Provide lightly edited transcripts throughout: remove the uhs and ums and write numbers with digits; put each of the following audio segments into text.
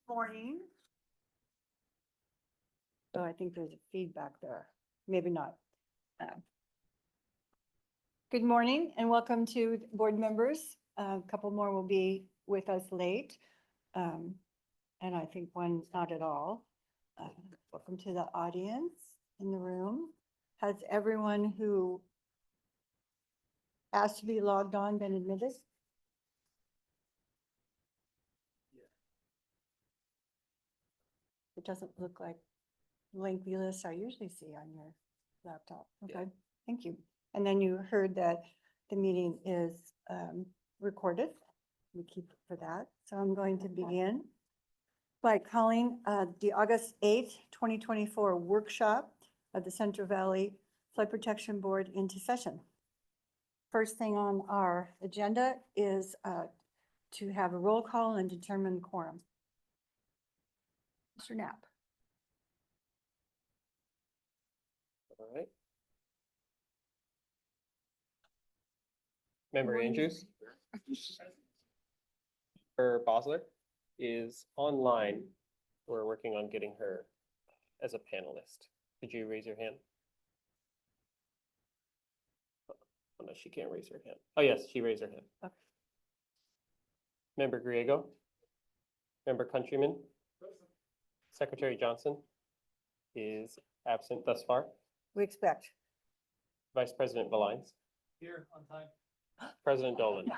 Morning. Oh, I think there's a feedback there. Maybe not. Good morning and welcome to board members. A couple more will be with us late. And I think one not at all. Welcome to the audience in the room. Has everyone who asked to be logged on been admitted? It doesn't look like lengthy list I usually see on your laptop. Okay, thank you. And then you heard that the meeting is recorded. We keep it for that. So I'm going to begin by calling the August 8th, 2024 workshop of the Central Valley Flood Protection Board into session. First thing on our agenda is to have a roll call and determine quorum. Mr. Knapp. All right. Member Andrews. Her Bosler is online. We're working on getting her as a panelist. Could you raise your hand? Oh, no, she can't raise her hand. Oh, yes, she raised her hand. Okay. Member Griego. Member Countryman. Secretary Johnson is absent thus far. We expect. Vice President Valines. Here on time. President Dolan.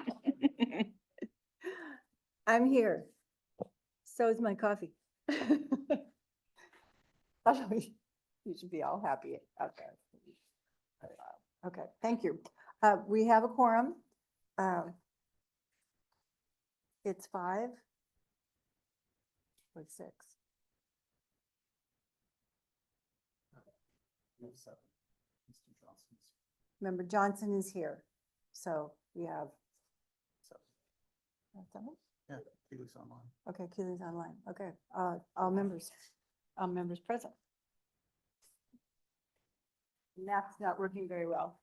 I'm here. So is my coffee. You should be all happy out there. Okay, thank you. We have a quorum. It's 5 or 6. Mr. Johnson's. Member Johnson is here. So we have. Seven? Yeah, Keely's online. Okay, Keely's online. Okay, all members present. Math's not working very well.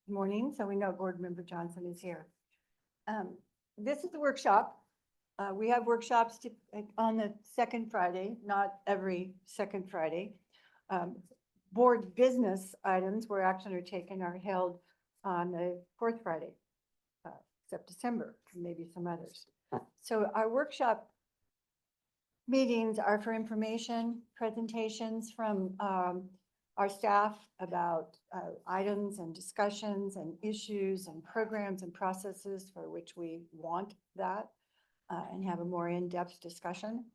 Morning, so we know Board Member Johnson is here. This is the workshop. We have workshops on the second Friday, not every second Friday. Board business items where action are taken are held on the fourth Friday, except December, and maybe some others. So our workshop meetings are for information, presentations from our staff about items and discussions and issues and programs and processes for which we want that and have a more in-depth discussion.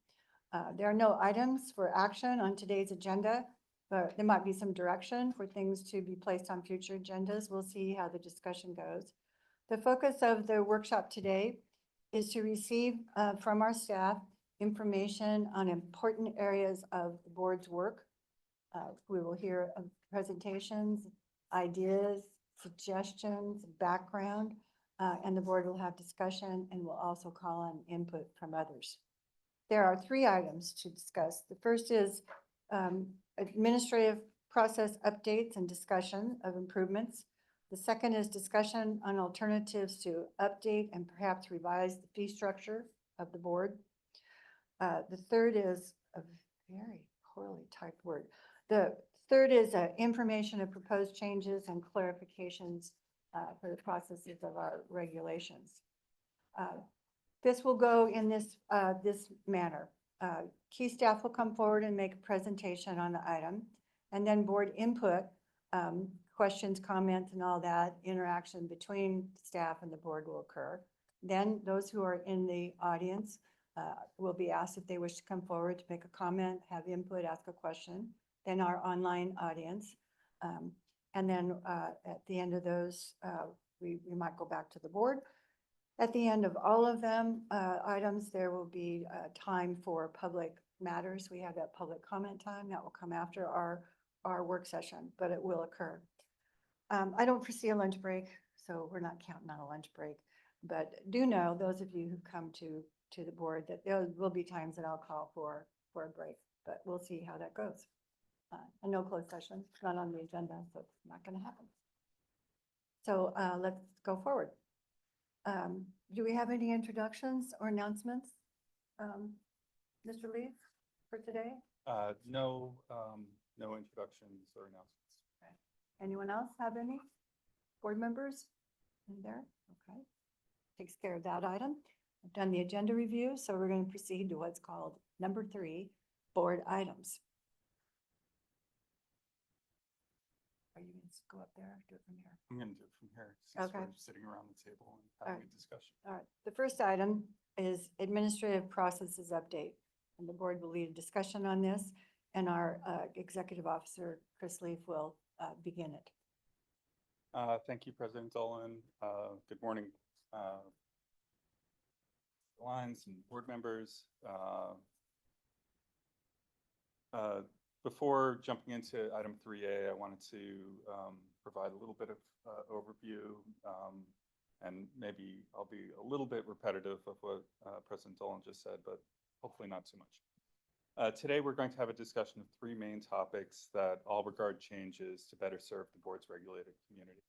There are no items for action on today's agenda, but there might be some direction for things to be placed on future agendas. We'll see how the discussion goes. The focus of the workshop today is to receive from our staff information on important areas of the board's work. We will hear presentations, ideas, suggestions, background, and the board will have discussion and will also call on input from others. There are 3 items to discuss. The first is administrative process updates and discussion of improvements. The second is discussion on alternatives to update and perhaps revise the fee structure of the board. The third is a very poorly typed word. The third is information of proposed changes and clarifications for the processes of our regulations. This will go in this manner. Key staff will come forward and make a presentation on the item, and then board input, questions, comments, and all that interaction between staff and the board will occur. Then those who are in the audience will be asked if they wish to come forward to make a comment, have input, ask a question. Then our online audience. And then at the end of those, we might go back to the board. At the end of all of them items, there will be time for public matters. We have that public comment time that will come after our work session, but it will occur. I don't foresee a lunch break, so we're not counting on a lunch break. But do know, those of you who come to the board, that there will be times that I'll call for a break, but we'll see how that goes. And no closed session, it's not on the agenda, so it's not going to happen. So let's go forward. Do we have any introductions or announcements Mr. Leaf for today? No, no introductions or announcements. Anyone else have any? Board members in there? Okay. Takes care of that item. I've done the agenda review, so we're going to proceed to what's called number 3, board items. Are you going to go up there or do it from here? I'm going to do it from here since Okay. we're sitting around the table and having Alright. a discussion. All right, the first item is administrative processes update. And the board will lead a discussion on this, and our executive officer, Chris Leaf, will begin it. Thank you, President Dolan. Good morning, lines and board members. Before jumping into item 3A, I wanted to provide a little bit of overview, and maybe I'll be a little bit repetitive of what President Dolan just said, but hopefully not too much. Today, we're going to have a discussion of 3 main topics that all regard changes to better serve the board's regulated community.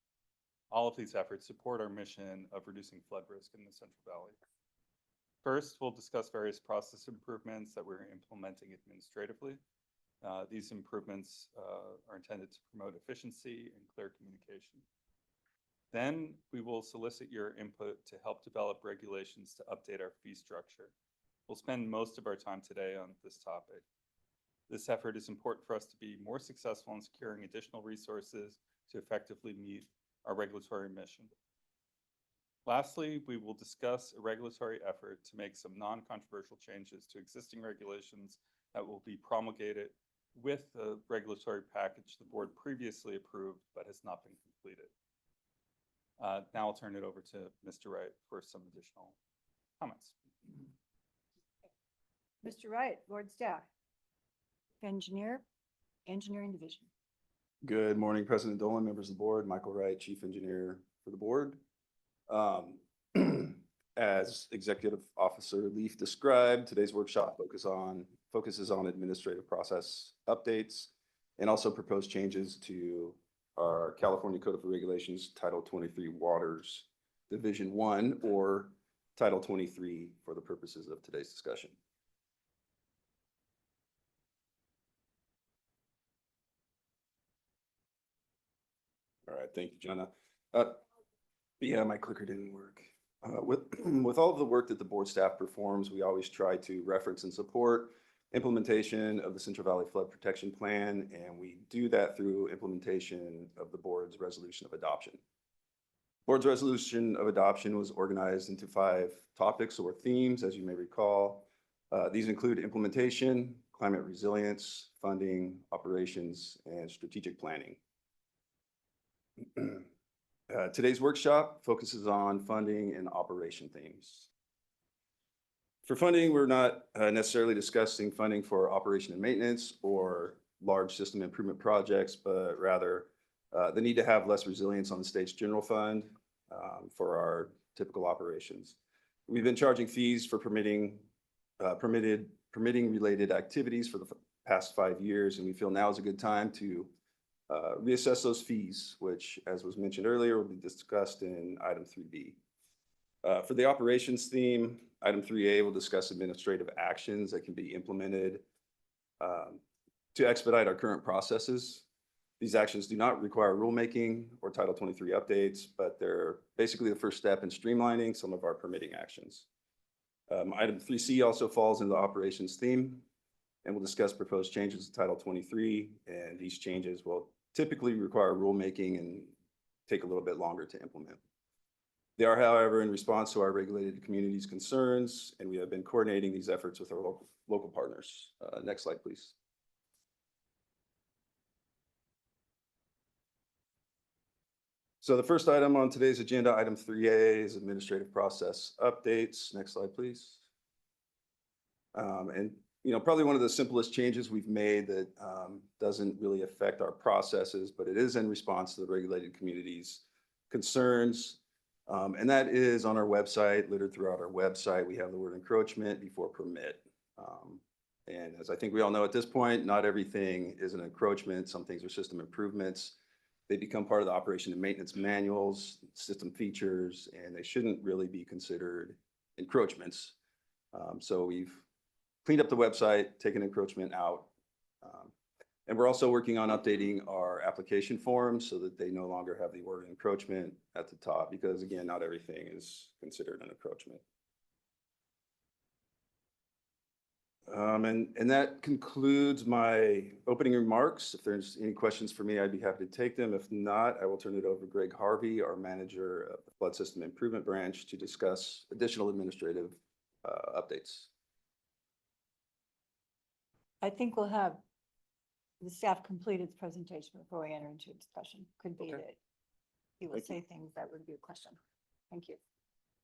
All of these efforts support our mission of reducing flood risk in the Central Valley. First, we'll discuss various process improvements that we're implementing administratively. These improvements are intended to promote efficiency and clear communication. Then we will solicit your input to help develop regulations to update our fee structure. We'll spend most of our time today on this topic. This effort is important for us to be more successful in securing additional resources to effectively meet our regulatory mission. Lastly, we will discuss a regulatory effort to make some non-controversial changes to existing regulations that will be promulgated with the regulatory package the board previously approved but has not been completed. Now I'll turn it over to Mr. Wright for some additional comments. Mr. Wright, board staff. Engineering division. Good morning, President Dolan, members of the board. Michael Wright, Chief Engineer for the board. As Executive Officer Leaf described, today's workshop focuses on administrative process updates and also proposed changes to our California Code of Regulations, Title 23 Waters, Division 1, or Title 23 for the purposes of today's discussion. All right, thank you, Jenna. Yeah, my clicker didn't work. With all of the work that the board staff performs, we always try to reference and support implementation of the Central Valley Flood Protection Plan, and we do that through implementation of the board's resolution of adoption. Board's resolution of adoption was organized into 5 topics or themes, as you may recall. These include implementation, climate resilience, funding, operations, and strategic planning. Today's workshop focuses on funding and operation themes. For funding, we're not necessarily discussing funding for operation and maintenance or large system improvement projects, but rather the need to have less resilience on the state's general fund for our typical operations. We've been charging fees for permitting related activities for the past 5 years, and we feel now is a good time to reassess those fees, which, as was mentioned earlier, will be discussed in item 3B. For the operations theme, item 3A will discuss administrative actions that can be implemented to expedite our current processes. These actions do not require rulemaking or Title 23 updates, but they're basically the first step in streamlining some of our permitting actions. Item 3C also falls into the operations theme, and we'll discuss proposed changes to Title 23, and these changes will typically require rulemaking and take a little bit longer to implement. They are, however, in response to our regulated community's concerns, and we have been coordinating these efforts with our local partners. Next slide, please. So the first item on today's agenda, item 3A, is administrative process updates. Next slide, please. And probably one of the simplest changes we've made that doesn't really affect our processes, but it is in response to the regulated community's concerns. And that is on our website, littered throughout our website. We have the word encroachment before permit. And as I think we all know at this point, not everything is an encroachment. Some things are system improvements. They become part of the operation and maintenance manuals, system features, and they shouldn't really be considered encroachments. So we've cleaned up the website, taken encroachment out. And we're also working on updating our application forms so that they no longer have the word encroachment at the top, because again, not everything is considered an encroachment. And that concludes my opening remarks. If there's any questions for me, I'd be happy to take them. If not, I will turn it over to Greg Harvey, our manager of the Flood System Improvement Branch, to discuss additional administrative updates. I think we'll have the staff complete its presentation before we enter into a discussion. Could be Okay. that he will Thank you. say things that would be a question. Thank you.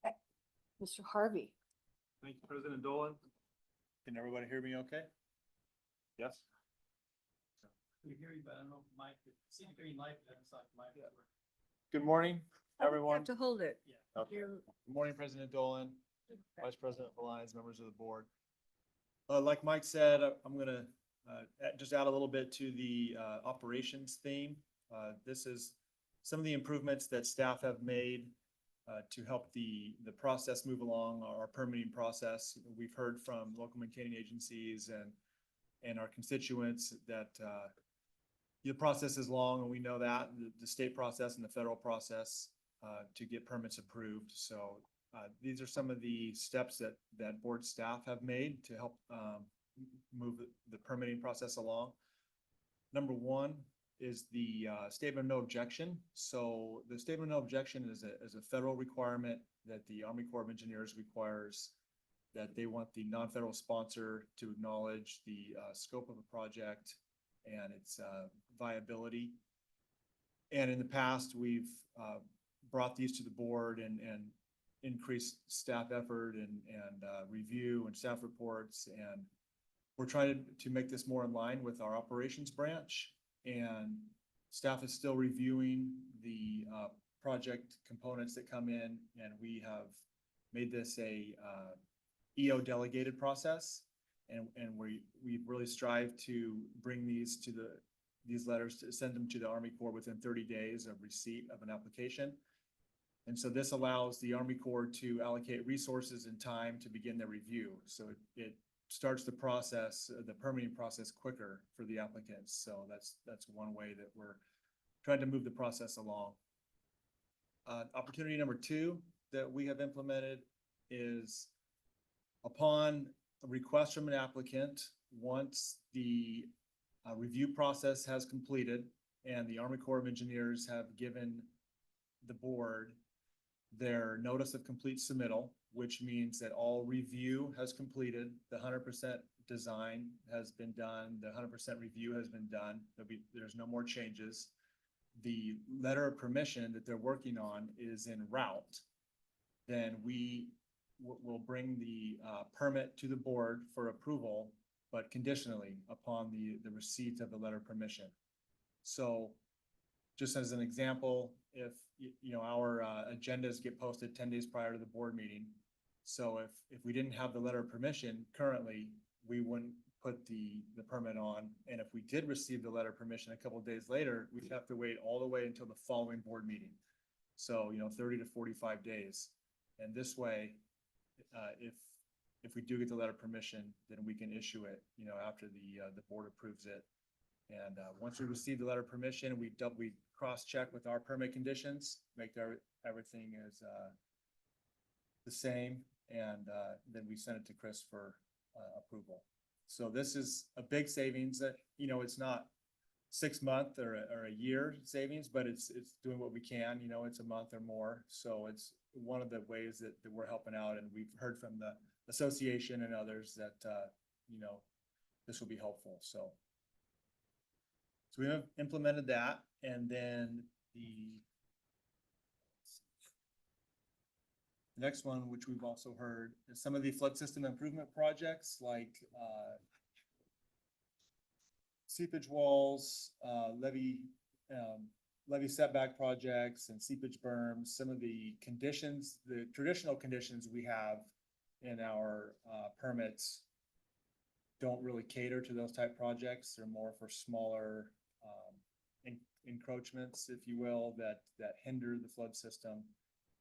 Okay. Mr. Harvey. Thank you, President Dolan. Can everybody hear me okay? Yes? We hear you, but I don't know if Mike, see the green light, but it's not Mike. Good morning, everyone. Have to hold it. Okay. Good morning, President Dolan, Vice President Lyons, members of the board. Like Mike said, I'm gonna just add a little bit to the operations theme. This is some of the improvements that staff have made to help the process move along, our permitting process. We've heard from local maintaining agencies and our constituents that the process is long, and we know that, the state process and the federal process to get permits approved. So these are some of the steps that board staff have made to help move the permitting process along. Number one is the statement of no objection. So the statement of no objection is a federal requirement that the Army Corps of Engineers requires, that they want the non-federal sponsor to acknowledge the scope of a project and its viability. And in the past, we've brought these to the board and increased staff effort and review and staff reports. And we're trying to make this more in line with our operations branch. And staff is still reviewing the project components that come in, and we have made this a EO delegated process. And we really strive to bring these letters, to send them to the Army Corps within 30 days of receipt of an application. And so this allows the Army Corps to allocate resources and time to begin their review. So it starts the process, the permitting process, quicker for the applicants. So that's one way that we're trying to move the process along. Opportunity number two that we have implemented is, upon a request from an applicant, once the review process has completed and the Army Corps of Engineers have given the board their notice of complete submittal, which means that all review has completed, the 100% design has been done, the 100% review has been done, there's no more changes. The letter of permission that they're working on is en route. Then we will bring the permit to the board for approval, but conditionally upon the receipt of the letter of permission. So just as an example, if our agendas get posted 10 days prior to the board meeting. So if we didn't have the letter of permission currently, we wouldn't put the permit on. And if we did receive the letter of permission a couple of days later, we'd have to wait all the way until the following board meeting. So 30 to 45 days. And this way, if we do get the letter of permission, then we can issue it after the board approves it. And once we receive the letter of permission, we cross-check with our permit conditions, make everything is the same, and then we send it to Chris for approval. So this is a big savings that, it's not 6 month or a year savings, but it's doing what we can, it's a month or more. So it's one of the ways that we're helping out, and we've heard from the association and others that, this will be helpful. So we have implemented that. And then the next one, which we've also heard, is some of the flood system improvement projects like seepage walls, levee setback projects, and seepage berms. Some of the conditions, the traditional conditions we have in our permits don't really cater to those type projects. They're more for smaller encroachments, if you will, that hinder the flood system.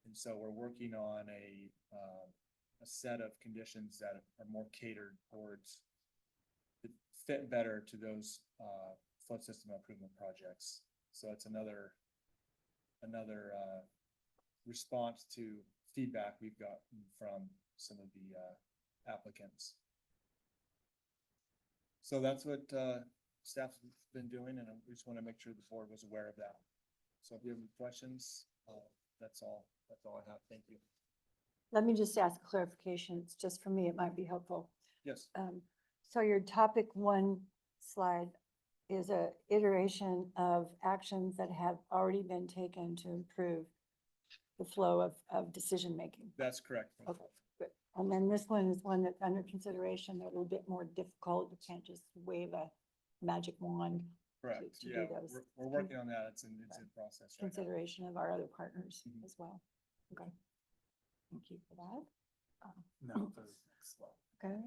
And so we're working on a set of conditions that are more catered towards that fit better to those flood system improvement projects. So it's another response to feedback we've gotten from some of the applicants. So that's what staff's been doing, and we just want to make sure the board was aware of that. So if you have any questions, that's all I have. Thank you. Let me just ask clarification. It's just for me, it might be helpful. Yes. So your topic 1 slide is a iteration of actions that have already been taken to improve the flow of decision-making. That's correct. Okay, good. And then this one is one that's under consideration, that a little bit more difficult. You can't just wave a magic wand. Correct. to do Yeah, those. we're working on that. It's in process right now. Consideration of our other partners Mhm. as well. Okay. Thank you for that. No, the next slide. Okay.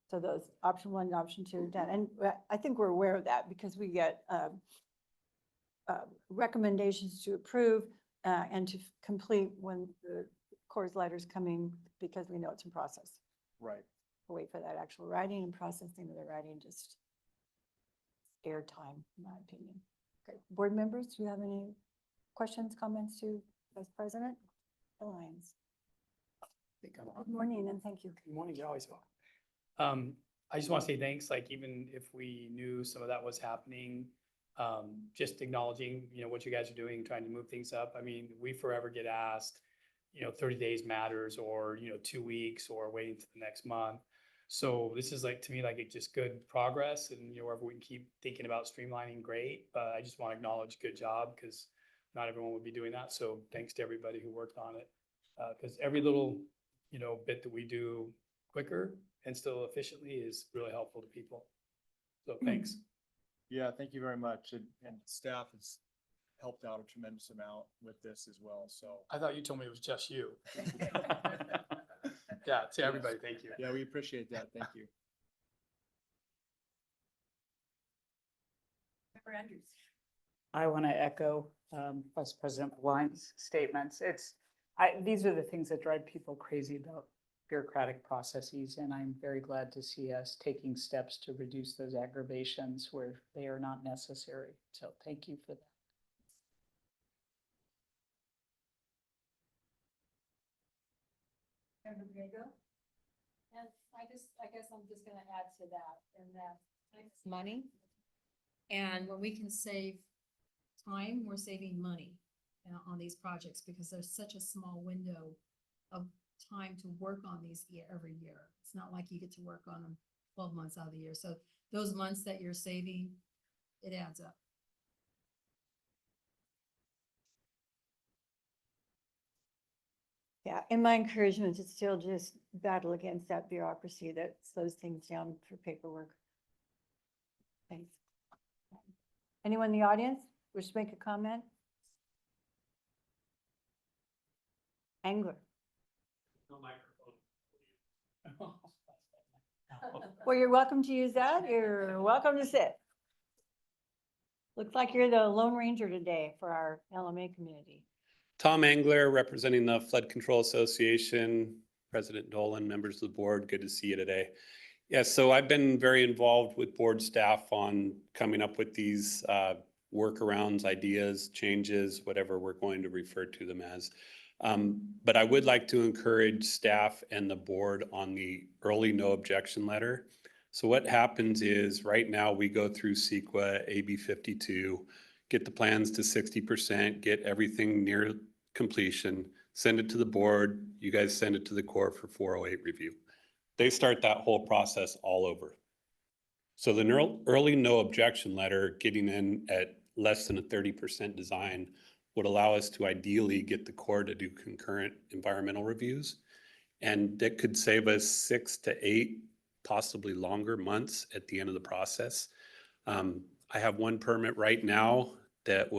So those option 1 and option 2 done. And I think we're aware of that because we get recommendations to approve and to complete when the Corps letter's coming, because we know it's in process. Right. We'll wait for that actual writing, and processing of the writing, just air time, in my opinion. Okay, board members, do you have any questions, comments to Vice President Lyons? Good morning, and thank you. Good morning, you're always welcome. I just want to say thanks, like even if we knew some of that was happening, just acknowledging, what you guys are doing, trying to move things up. I mean, we forever get asked, 30 days matters, or, 2 weeks, or waiting to the next month. So this is like, to me, like it's just good progress, and wherever we can keep thinking about streamlining, great. But I just want to acknowledge good job, because not everyone would be doing that. So thanks to everybody who worked on it. Because every little, bit that we do quicker and still efficiently is really helpful to people. So thanks. Yeah, thank you very much. And staff has helped out a tremendous amount with this as well. So I thought you told me it was just you. Yeah, to everybody, thank you. yeah, we appreciate that. Thank you. Member Andrews. I want to echo Vice President Lyons' statements. These are the things that drive people crazy about bureaucratic processes, and I'm very glad to see us taking steps to reduce those aggravations where they are not necessary. So thank you for that. Member Grego? And I guess I'm just gonna add to that, and that time is money. And when we can save time, we're saving money on these projects, because there's such a small window of time to work on these every year. It's not like you get to work on them 12 months out of the year. So those months that you're saving, it adds up. Yeah, and my encouragement is still just battle against that bureaucracy that slows things down for paperwork. Thanks. Anyone in the audience wish to make a comment? Angler. No microphone. Well, you're welcome to use that. You're welcome to sit. Looks like you're the Lone Ranger today for our LMA community. Tom Angler, representing the Flood Control Association, President Dolan, members of the board, good to see you today. Yes, so I've been very involved with board staff on coming up with these workarounds, ideas, changes, whatever we're going to refer to them as. But I would like to encourage staff and the board on the early no objection letter. So what happens is right now we go through CEQA AB 52, get the plans to 60%, get everything near completion, send it to the board. You guys send it to the Corps for 408 review. They start that whole process all over. So the early no objection letter, getting in at less than a 30% design, would allow us to ideally get the Corps to do concurrent environmental reviews. And that could save us 6 to 8, possibly longer months at the end of the process. I have one permit right now that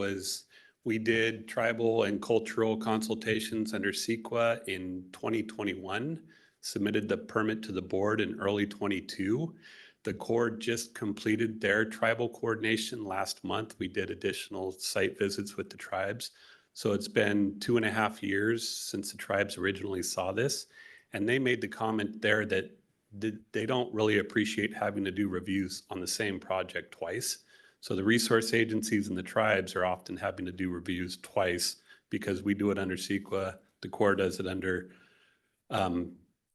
we did tribal and cultural consultations under CEQA in 2021, submitted the permit to the board in early 22. The Corps just completed their tribal coordination last month. We did additional site visits with the tribes. So it's been 2.5 years since the tribes originally saw this. And they made the comment there that they don't really appreciate having to do reviews on the same project twice. So the resource agencies and the tribes are often having to do reviews twice because we do it under CEQA, the Corps does it under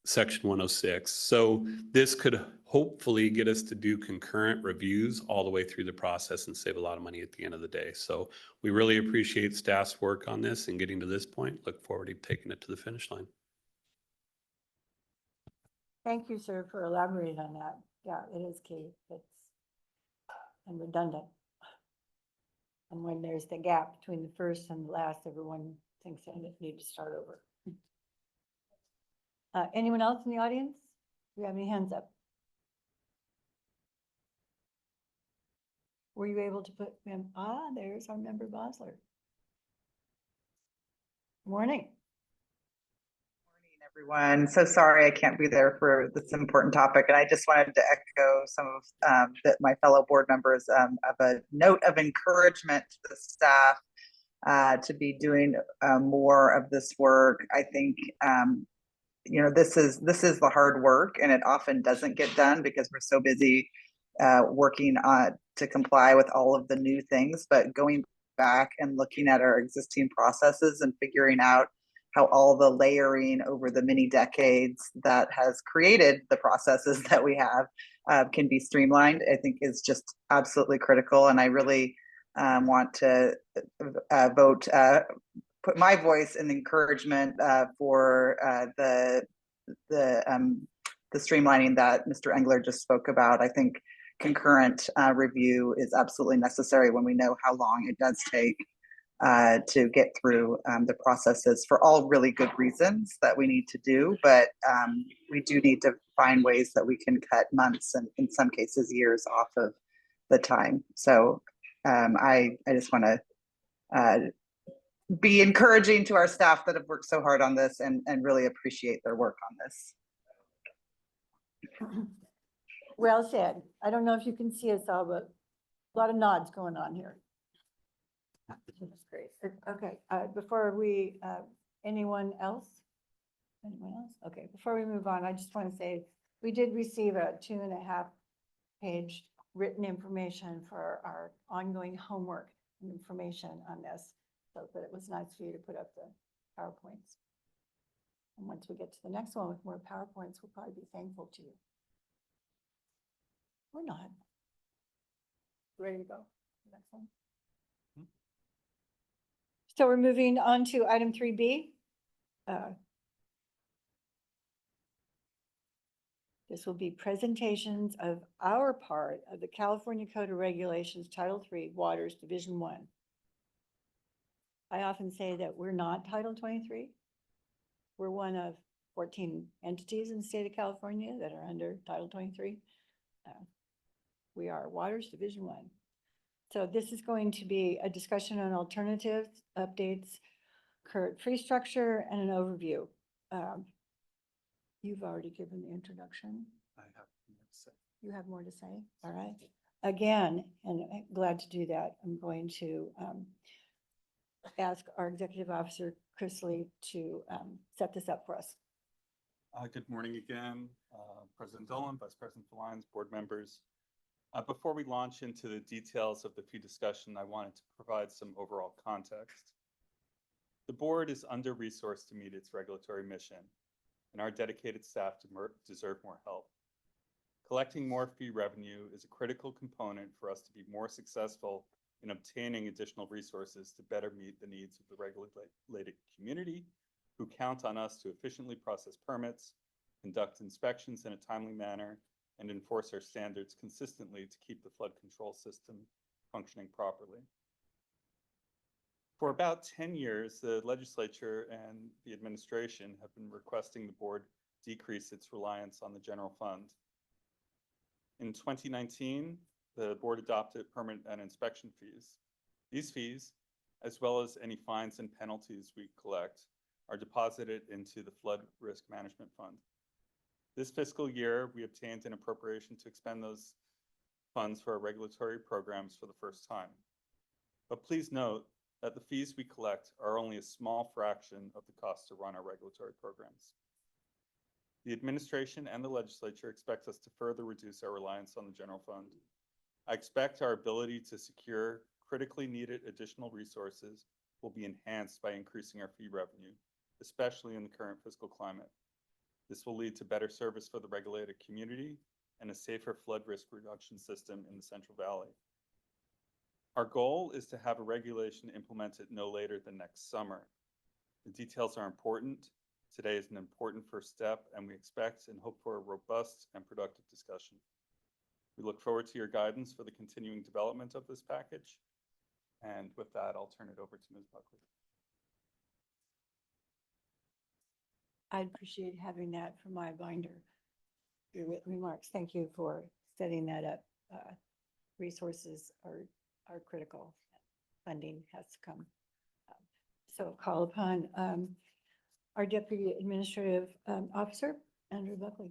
Section 106. So this could hopefully get us to do concurrent reviews all the way through the process and save a lot of money at the end of the day. So we really appreciate staff's work on this and getting to this point. Look forward to taking it to the finish line. Thank you, sir, for elaborating on that. Yeah, it is key. It's and redundant. And when there's the gap between the first and the last, everyone thinks they need to start over. Anyone else in the audience? Do you have any hands up? Were you able to put them? There's our member Bosler. Morning. Everyone. So sorry I can't be there for this important topic. And I just wanted to echo some of that my fellow board members of a note of encouragement to the staff to be doing more of this work. I think this is the hard work, and it often doesn't get done because we're so busy working to comply with all of the new things. But going back and looking at our existing processes and figuring out how all the layering over the many decades that has created the processes that we have can be streamlined, I think is just absolutely critical. And I really want to put my voice in encouragement for the streamlining that Mr. Engler just spoke about. I think concurrent review is absolutely necessary when we know how long it does take to get through the processes for all really good reasons that we need to do. But we do need to find ways that we can cut months and in some cases years off of the time. So I just want to be encouraging to our staff that have worked so hard on this and really appreciate their work on this. Well said. I don't know if you can see us all, but a lot of nods going on here. That's great. Okay, before we, anyone else? Anyone else? Okay, before we move on, I just want to say, we did receive a 2.5-page written information for our ongoing homework and information on this. So that it was nice for you to put up the PowerPoints. And once we get to the next one with more PowerPoints, we'll probably be thankful to you. Or not. Ready to go? Next one. So we're moving on to item 3B. This will be presentations of our part of the California Code of Regulations, Title III, Waters, Division 1. I often say that we're not Title 23. We're one of 14 entities in the state of California that are under Title 23. We are Waters, Division 1. So this is going to be a discussion on alternatives, updates, current fee structure, and an overview. You've already given the introduction. I have more to say. You have more to say? All right. Again, and I'm glad to do that, I'm going to ask our executive officer, Chris Lee, to set this up for us. Good morning again, President Dolan, Vice President Lyons, board members. Before we launch into the details of the fee discussion, I wanted to provide some overall context. The board is under-resourced to meet its regulatory mission, and our dedicated staff deserve more help. Collecting more fee revenue is a critical component for us to be more successful in obtaining additional resources to better meet the needs of the regulated community, who count on us to efficiently process permits, conduct inspections in a timely manner, and enforce our standards consistently to keep the flood control system functioning properly. For about 10 years, the legislature and the administration have been requesting the board decrease its reliance on the general fund. In 2019, the board adopted permit and inspection fees. These fees, as well as any fines and penalties we collect, are deposited into the Flood Risk Management Fund. This fiscal year, we obtained an appropriation to expend those funds for our regulatory programs for the first time. But please note that the fees we collect are only a small fraction of the cost to run our regulatory programs. The administration and the legislature expects us to further reduce our reliance on the general fund. I expect our ability to secure critically needed additional resources will be enhanced by increasing our fee revenue, especially in the current fiscal climate. This will lead to better service for the regulated community and a safer flood risk reduction system in the Central Valley. Our goal is to have a regulation implemented no later than next summer. The details are important. Today is an important first step, and we expect and hope for a robust and productive discussion. We look forward to your guidance for the continuing development of this package. And with that, I'll turn it over to Ms. Buckley. I'd appreciate having that for my binder. Your remarks. Thank you for setting that up. Resources are critical. Funding has to come. So call upon our Deputy Administrative Officer, Andrew Buckley.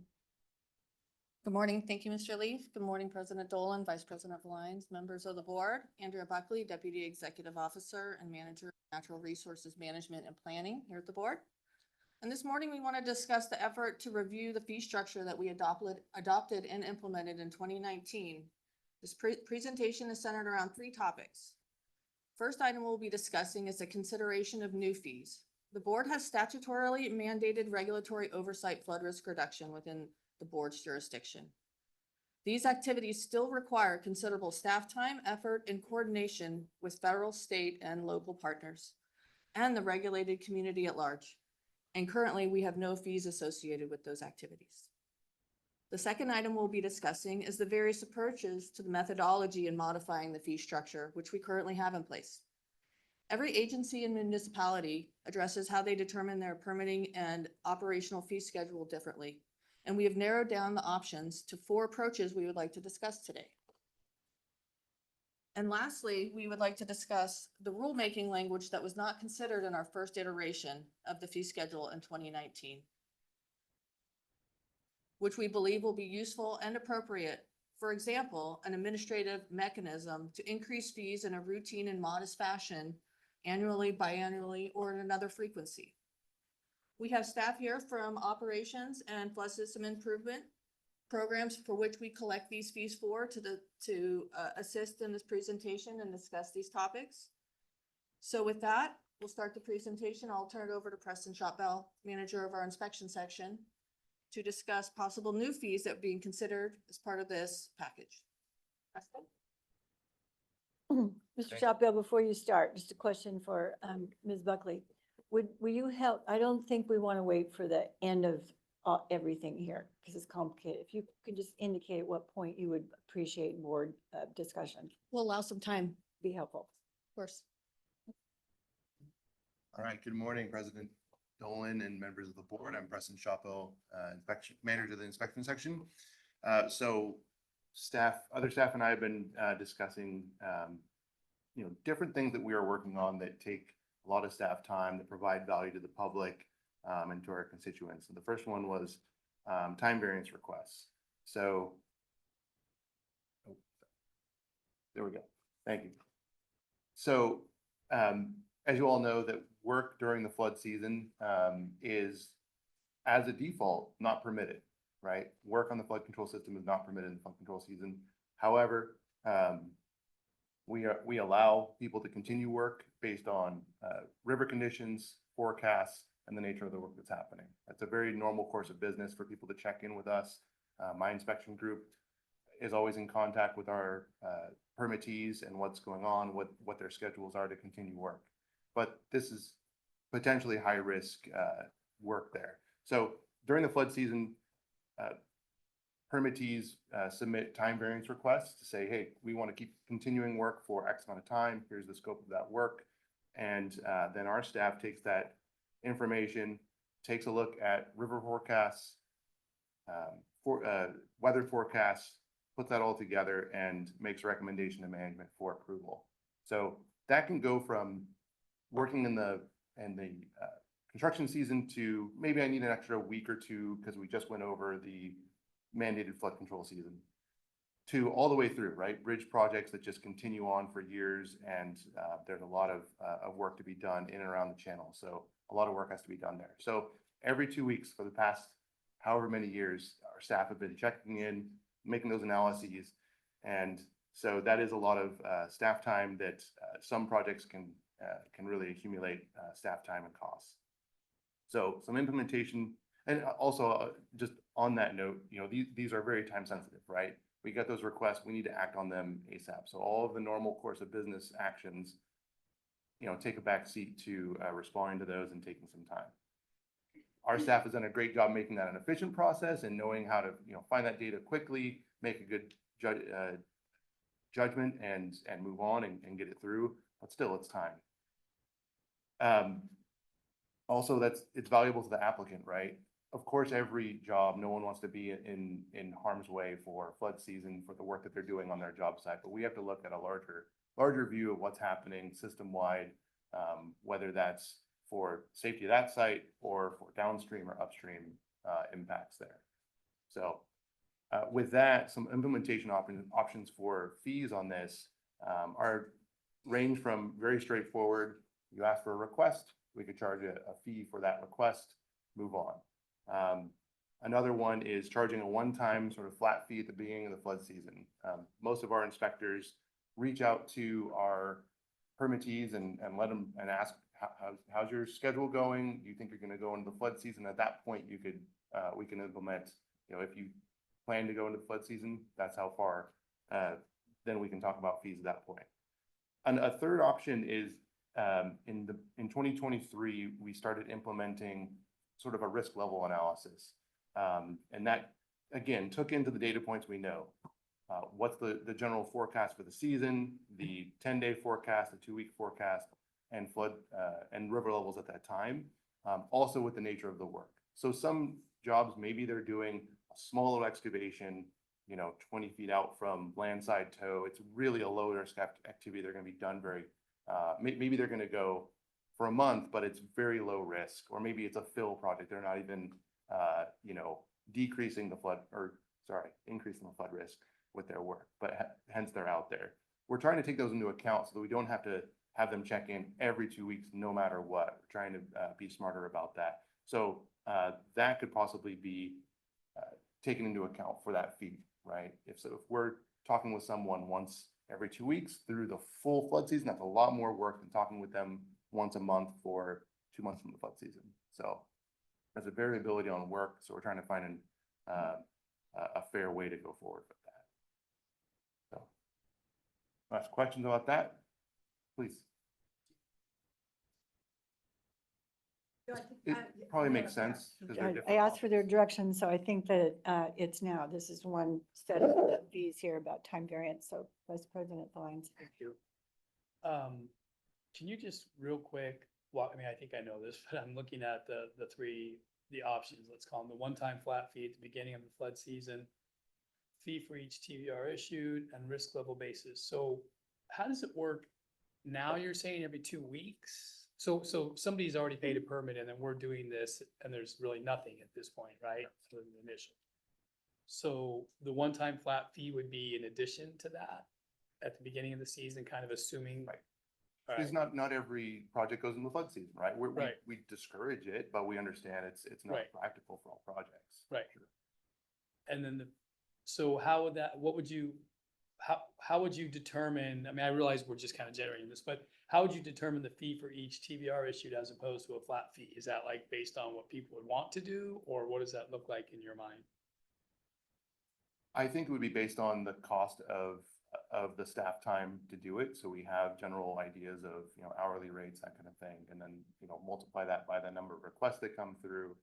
Good morning. Thank you, Mr. Leaf. Good morning, President Dolan, Vice President Lyons, members of the board. Andrea Buckley, Deputy Executive Officer and Manager of Natural Resources Management and Planning here at the board. And this morning, we want to discuss the effort to review the fee structure that we adopted and implemented in 2019. This presentation is centered around 3 topics. First item we'll be discussing is the consideration of new fees. The board has statutorily mandated regulatory oversight flood risk reduction within the board's jurisdiction. These activities still require considerable staff time, effort, and coordination with federal, state, and local partners and the regulated community at large. And currently, we have no fees associated with those activities. The second item we'll be discussing is the various approaches to the methodology in modifying the fee structure, which we currently have in place. Every agency and municipality addresses how they determine their permitting and operational fee schedule differently. And we have narrowed down the options to 4 approaches we would like to discuss today. And lastly, we would like to discuss the rulemaking language that was not considered in our first iteration of the fee schedule in 2019, which we believe will be useful and appropriate. For example, an administrative mechanism to increase fees in a routine and modest fashion annually, biannually, or in another frequency. We have staff here from operations and flood system improvement programs for which we collect these fees for to assist in this presentation and discuss these topics. So with that, we'll start the presentation. I'll turn it over to Preston Shotbell, manager of our inspection section, to discuss possible new fees that are being considered as part of this package. Preston? Mr. Shotbell, before you start, just a question for Ms. Buckley. Will you help? I don't think we want to wait for the end of everything here because it's complicated. If you could just indicate what point you would appreciate board discussion. We'll allow some time, Be helpful. of course. All right, good morning, President Dolan and members of the board. I'm Preston Shotbell, manager of the inspection section. So other staff and I have been discussing, different things that we are working on that take a lot of staff time, that provide value to the public and to our constituents. And the first one was time variance requests. So, there we go. Thank you. So, as you all know, that work during the flood season is, as a default, not permitted, right? Work on the flood control system is not permitted in the flood control season. However, we allow people to continue work based on river conditions, forecasts, and the nature of the work that's happening. That's a very normal course of business for people to check in with us. My inspection group is always in contact with our permittees and what's going on, what their schedules are to continue work. But this is potentially high risk work there. So during the flood season, permittees submit time variance requests to say, hey, we want to keep continuing work for X amount of time. Here's the scope of that work. And then our staff takes that information, takes a look at river forecasts, weather forecasts, puts that all together and makes a recommendation to management for approval. So that can go from working in the construction season to maybe I need an extra week or 2 because we just went over the mandated flood control season. to all the way through, right? Bridge projects that just continue on for years, and there's a lot of work to be done in and around the channel. So a lot of work has to be done there. So every 2 weeks for the past however many years, our staff have been checking in, making those analyses. And so that is a lot of staff time that some projects can really accumulate staff time and costs. So some implementation, and also just on that note, you know, these are very time sensitive, right? We get those requests, we need to act on them ASAP. So all of the normal course of business actions, you know, take a back seat to responding to those and taking some time. Our staff has done a great job making that an efficient process and knowing how to, you know, find that data quickly, make a good judgment and move on and get it through, but still it's time. Also, it's valuable to the applicant, right? Of course, every job, no one wants to be in harm's way for flood season for the work that they're doing on their job site, but we have to look at a larger view of what's happening system-wide, whether that's for safety of that site or for downstream or upstream impacts there. So with that, some implementation options for fees on this are range from very straightforward. You ask for a request, we could charge a fee for that request, move on. Another one is charging a one-time sort of flat fee at the beginning of the flood season. Most of our inspectors reach out to our permittees and let them and ask, how's your schedule going? Do you think you're going to go into the flood season? At that point, you could we can implement, you know, if you plan to go into the flood season, that's how far, then we can talk about fees at that point. And a third option is in 2023, we started implementing sort of a risk level analysis. And that, again, took into the data points we know. What's the general forecast for the season, the 10-day forecast, the 2-week forecast, and flood and river levels at that time, also with the nature of the work. So some jobs, maybe they're doing a small little excavation, you know, 20 feet out from landside tow. It's really a low risk activity. They're going to be done very, maybe they're going to go for a month, but it's very low risk, or maybe it's a fill project. They're not even, you know, increasing the flood risk with their work, but hence they're out there. We're trying to take those into account so that we don't have to have them check in every 2 weeks, no matter what. We're trying to be smarter about that. So that could possibly be taken into account for that fee, right? If we're talking with someone once every 2 weeks through the full flood season, that's a lot more work than talking with them once a month for 2 months from the flood season. So there's a variability on work. So we're trying to find a fair way to go forward with that. So last questions about that, please. It probably makes sense. I asked for their direction, so I think that it's now. This is one set of fees here about time variance. So Vice President Lyons. Thank you. Can you just real quick walk, I mean, I think I know this, but I'm looking at the options, let's call them the one-time flat fee at the beginning of the flood season, fee for each TVR issued, and risk level basis. So how does it work now? You're saying every 2 weeks? So somebody's already paid a permit and then we're doing this and there's really nothing at this point, right? So the initial. So the one-time flat fee would be in addition to that at the beginning of the season, kind of assuming. Right. Right. Because not every project goes in the flood season, right? We discourage it, but we understand it's not Right. practical for all projects. Right. Sure. And then so how would that, how would you determine, I mean, I realize we're just kind of generating this, but how would you determine the fee for each TVR issued as opposed to a flat fee? Is that like based on what people would want to do, or what does that look like in your mind? I think it would be based on the cost of the staff time to do it. So we have general ideas of, you know, hourly rates, that kind of thing, and then, you know, multiply that by the number of requests that come through.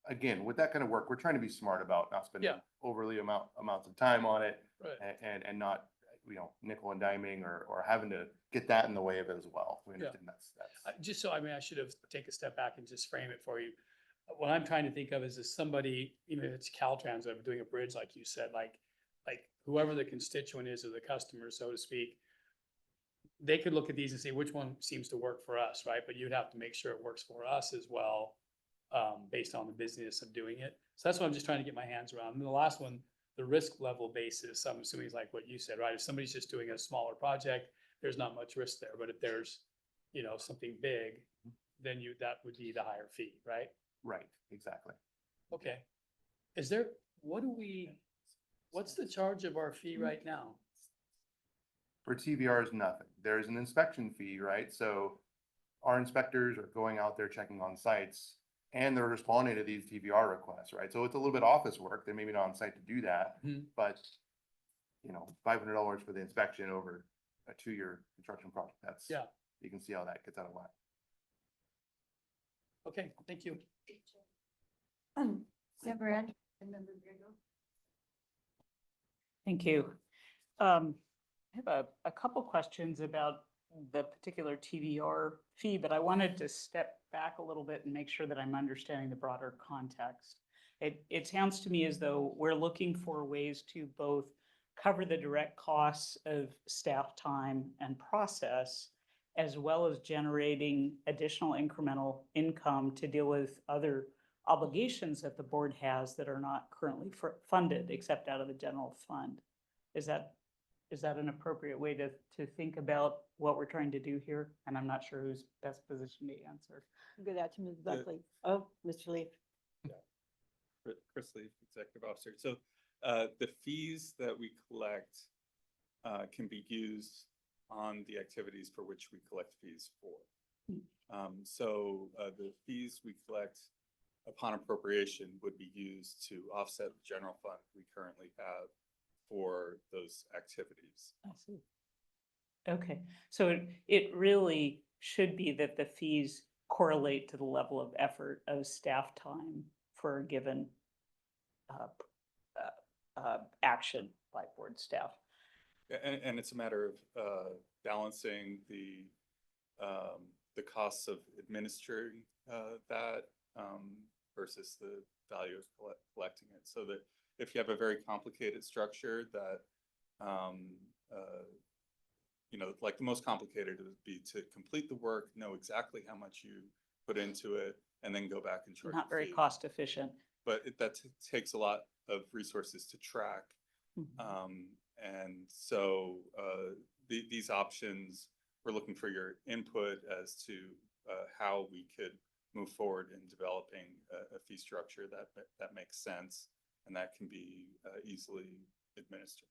Again, with that kind of work, we're trying to be smart about not spending overly amounts of time on it, Right. and not, you know, nickel and diming or having to get that in the way of it as well. We understand that's Just so, I mean, I should have taken a step back and just frame it for you. What I'm trying to think of is somebody, even if it's Caltrans, that are doing a bridge, like you said, like whoever the constituent is of the customer, so to speak, they could look at these and see which one seems to work for us, right? But you'd have to make sure it works for us as well, based on the business of doing it. So that's what I'm just trying to get my hands around. And the last one, the risk level basis, I'm assuming is like what you said, right? If somebody's just doing a smaller project, there's not much risk there, but if there's, something big, then that would be the higher fee, right? Right, exactly. Okay. What's the charge of our fee right now? For TVR is nothing. There's an inspection fee, right? So our inspectors are going out there checking on sites and they're responding to these TVR requests, right? So it's a little bit office work. They're maybe not on site to do that, but $500 for the inspection over a 2-year construction project. Yeah. You can see how that gets out of whack. Okay, thank you. Member Andrew and Member Grego. Thank you. I have a couple questions about the particular TVR fee, but I wanted to step back a little bit and make sure that I'm understanding the broader context. It sounds to me as though we're looking for ways to both cover the direct costs of staff time and process, as well as generating additional incremental income to deal with other obligations that the board has that are not currently funded except out of the general fund. Is that an appropriate way to think about what we're trying to do here? And I'm not sure who's best positioned to answer. Go that to Ms. Buckley. Oh, Mr. Leaf. Chris Leaf, Executive Officer. So the fees that we collect can be used on the activities for which we collect fees for. So the fees we collect upon appropriation would be used to offset the general fund we currently have for those activities. I see. Okay, so it really should be that the fees correlate to the level of effort of staff time for a given action by board staff. And it's a matter of balancing the costs of administering that versus the value of collecting it. So that if you have a very complicated structure that, like the most complicated would be to complete the work, know exactly how much you put into it, and then go back and charge. Not very cost efficient. But that takes a lot of resources to track. And so these options, we're looking for your input as to how we could move forward in developing a fee structure that makes sense and that can be easily administered.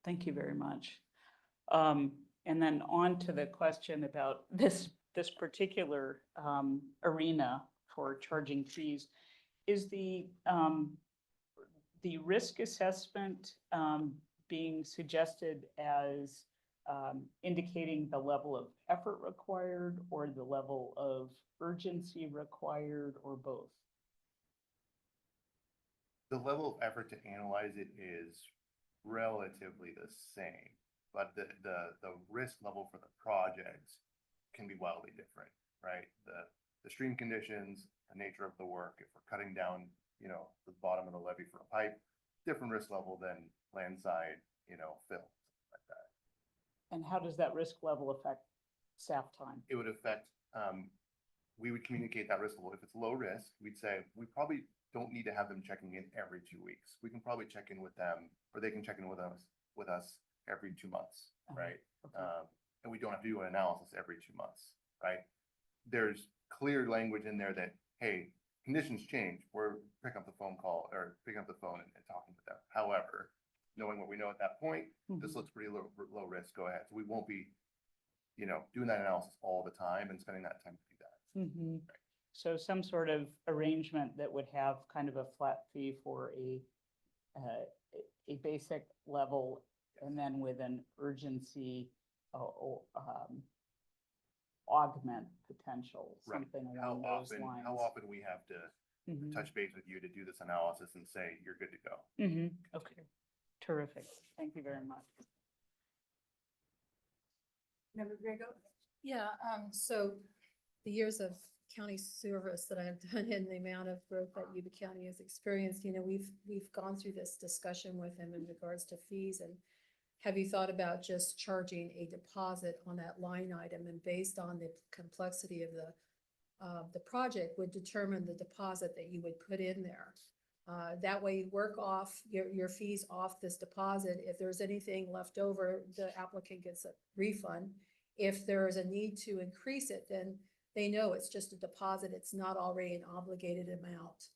Thank you very much. And then on to the question about this particular arena for charging fees. Is the risk assessment being suggested as indicating the level of effort required or the level of urgency required, or both? The level of effort to analyze it is relatively the same, but the risk level for the projects can be wildly different, right? The stream conditions, the nature of the work, if we're cutting down, the bottom of the levee for a pipe, different risk level than landside, fill, like that. And how does that risk level affect staff time? It would affect, we would communicate that risk level. If it's low risk, we'd say, we probably don't need to have them checking in every 2 weeks. We can probably check in with them, or they can check in with us every 2 months, right? Okay. And we don't have to do an analysis every 2 months, right? There's clear language in there that, hey, conditions change. We're picking up the phone call or picking up the phone and talking with them. However, knowing what we know at that point, this looks pretty low risk. Go ahead. So we won't be, doing that analysis all the time and spending that time to do that. Right. So some sort of arrangement that would have kind of a flat fee for a basic level, and then with an urgency augment potential, something along those lines. How often we have to touch base with you to do this analysis and say, you're good to go. Okay, terrific. Thank you very much. Member Grego? Yeah, so the years of county service that I've done and the amount of growth that Yuba County has experienced, we've gone through this discussion with him in regards to fees. And have you thought about just charging a deposit on that line item, and based on the complexity of the project would determine the deposit that you would put in there? That way you work off your fees off this deposit. If there's anything left over, the applicant gets a refund. If there is a need to increase it, then they know it's just a deposit. It's not already an obligated amount.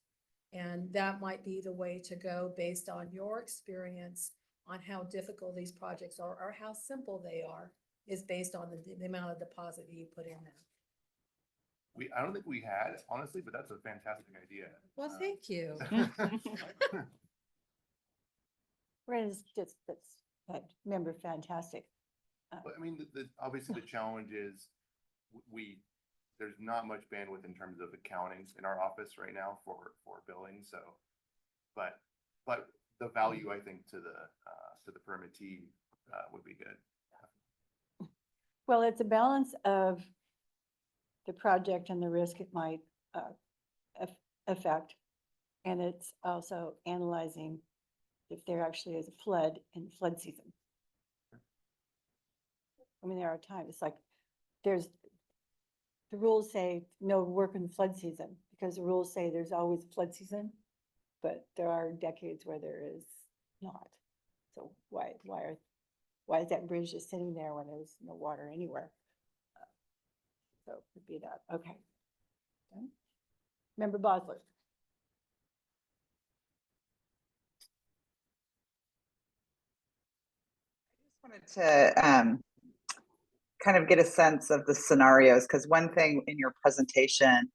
And that might be the way to go based on your experience on how difficult these projects are or how simple they are, is based on the amount of deposit you put in there. I don't think we had, honestly, but that's a fantastic idea. Well, thank you. Right, that's, member, fantastic. But I mean, obviously the challenge is there's not much bandwidth in terms of accounting in our office right now for billing, so. But the value, I think, to the permittee, would be good. Well, it's a balance of the project and the risk it might affect. And it's also analyzing if there actually is a flood in flood season. I mean, there are times, it's like, the rules say no work in flood season, because the rules say there's always a flood season, but there are decades where there is not. So why is that bridge just sitting there when there's no water anywhere? So it would be that, okay. Okay. Member Bosler. Wanted to kind of get a sense of the scenarios, because one thing in your presentation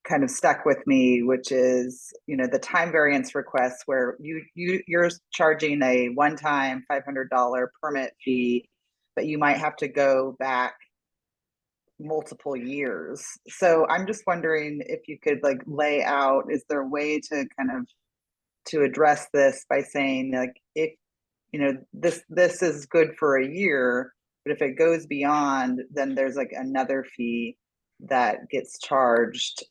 kind of stuck with me, which is, the time variance requests where you're charging a one-time $500 permit fee, but you might have to go back multiple years. So I'm just wondering if you could like lay out, is there a way to kind of to address this by saying, like, if this is good for a year, but if it goes beyond, then there's like another fee that gets charged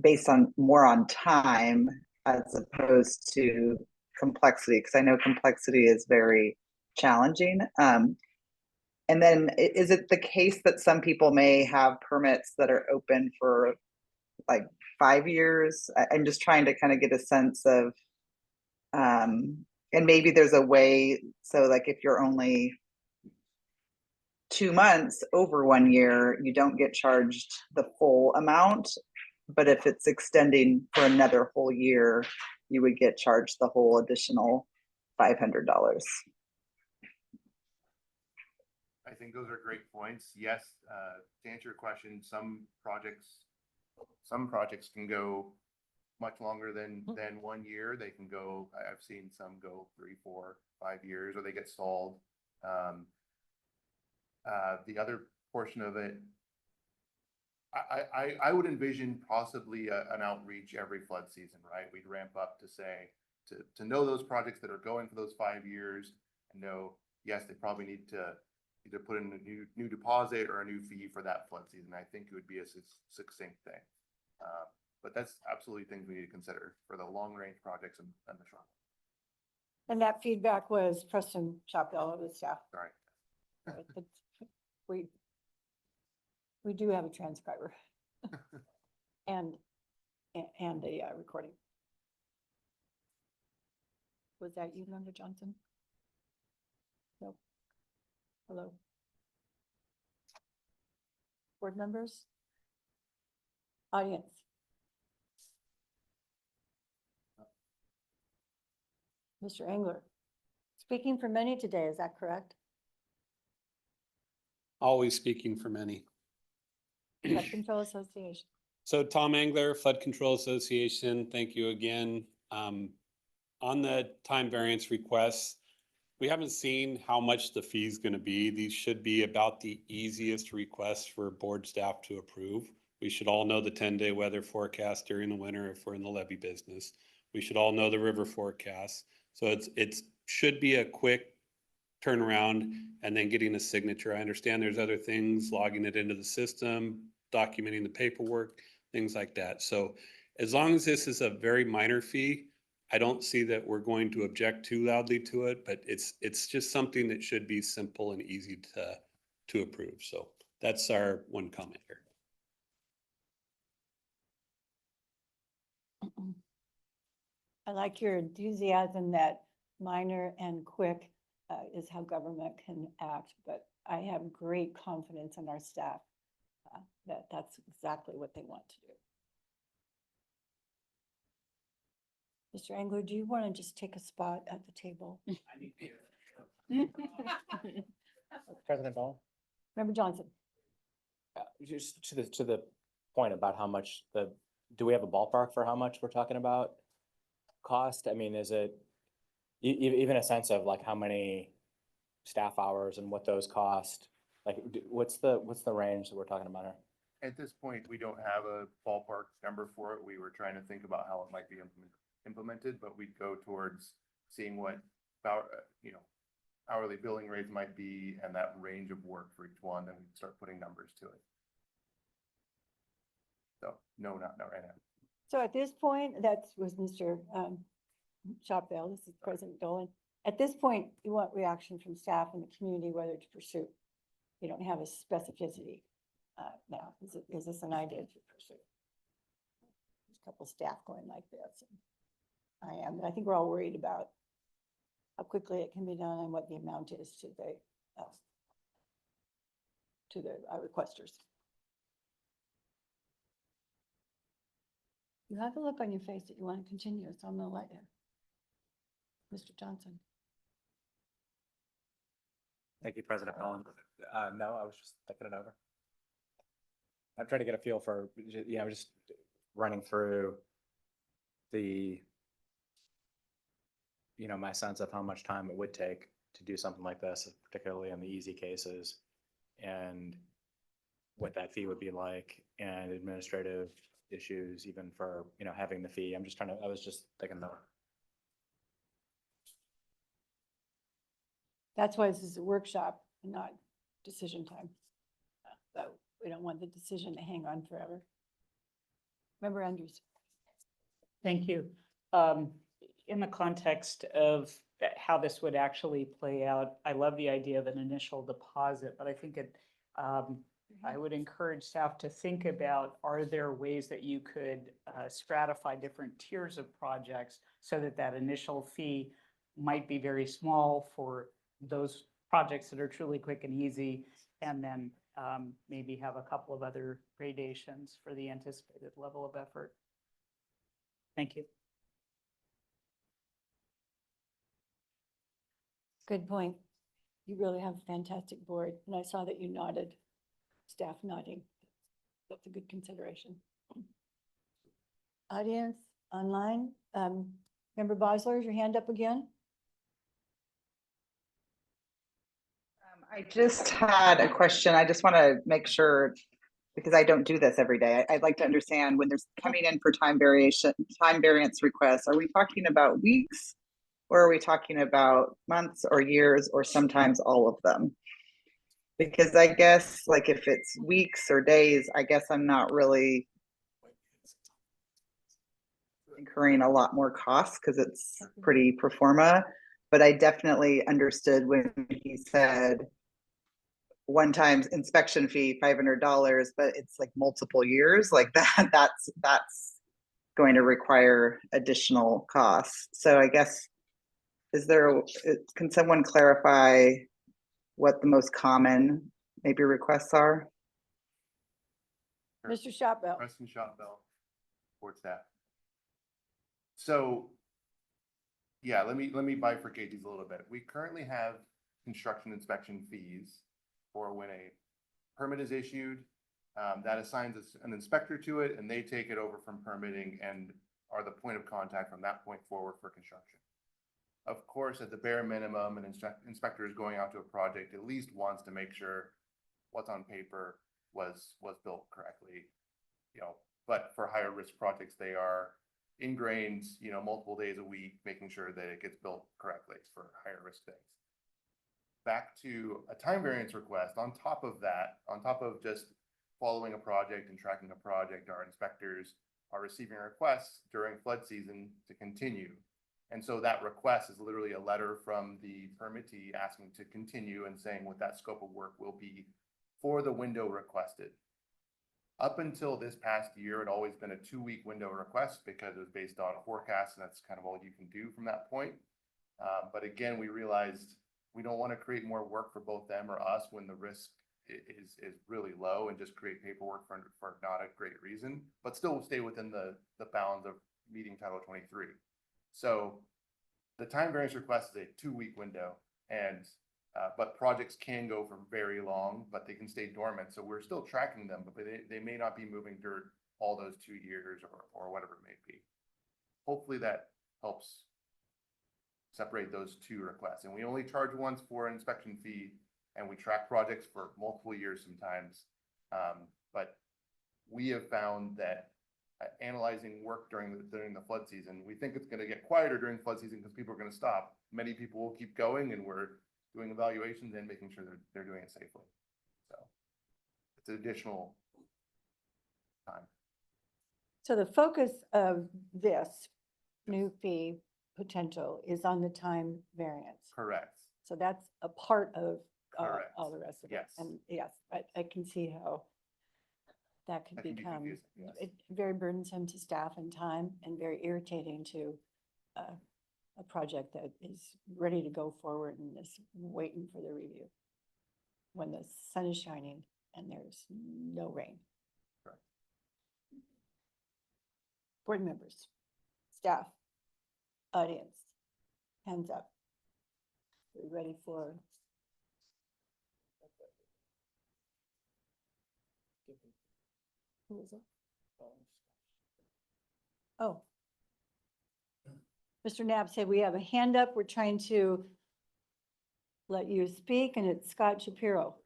based on more on time as opposed to complexity, because I know complexity is very challenging. And then is it the case that some people may have permits that are open for like 5 years? I'm just trying to kind of get a sense of, and maybe there's a way, so like if you're only 2 months over 1 year, you don't get charged the full amount. But if it's extending for another whole year, you would get charged the whole additional $500. I think those are great points. Yes, to answer your question, some projects can go much longer than 1 year. They can go, I've seen some go 3, 4, 5 years, or they get stalled. The other portion of it, I would envision possibly an outreach every flood season, right? We'd ramp up to say, to know those projects that are going for those 5 years and know, yes, they probably need to either put in a new deposit or a new fee for that flood season. I think it would be a succinct thing. But that's absolutely things we need to consider for the long range projects and the short. And that feedback was Preston Chapel of the staff. Sorry. We do have a transcriber and a recording. Was that you, Member Johnson? No. Hello. Board members? Audience? Mr. Engler, speaking for many today, is that correct? Always speaking for many. Flood Control Association. So Tom Angler, Flood Control Association, thank you again. On the time variance requests, we haven't seen how much the fee is going to be. These should be about the easiest requests for board staff to approve. We should all know the 10-day weather forecast during the winter if we're in the levee business. We should all know the river forecast. So it should be a quick turnaround and then getting a signature. I understand there's other things, logging it into the system, documenting the paperwork, things like that. So as long as this is a very minor fee, I don't see that we're going to object too loudly to it, but it's just something that should be simple and easy to approve. So that's our one comment here. I like your enthusiasm that minor and quick is how government can act, but I have great confidence in our staff that that's exactly what they want to do. Mr. Engler, do you want to just take a spot at the table? President Ball? Member Johnson? Just to the point about how much do we have a ballpark for how much we're talking about cost? I mean, is it even a sense of like how many staff hours and what those cost? Like, what's the range that we're talking about here? At this point, we don't have a ballpark number for it. We were trying to think about how it might be implemented, but we'd go towards seeing what hourly billing rates might be and that range of work for each one, then we'd start putting numbers to it. So no, not right now. So at this point, that was Mr. Shopville, this is President Dolan. At this point, you want reaction from staff and the community whether to pursue. You don't have a specificity now. Is this an idea to pursue? There's a couple staff going like this. And I am, but I think we're all worried about how quickly it can be done and what the amount is to the requesters. You have a look on your face that you want to continue, so I'm gonna let you. Mr. Johnson. Thank you, President Ball. No, I was just thinking it over. I'm trying to get a feel for, just running through the, my sense of how much time it would take to do something like this, particularly in the easy cases, and what that fee would be like, and administrative issues, even for, having the fee. I was just thinking that. That's why this is a workshop and not decision time. But we don't want the decision to hang on forever. Member Andrews. Thank you. In the context of how this would actually play out, I love the idea of an initial deposit, but I think I would encourage staff to think about, are there ways that you could stratify different tiers of projects so that that initial fee might be very small for those projects that are truly quick and easy, and then maybe have a couple of other gradations for the anticipated level of effort. Thank you. Good point. You really have a fantastic board, and I saw that you nodded, staff nodding. That's a good consideration. Audience, online, Member Bosler, is your hand up again? I just had a question. I just want to make sure, because I don't do this every day. I'd like to understand when there's coming in for time variance requests, are we talking about weeks, or are we talking about months or years, or sometimes all of them? Because I guess like if it's weeks or days, I guess I'm not really incurring a lot more costs because it's pretty pro forma. But I definitely understood when he said one-time inspection fee, $500, but it's like multiple years, like that's going to require additional costs. So I guess, can someone clarify what the most common maybe requests are? Mr. Shopwell. Preston Shopbell, board staff. So, yeah, let me bifurcate these a little bit. We currently have construction inspection fees for when a permit is issued, that assigns an inspector to it, and they take it over from permitting and are the point of contact from that point forward for construction. Of course, at the bare minimum, an inspector is going out to a project at least once to make sure what's on paper was built correctly, but for higher risk projects, they are ingrained, multiple days a week, making sure that it gets built correctly for higher risk things. Back to a time variance request, on top of that, on top of just following a project and tracking a project, our inspectors are receiving requests during flood season to continue. And so that request is literally a letter from the permittee asking to continue and saying what that scope of work will be for the window requested. Up until this past year, it always been a 2-week window request because it was based on a forecast, and that's kind of all you can do from that point. But again, we realized we don't want to create more work for both them or us when the risk is really low and just create paperwork for not a great reason, but still stay within the bounds of meeting Title 23. So the time variance request is a 2-week window, and but projects can go for very long, but they can stay dormant. So we're still tracking them, but they may not be moving dirt all those 2 years or whatever it may be. Hopefully that helps separate those two requests. And we only charge once for an inspection fee, and we track projects for multiple years sometimes. But we have found that analyzing work during the flood season, we think it's going to get quieter during flood season because people are going to stop. Many people will keep going, and we're doing evaluations and making sure they're doing it safely. So it's an additional time. So the focus of this new fee potential is on the time variance. Correct. So that's a part of Correct. all the rest of it. Yes. And yes, I can see how that could That can be become confusing, yes. very burdensome to staff and time, and very irritating to a project that is ready to go forward and is waiting for the review when the sun is shining and there's no rain. Correct. Board members, staff, audience, hands up. Are we ready for? Who is it? Oh. Mr. Knapp said we have a hand up. We're trying to let you speak, and it's Scott Shapiro.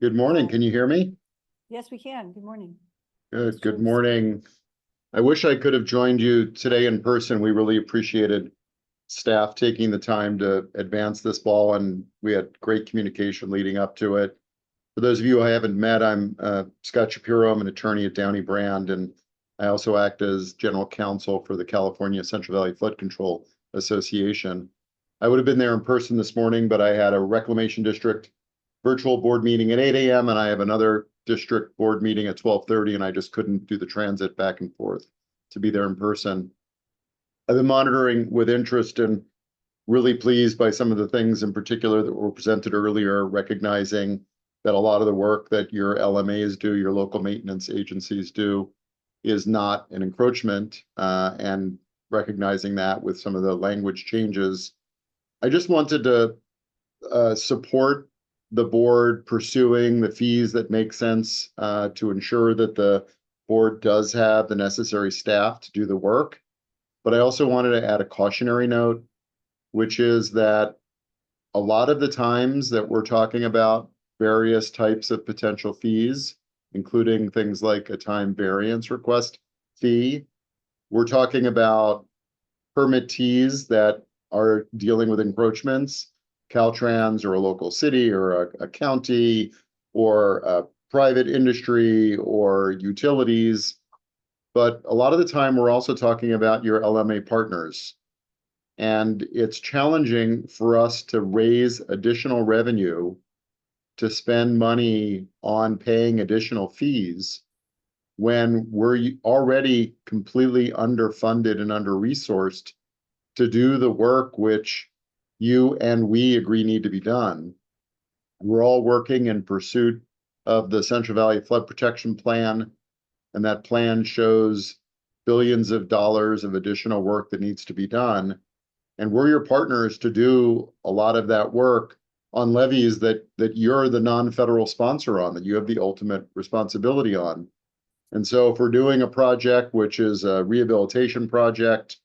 Good morning. Can you hear me? Yes, we can. Good morning. Good morning. I wish I could have joined you today in person. We really appreciated staff taking the time to advance this ball, and we had great communication leading up to it. For those of you I haven't met, I'm Scott Shapiro. I'm an attorney at Downey Brand, and I also act as general counsel for the California Central Valley Flood Control Association. I would have been there in person this morning, but I had a reclamation district virtual board meeting at 8 a.m. and I have another district board meeting at 12:30, and I just couldn't do the transit back and forth to be there in person. I've been monitoring with interest and really pleased by some of the things in particular that were presented earlier, recognizing that a lot of the work that your LMAs do, your local maintenance agencies do, is not an encroachment, and recognizing that with some of the language changes. I just wanted to support the board pursuing the fees that make sense to ensure that the board does have the necessary staff to do the work. But I also wanted to add a cautionary note, which is that a lot of the times that we're talking about various types of potential fees, including things like a time variance request fee, we're talking about permittees that are dealing with encroachments, Caltrans or a local city or a county or a private industry or utilities. But a lot of the time, we're also talking about your LMA partners. And it's challenging for us to raise additional revenue to spend money on paying additional fees when we're already completely underfunded and under-resourced to do the work which you and we agree need to be done. We're all working in pursuit of the Central Valley Flood Protection Plan, and that plan shows billions of dollars of additional work that needs to be done. And we're your partners to do a lot of that work on levies that you're the non-federal sponsor on, that you have the ultimate responsibility on. And so if we're doing a project, which is a rehabilitation project,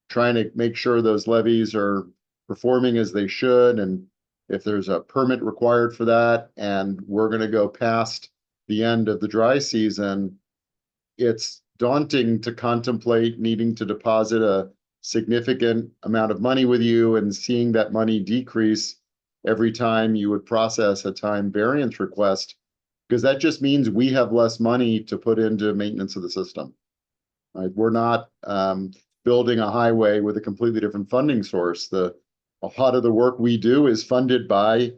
trying to make sure those levies are performing as they should, and if there's a permit required for that, and we're going to go past the end of the dry season, it's daunting to contemplate needing to deposit a significant amount of money with you and seeing that money decrease every time you would process a time variance request, because that just means we have less money to put into maintenance of the system. Right? We're not building a highway with a completely different funding source. A lot of the work we do is funded by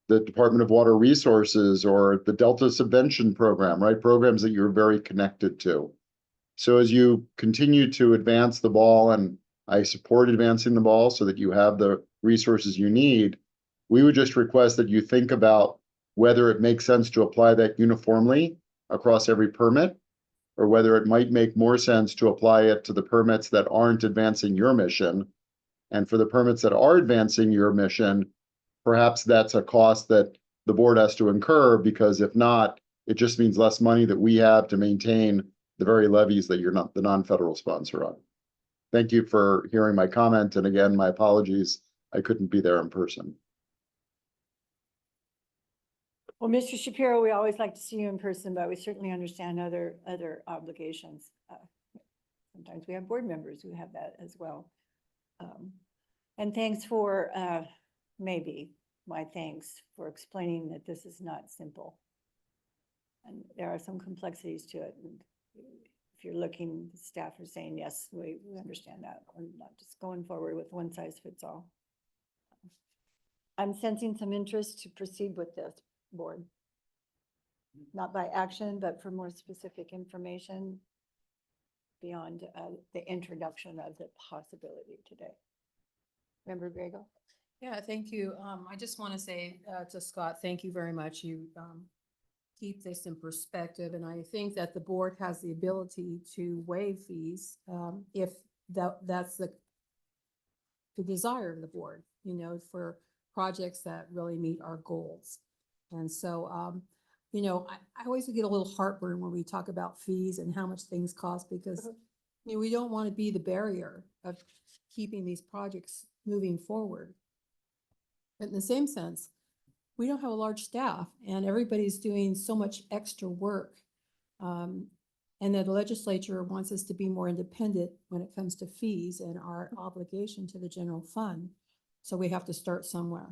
the Department of Water Resources or the Delta Subvention Program, right? Programs that you're very connected to. So as you continue to advance the ball, and I support advancing the ball so that you have the resources you need, we would just request that you think about whether it makes sense to apply that uniformly across every permit, or whether it might make more sense to apply it to the permits that aren't advancing your mission. And for the permits that are advancing your mission, perhaps that's a cost that the board has to incur, because if not, it just means less money that we have to maintain the very levies that you're not the non-federal sponsor on. Thank you for hearing my comment. And again, my apologies, I couldn't be there in person. Well, Mr. Shapiro, we always like to see you in person, but we certainly understand other obligations. Sometimes we have board members who have that as well. And thanks for, maybe my thanks for explaining that this is not simple. And there are some complexities to it. And if you're looking, the staff are saying, yes, we understand that. We're not just going forward with one size fits all. I'm sensing some interest to proceed with this, board. Not by action, but for more specific information beyond the introduction of the possibility today. Member Grego? Yeah, thank you. I just want to say to Scott, thank you very much. You keep this in perspective, and I think that the board has the ability to waive fees if that's the desire of the board, you know, for projects that really meet our goals. And so, you know, I always get a little heartburn when we talk about fees and how much things cost, because you know, we don't want to be the barrier of keeping these projects moving forward. But in the same sense, we don't have a large staff and everybody's doing so much extra work. And that the legislature wants us to be more independent when it comes to fees and our obligation to the general fund. So we have to start somewhere.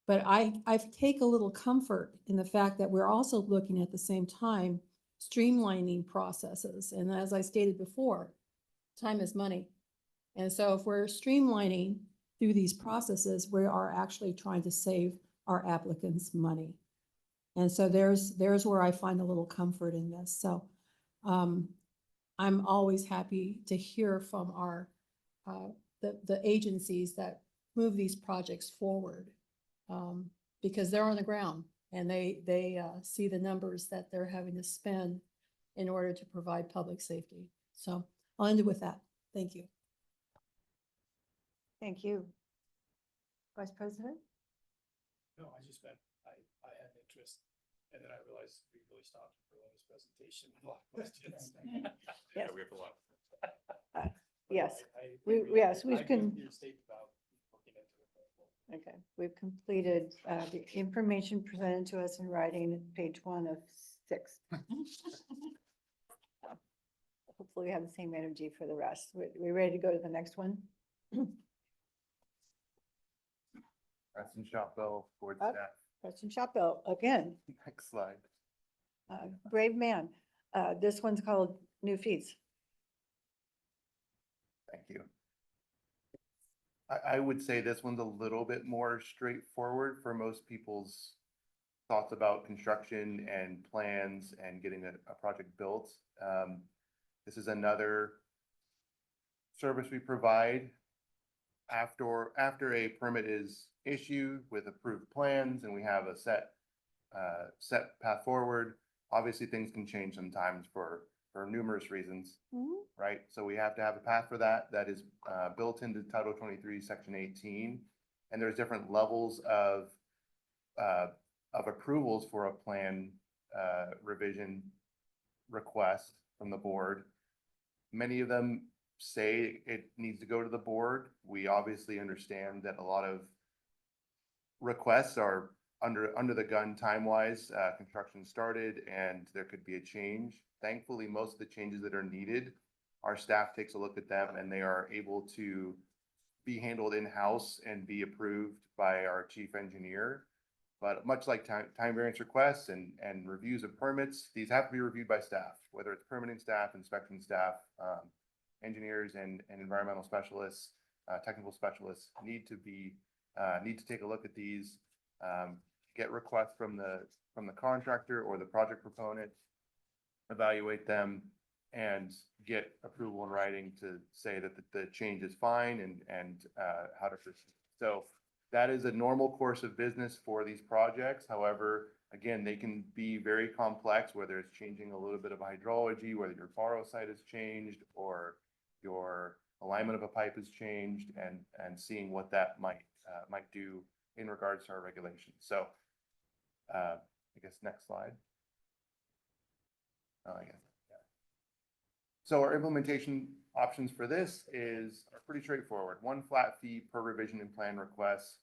But I take a little comfort in the fact that we're also looking at the same time streamlining processes. And as I stated before, time is money. And so if we're streamlining through these processes, we are actually trying to save our applicants money. And so there's where I find a little comfort in this. So I'm always happy to hear from our the agencies that move these projects forward, because they're on the ground and they see the numbers that they're having to spend in order to provide public safety. So I'll end it with that. Thank you. Thank you. Vice President? No, I just meant I had interest, and then I realized we really stopped for this presentation. A lot of questions. Yes. We have a lot. Yes, I we've agree with your statement about looking into it. Okay, we've completed the information presented to us in writing at page 1 of 6. Hopefully we have the same energy for the rest. We ready to go to the next one? Preston Shopwell, board Up. staff. Preston Shopwell, again, Next slide. brave man. This one's called new fees. Thank you. I would say this one's a little bit more straightforward for most people's thoughts about construction and plans and getting a project built. This is another service we provide after a permit is issued with approved plans and we have a set path forward. Obviously, things can change sometimes for numerous reasons, right? So we have to have a path for that is built into Title 23, Section 18. And there's different levels of approvals for a plan revision request from the board. Many of them say it needs to go to the board. We obviously understand that a lot of requests are under the gun time-wise. Construction started and there could be a change. Thankfully, most of the changes that are needed, our staff takes a look at them and they are able to be handled in-house and be approved by our chief engineer. But much like time variance requests and reviews of permits, these have to be reviewed by staff, whether it's permitting staff, inspection staff, engineers and environmental specialists, technical specialists need to take a look at these. get requests from the contractor or the project proponent, evaluate them, and get approval in writing to say that the change is fine and how to proceed. So that is a normal course of business for these projects. However, again, they can be very complex, whether it's changing a little bit of hydrology, whether your faro site has changed, or your alignment of a pipe has changed, and seeing what that might do in regards to our regulations. So I guess next slide. Oh, I guess. So our implementation options for this are pretty straightforward. One flat fee per revision and plan request.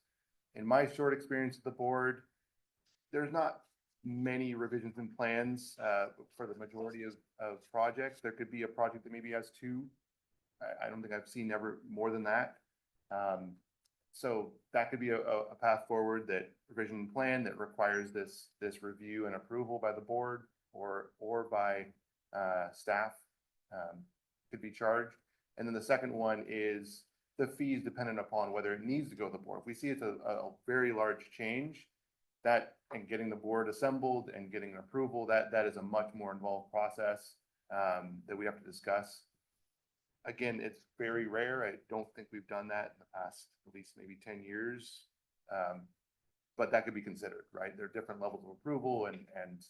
In my short experience with the board, there's not many revisions and plans for the majority of projects. There could be a project that maybe has two. I don't think I've seen ever more than that. So that could be a path forward, that revision and plan that requires this review and approval by the board or by staff. Could be charged. And then the second one is the fees dependent upon whether it needs to go to the board. If we see it's a very large change, that and getting the board assembled and getting an approval, that is a much more involved process that we have to discuss. Again, it's very rare. I don't think we've done that in the past, at least maybe 10 years. But that could be considered, right? There are different levels of approval and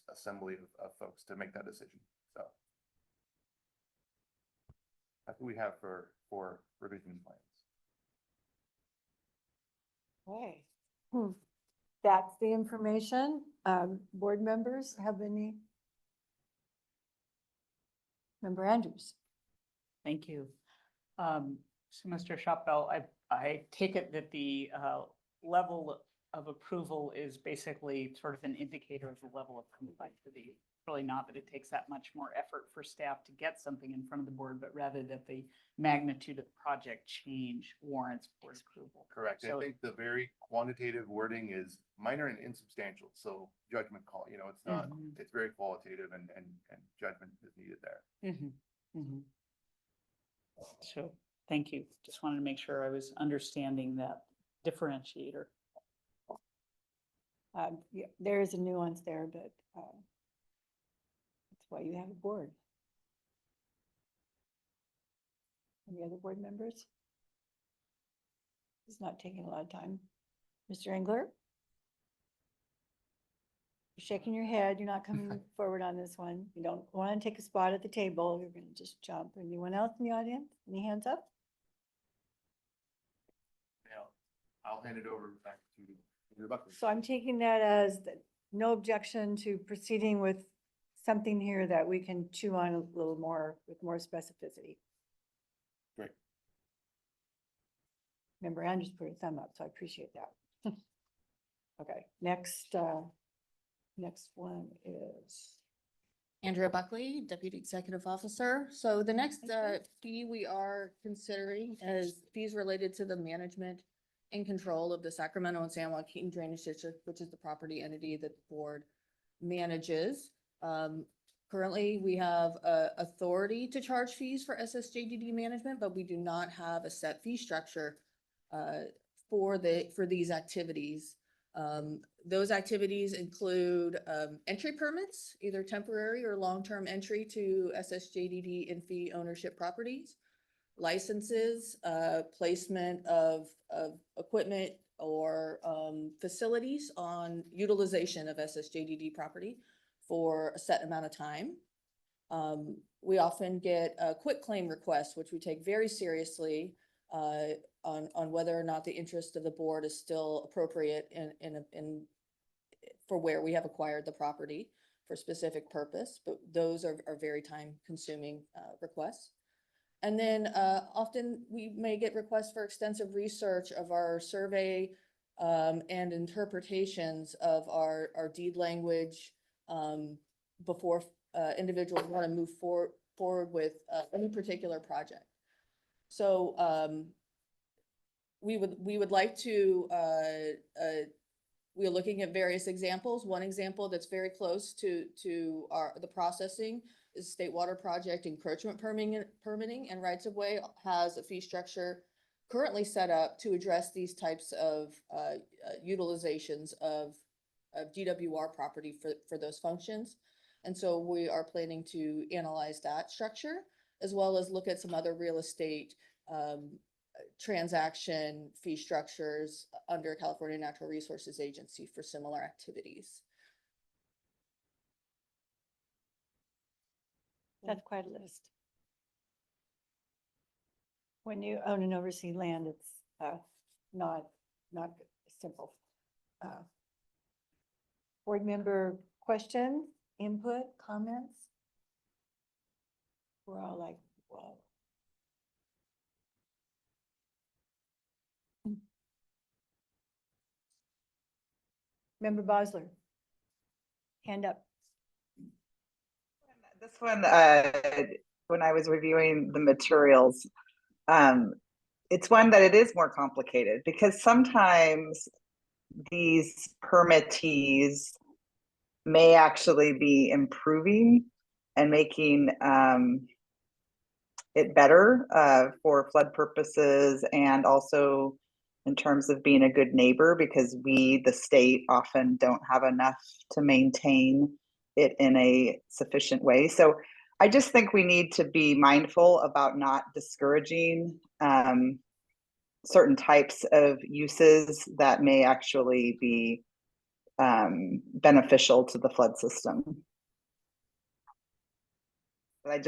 assembly of folks to make that decision. So that's what we have for revision plans. Okay. That's the information. Board members have any? Member Andrews. Thank you. So Mr. Shopbell, I take it that the level of approval is basically sort of an indicator of the level of complexity. Really not that it takes that much more effort for staff to get something in front of the board, but rather that the magnitude of the project change warrants board approval. Correct. So I think the very quantitative wording is minor and insubstantial. So judgment call, it's not, it's very qualitative and judgment is needed there. So thank you. Just wanted to make sure I was understanding that differentiator. Yeah, there is a nuance there, but that's why you have a board. Any other board members? It's not taking a lot of time. Mr. Engler? You're shaking your head. You're not coming forward on this one. You don't want to take a spot at the table. You're going to just jump. Anyone else in the audience? Any hands up? Now, I'll hand it over back to Andrew Buckley. So I'm taking that as no objection to proceeding with something here that we can chew on a little more with more specificity. Great. Member Andrews put a thumb up, so I appreciate that. Okay, next one is. Andrea Buckley, Deputy Executive Officer. So the next fee we are considering is fees related to the management and control of the Sacramento and San Joaquin Drainage District, which is the property entity that the board manages. Currently, we have authority to charge fees for SSJDD management, but we do not have a set fee structure for these activities. Those activities include entry permits, either temporary or long-term entry to SSJDD and fee ownership properties, licenses, placement of equipment or facilities on utilization of SSJDD property for a set amount of time. We often get quit claim requests, which we take very seriously on whether or not the interest of the board is still appropriate in for where we have acquired the property for specific purpose, but those are very time consuming requests. And then often we may get requests for extensive research of our survey and interpretations of our deed language before individuals want to move forward with any particular project. So we would like to, we are looking at various examples. One example that's very close to the processing is State Water Project encroachment permitting and rights of way has a fee structure currently set up to address these types of utilizations of GWR property for those functions. And so we are planning to analyze that structure as well as look at some other real estate transaction fee structures under California Natural Resources Agency for similar activities. That's quite a list. When you own and oversee land, it's not simple. Board member questions, input, comments? We're all like, whoa. Member Bosler. Hand up. This one, when I was reviewing the materials, it's one that it is more complicated because sometimes these permittees may actually be improving and making it better for flood purposes and also in terms of being a good neighbor, because we, the state, often don't have enough to maintain it in a sufficient way. So I just think we need to be mindful about not discouraging certain types of uses that may actually be beneficial to the flood system. But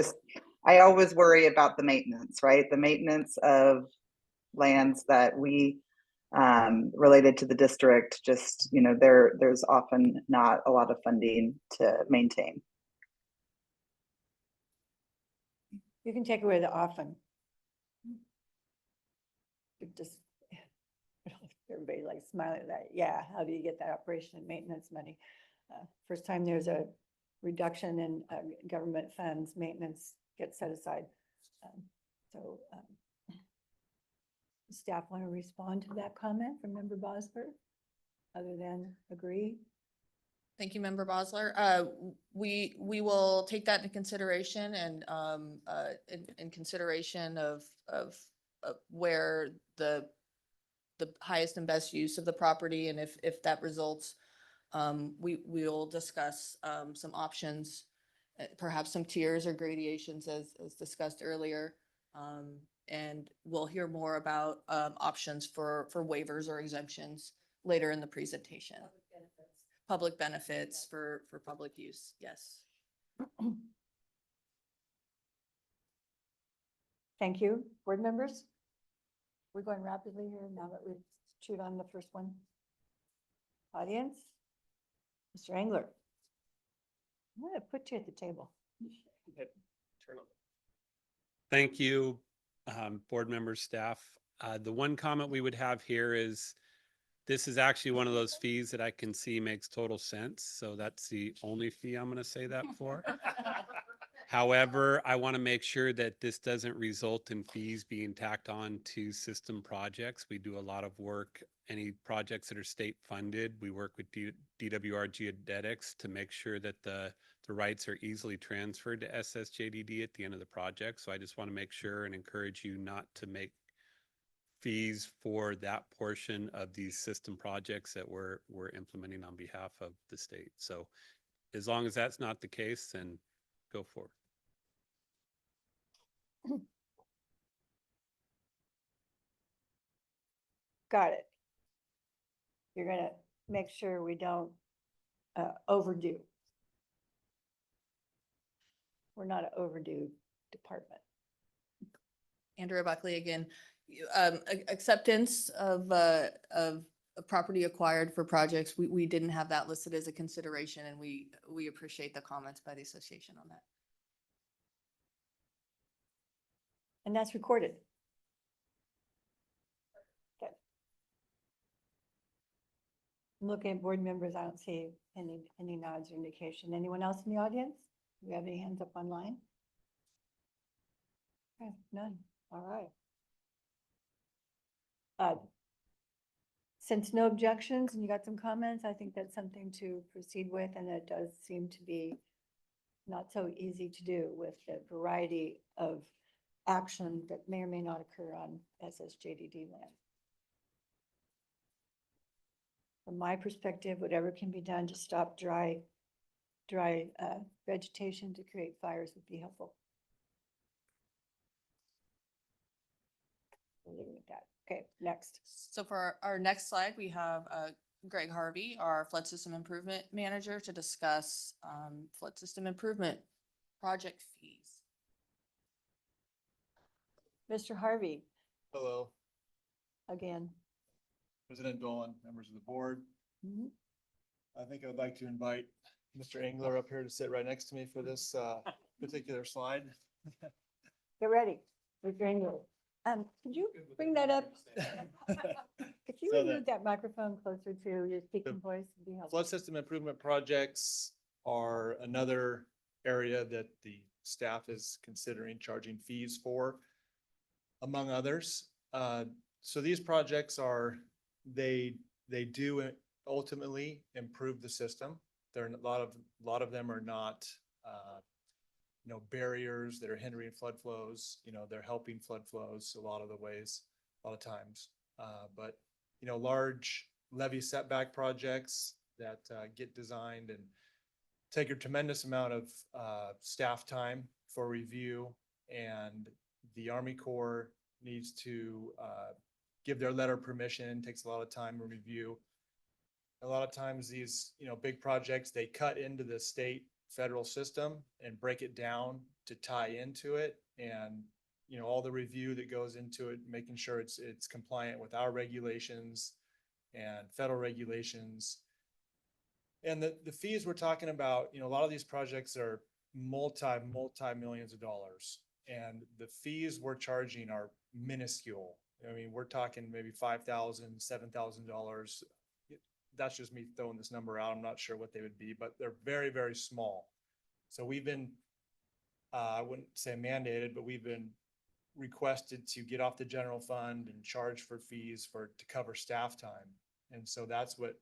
I always worry about the maintenance, right? The maintenance of lands that we related to the district, just, you know, there's often not a lot of funding to maintain. You can take away the often. It just, everybody like smiling at that. Yeah, how do you get that operation and maintenance money? First time there's a reduction in government funds, maintenance gets set aside. Staff want to respond to that comment from Member Bosler, other than agree? Thank you, Member Bosler. We will take that into consideration and in consideration of where the highest and best use of the property, and if that results, we will discuss some options, perhaps some tiers or gradations as discussed earlier. And we'll hear more about options for waivers or exemptions later in the presentation. Public benefits for public use, yes. Thank you. Board members? We're going rapidly here now that we've chewed on the first one. Audience? Mr. Engler? I'm going to put you at the table. Turn on. Thank you, board members, staff. The one comment we would have here is this is actually one of those fees that I can see makes total sense. So that's the only fee I'm going to say that for. However, I want to make sure that this doesn't result in fees being tacked on to system projects. We do a lot of work. Any projects that are state funded, we work with DWR Geodetics to make sure that the rights are easily transferred to SSJDD at the end of the project. So I just want to make sure and encourage you not to make fees for that portion of these system projects that we're implementing on behalf of the state. So as long as that's not the case, then go for it. Got it. You're going to make sure we don't overdo. We're not an overdue department. Andrea Buckley again. Acceptance of a property acquired for projects, we didn't have that listed as a consideration, and we appreciate the comments by the association on that. And that's recorded. Okay. I'm looking at board members. I don't see any nods or indication. Anyone else in the audience? Do we have any hands up online? Okay, none. All right. Since no objections and you got some comments, I think that's something to proceed with, and it does seem to be not so easy to do with the variety of action that may or may not occur on SSJDD land. from my perspective, whatever can be done to stop dry vegetation to create fires would be helpful. I'll leave it at that. Okay, next. So for our next slide, we have Greg Harvey, our flood system improvement manager, to discuss flood system improvement project fees. Mr. Harvey, Hello, again. President Dolan, members of the board. Mhm. I think I'd like to invite Mr. Engler up here to sit right next to me for this particular slide. Get ready. Mr. Engel. Could you bring that up? If you So would move that microphone closer to your speaking voice, it'd be helpful. Flood system improvement projects are another area that the staff is considering charging fees for, among others. So these projects are, they do ultimately improve the system. There are a lot of them are not, barriers that are hindering flood flows. They're helping flood flows a lot of the ways, a lot of times. But large levee setback projects that get designed and take a tremendous amount of staff time for review, and the Army Corps needs to give their letter of permission, takes a lot of time to review. A lot of times these, big projects, they cut into the state federal system and break it down to tie into it. And, all the review that goes into it, making sure it's compliant with our regulations and federal regulations. And the fees we're talking about, a lot of these projects are multi-millions of dollars. And the fees we're charging are minuscule. I mean, we're talking maybe $5,000, $7,000. That's just me throwing this number out. I'm not sure what they would be, but they're very, very small. So we've been, I wouldn't say mandated, but we've been requested to get off the general fund and charge for fees to cover staff time. And so that's what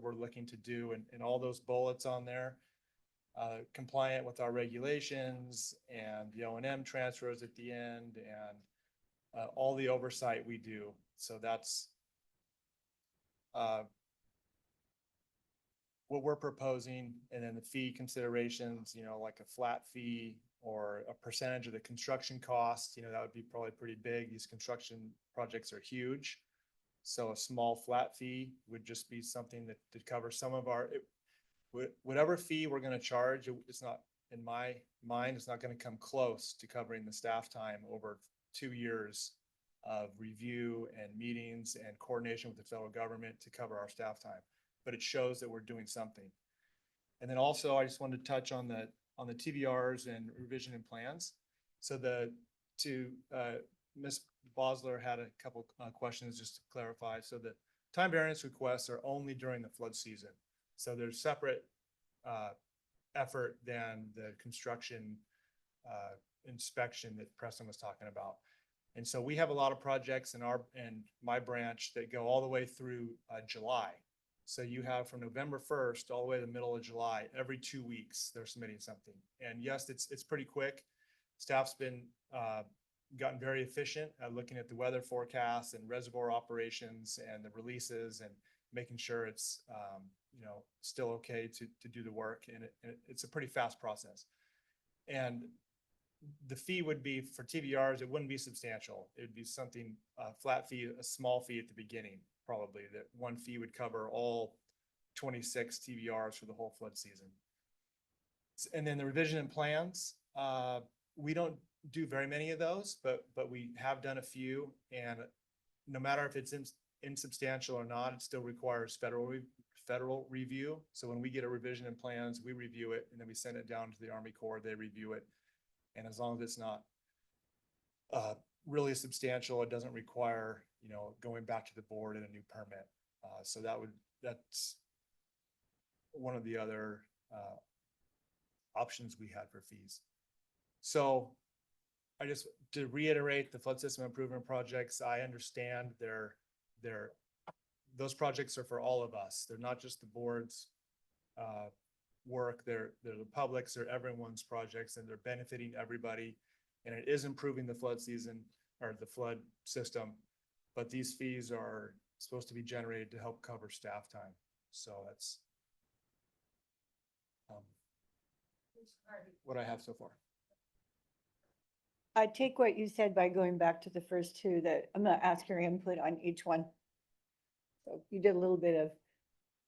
we're looking to do. And all those bullets on there, compliant with our regulations and the O&M transfers at the end, and all the oversight we do. So that's what we're proposing. And then the fee considerations, like a flat fee or a percentage of the construction cost, that would be probably pretty big. These construction projects are huge. So a small flat fee would just be something that to cover some of whatever fee we're going to charge. It's not, in my mind, it's not going to come close to covering the staff time over 2 years of review and meetings and coordination with the federal government to cover our staff time. But it shows that we're doing something. And then also, I just wanted to touch on the TBRs and revision and plans. So Ms. Bosler had a couple questions just to clarify. So the time variance requests are only during the flood season. So there's separate effort than the construction inspection that Preston was talking about. And so we have a lot of projects in my branch that go all the way through July. So you have from November 1st all the way to the middle of July, every 2 weeks, they're submitting something. And yes, it's pretty quick. Staff's been gotten very efficient at looking at the weather forecasts and reservoir operations and the releases and making sure it's still okay to do the work. And it's a pretty fast process. And the fee would be for TBRs, it wouldn't be substantial. It would be something, a flat fee, a small fee at the beginning. Probably that one fee would cover all 26 TBRs for the whole flood season. And then the revision and plans, we don't do very many of those, but we have done a few. And no matter if it's insubstantial or not, it still requires federal review. So when we get a revision and plans, we review it and then we send it down to the Army Corps. They review it, and as long as it's not really substantial, it doesn't require going back to the board and a new permit. So that's one of the other options we had for fees. So to reiterate, the flood system improvement projects, I understand those projects are for all of us. They're not just the board's work. They're the public's, they're everyone's projects, and they're benefiting everybody. And it is improving the flood season or the flood system. But these fees are supposed to be generated to help cover staff time. So that's what I have so far. I take what you said by going back to the first two, that I'm gonna ask your input on each one. So you did a little bit of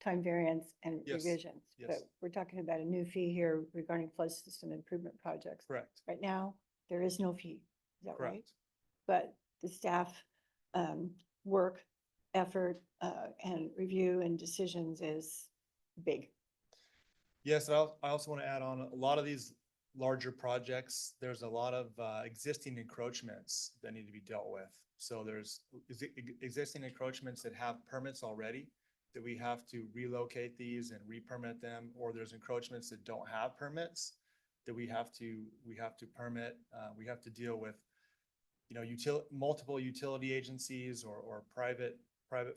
time variance and Yes, revisions, yes. but we're talking about a new fee here regarding flood system improvement projects. Correct, Right now, there is no fee, is that right? correct. But the staff work, effort, and review and decisions is big. Yes, I also want to add on, a lot of these larger projects, there's a lot of existing encroachments that need to be dealt with. So there's existing encroachments that have permits already, that we have to relocate these and re-permit them, or there's encroachments that don't have permits that we have to permit. We have to deal with, you know, multiple utility agencies or private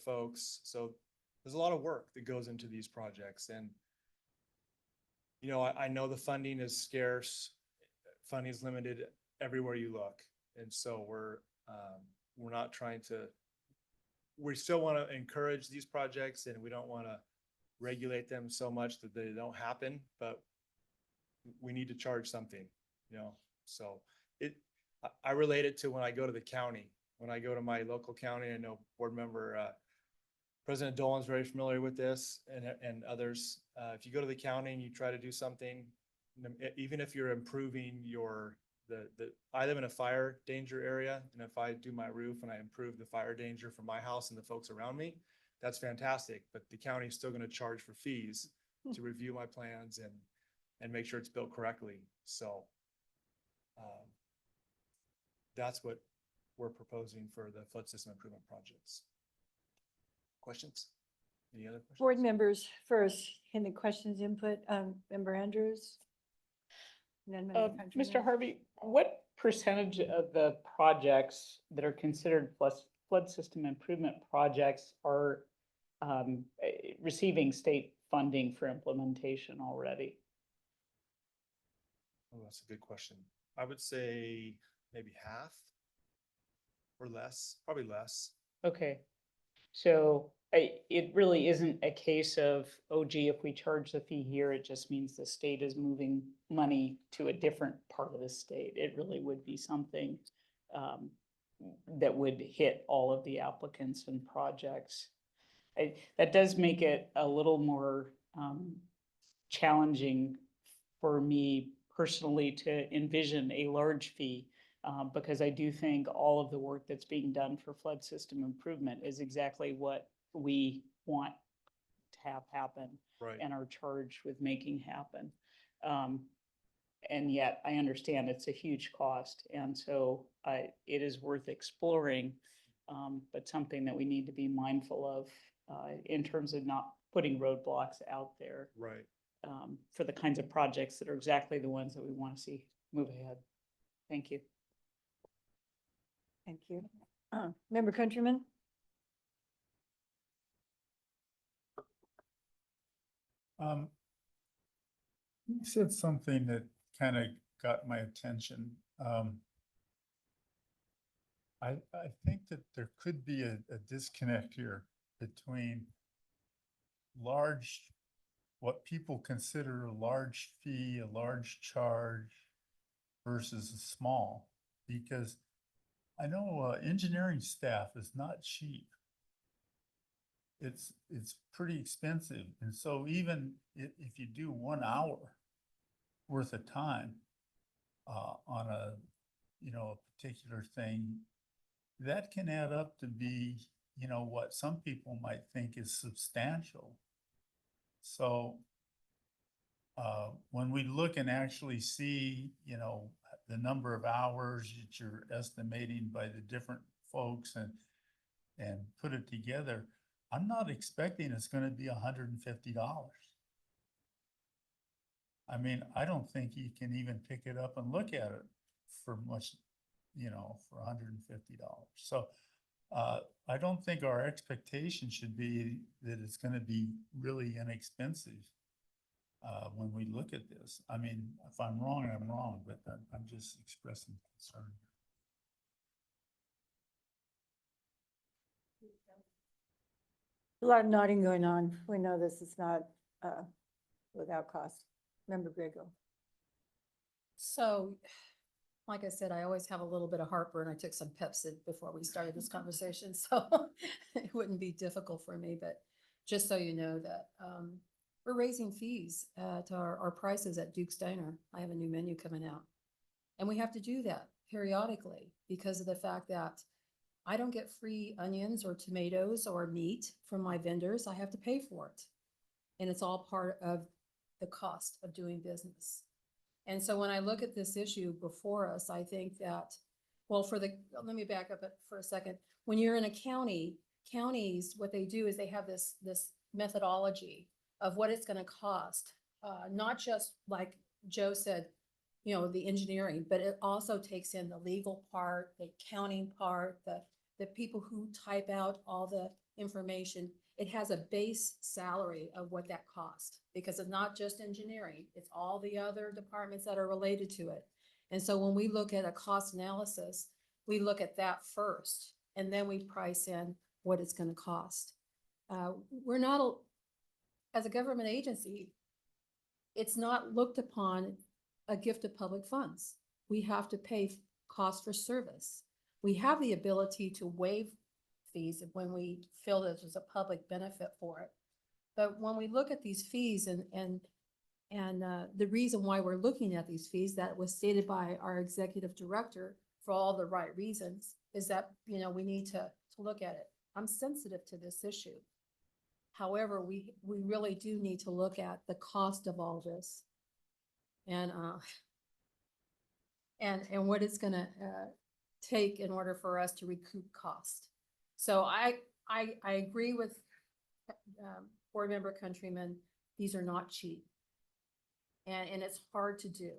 folks. So there's a lot of work that goes into these projects, and you know, I know the funding is scarce, funding is limited everywhere you look. And so we're not trying to, we still want to encourage these projects, and we don't want to regulate them so much that they don't happen, but we need to charge something, you know? So I relate it to when I go to the county, when I go to my local county. I know board member, President Dolan's very familiar with this, and others. If you go to the county and you try to do something, even if you're improving I live in a fire danger area, and if I do my roof and I improve the fire danger for my house and the folks around me, that's fantastic. But the county is still going to charge for fees to review my plans and make sure it's built correctly. So that's what we're proposing for the flood system improvement projects. Questions? Any other questions? Board members first, any questions, input, Member Andrews? And then Member Countryman. Mr. Harvey, what percentage of the projects that are considered flood system improvement projects are receiving state funding for implementation already? Oh, that's a good question. I would say maybe half or less, probably less. Okay, so it really isn't a case of, oh gee, if we charge the fee here, it just means the state is moving money to a different part of the state. It really would be something that would hit all of the applicants and projects. That does make it a little more challenging for me personally to envision a large fee. Because I do think all of the work that's being done for flood system improvement is exactly what we want to have happen. Right. And are charged with making happen. And yet I understand it's a huge cost. And so it is worth exploring, but something that we need to be mindful of in terms of not putting roadblocks out there. Right. For the kinds of projects that are exactly the ones that we want to see move ahead. Thank you. Thank you. Member Countryman? You said something that kind of got my attention. I think that there could be a disconnect here between what people consider a large fee, a large charge versus a small, because I know engineering staff is not cheap. It's pretty expensive. And so even if you do 1 hour worth of time on a particular thing, that can add up to be, what some people might think is substantial. So when we look and actually see, the number of hours that you're estimating by the different folks and put it together, I'm not expecting it's going to be $150. I mean, I don't think you can even pick it up and look at it for much, for $150. So I don't think our expectation should be that it's going to be really inexpensive when we look at this. I mean, if I'm wrong, I'm wrong, but I'm just expressing concern. A lot of nodding going on. We know this is not without cost. Member Grego. So, like I said, I always have a little bit of heartburn. I took some Pepsid before we started this conversation, so it wouldn't be difficult for me, but just so you know that, we're raising fees at our prices at Duke's Diner. I have a new menu coming out. And we have to do that periodically because of the fact that I don't get free onions or tomatoes or meat from my vendors. I have to pay for it. And it's all part of the cost of doing business. And so when I look at this issue before us, I think that, well, let me back up for a second. When you're in a county, counties, what they do is they have this methodology of what it's gonna cost. Not just like Joe said, you know, the engineering, but it also takes in the legal part, the accounting part, the people who type out all the information. It has a base salary of what that cost, because it's not just engineering, it's all the other departments that are related to it. And so when we look at a cost analysis, we look at that first, and then we price in what it's gonna cost. We're not, as a government agency, it's not looked upon a gift of public funds. We have to pay cost for service. We have the ability to waive fees when we feel that there's a public benefit for it. But when we look at these fees and the reason why we're looking at these fees, that was stated by our executive director for all the right reasons, is that, you know, we need to look at it. I'm sensitive to this issue. However, we really do need to look at the cost of all this. And what it's gonna take in order for us to recoup cost. So I agree with board member Countryman, these are not cheap. And it's hard to do.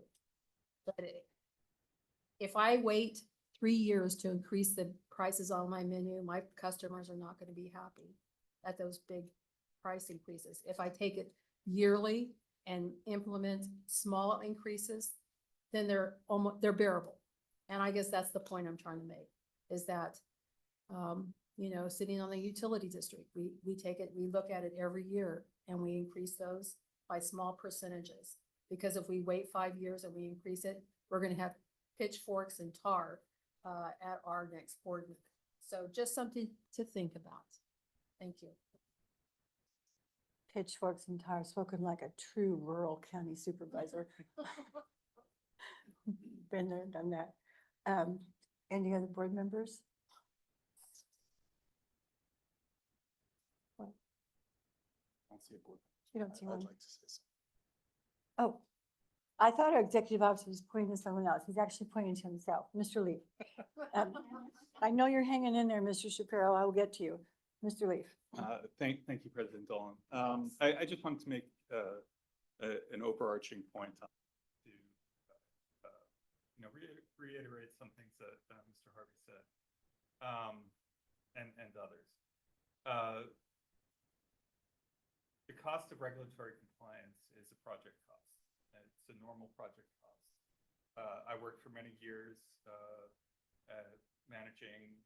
But if I wait 3 years to increase the prices on my menu, my customers are not gonna be happy at those big price increases. If I take it yearly and implement small increases, then they're bearable. And I guess that's the point I'm trying to make, is that, you know, sitting on the utility district, we take it, we look at it every year and we increase those by small percentages. Because if we wait 5 years and we increase it, we're gonna have pitchforks and tar at our next board meeting. So just something to think about. Thank you. Pitchforks and tar, spoken like a true rural county supervisor. Been there, done that. Any other board members? What? You don't see one? Oh, I thought our executive officer was pointing to someone else. He's actually pointing to himself. Mr. Leaf. I know you're hanging in there, Mr. Shapiro. I will get to you. Mr. Leaf. Thank you, President Dolan. I just wanted to make an overarching point to reiterate some things that Mr. Harvey said and others. The cost of regulatory compliance is a project cost. It's a normal project cost. I worked for many years managing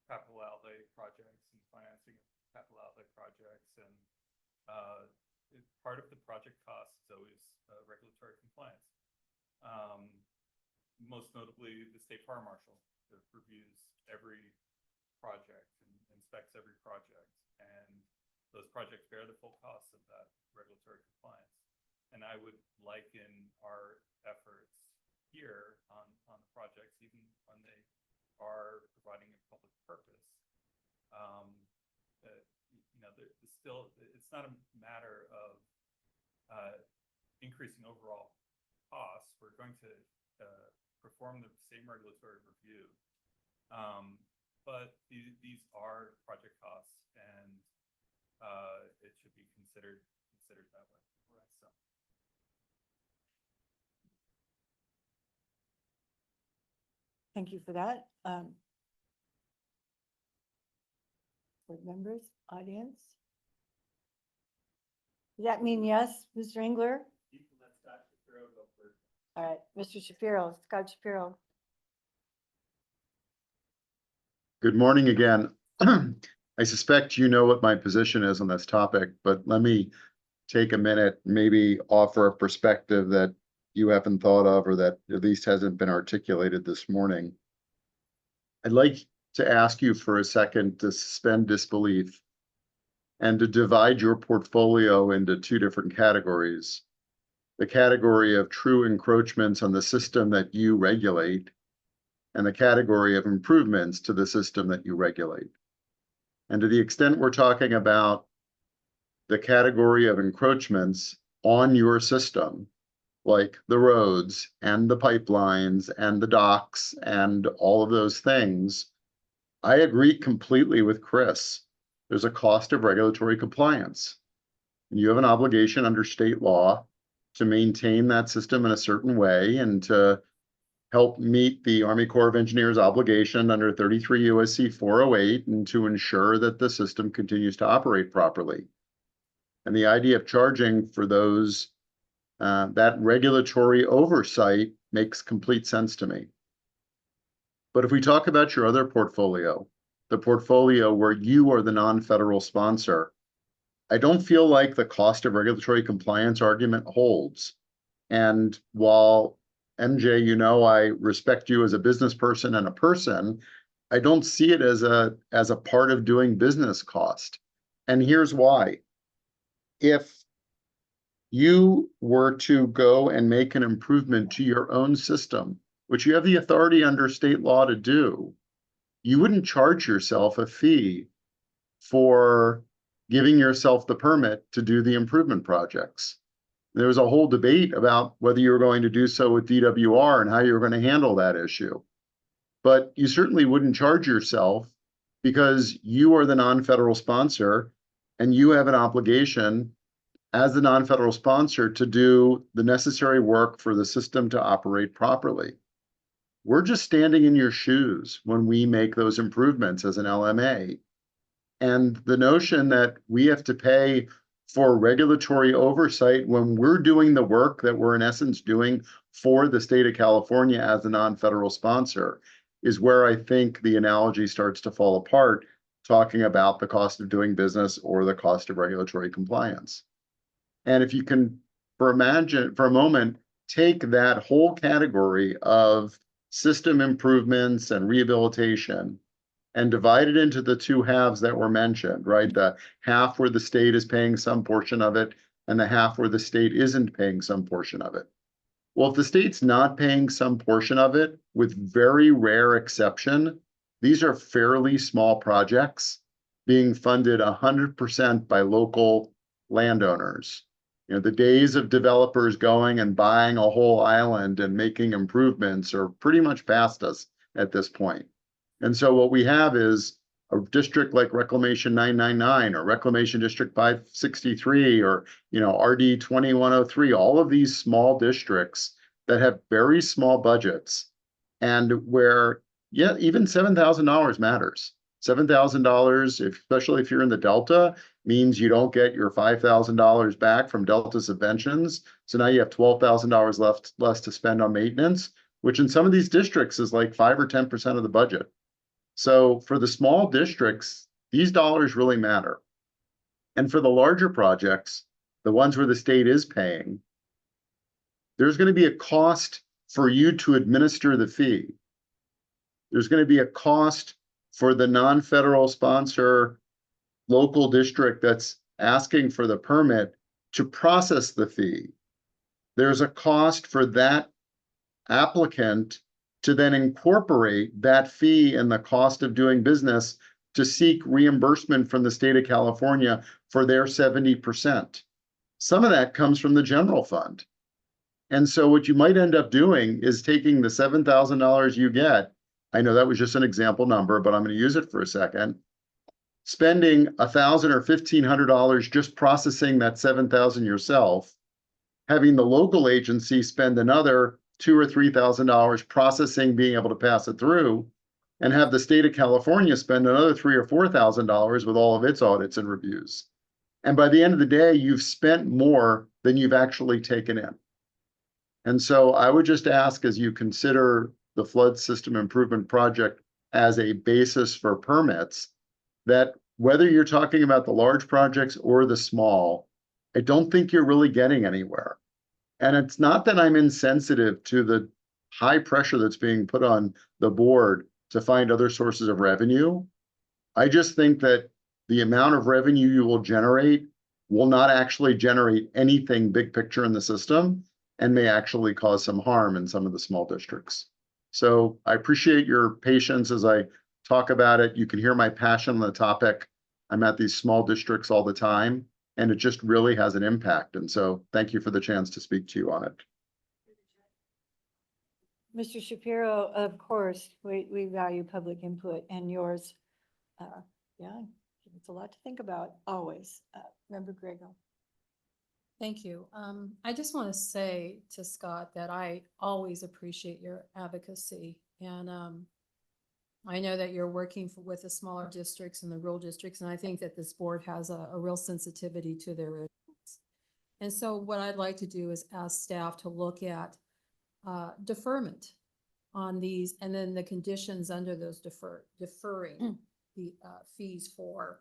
capital outlay projects and financing capital outlay projects, and part of the project cost is always regulatory compliance. Most notably, the state fire marshal reviews every project and inspects every project, and those projects bear the full cost of that regulatory compliance. And I would liken our efforts here on the projects, even when they are providing a public purpose. It's not a matter of increasing overall costs. We're going to perform the same regulatory review, but these are project costs, and it should be considered that way. So. Thank you for that. Board members, audience. Does that mean yes, Mr. Engler? All right, Mr. Shapiro, Scott Shapiro. Good morning again. I suspect you know what my position is on this topic, but let me take a minute, maybe offer a perspective that you haven't thought of or that at least hasn't been articulated this morning. I'd like to ask you for a second to suspend disbelief and to divide your portfolio into two different categories. The category of true encroachments on the system that you regulate, and the category of improvements to the system that you regulate. And to the extent we're talking about the category of encroachments on your system, like the roads and the pipelines and the docks and all of those things, I agree completely with Chris. There's a cost of regulatory compliance. And you have an obligation under state law to maintain that system in a certain way and to help meet the Army Corps of Engineers obligation under 33 USC 408 and to ensure that the system continues to operate properly. And the idea of charging for those, that regulatory oversight makes complete sense to me. But if we talk about your other portfolio, the portfolio where you are the non-federal sponsor, I don't feel like the cost of regulatory compliance argument holds. And while MJ, you know, I respect you as a business person and a person, I don't see it as a part of doing business cost. And here's why. If you were to go and make an improvement to your own system, which you have the authority under state law to do, you wouldn't charge yourself a fee for giving yourself the permit to do the improvement projects. There was a whole debate about whether you were going to do so with DWR and how you were going to handle that issue. But you certainly wouldn't charge yourself because you are the non-federal sponsor and you have an obligation as the non-federal sponsor to do the necessary work for the system to operate properly. We're just standing in your shoes when we make those improvements as an LMA. And the notion that we have to pay for regulatory oversight when we're doing the work that we're in essence doing for the state of California as a non-federal sponsor is where I think the analogy starts to fall apart, talking about the cost of doing business or the cost of regulatory compliance. And if you can, for a moment, take that whole category of system improvements and rehabilitation and divide it into the two halves that were mentioned, right? The half where the state is paying some portion of it and the half where the state isn't paying some portion of it. Well, if the state's not paying some portion of it, with very rare exception, these are fairly small projects being funded 100% by local landowners. You know, the days of developers going and buying a whole island and making improvements are pretty much past us at this point. And so what we have is a district like Reclamation 999 or Reclamation District 563 or, you know, RD 2103, all of these small districts that have very small budgets and where, yeah, even $7,000 matters. $7,000, especially if you're in the Delta, means you don't get your $5,000 back from Delta subventions. So now you have $12,000 less to spend on maintenance, which in some of these districts is like 5 or 10% of the budget. So for the small districts, these dollars really matter. And for the larger projects, the ones where the state is paying, there's going to be a cost for you to administer the fee. There's going to be a cost for the non-federal sponsor local district that's asking for the permit to process the fee. There's a cost for that applicant to then incorporate that fee in the cost of doing business to seek reimbursement from the state of California for their 70%. Some of that comes from the general fund. And so what you might end up doing is taking the $7,000 you get, I know that was just an example number, but I'm going to use it for a second, spending $1,000 or $1,500 just processing that $7,000 yourself, having the local agency spend another $2,000 or $3,000 processing, being able to pass it through, and have the state of California spend another $3,000 or $4,000 with all of its audits and reviews. And by the end of the day, you've spent more than you've actually taken in. And so I would just ask, as you consider the flood system improvement project as a basis for permits, that whether you're talking about the large projects or the small, I don't think you're really getting anywhere. And it's not that I'm insensitive to the high pressure that's being put on the board to find other sources of revenue. I just think that the amount of revenue you will generate will not actually generate anything big picture in the system and may actually cause some harm in some of the small districts. So I appreciate your patience as I talk about it. You can hear my passion on the topic. I'm at these small districts all the time, and it just really has an impact. And so thank you for the chance to speak to you on it. Mr. Shapiro, of course, we value public input and yours. Yeah, it's a lot to think about, always. Member Grego. Thank you. I just want to say to Scott that I always appreciate your advocacy. And I know that you're working with the smaller districts and the rural districts, and I think that this board has a real sensitivity to their issues. And so what I'd like to do is ask staff to look at deferment on these, and then the conditions under those deferring the fees for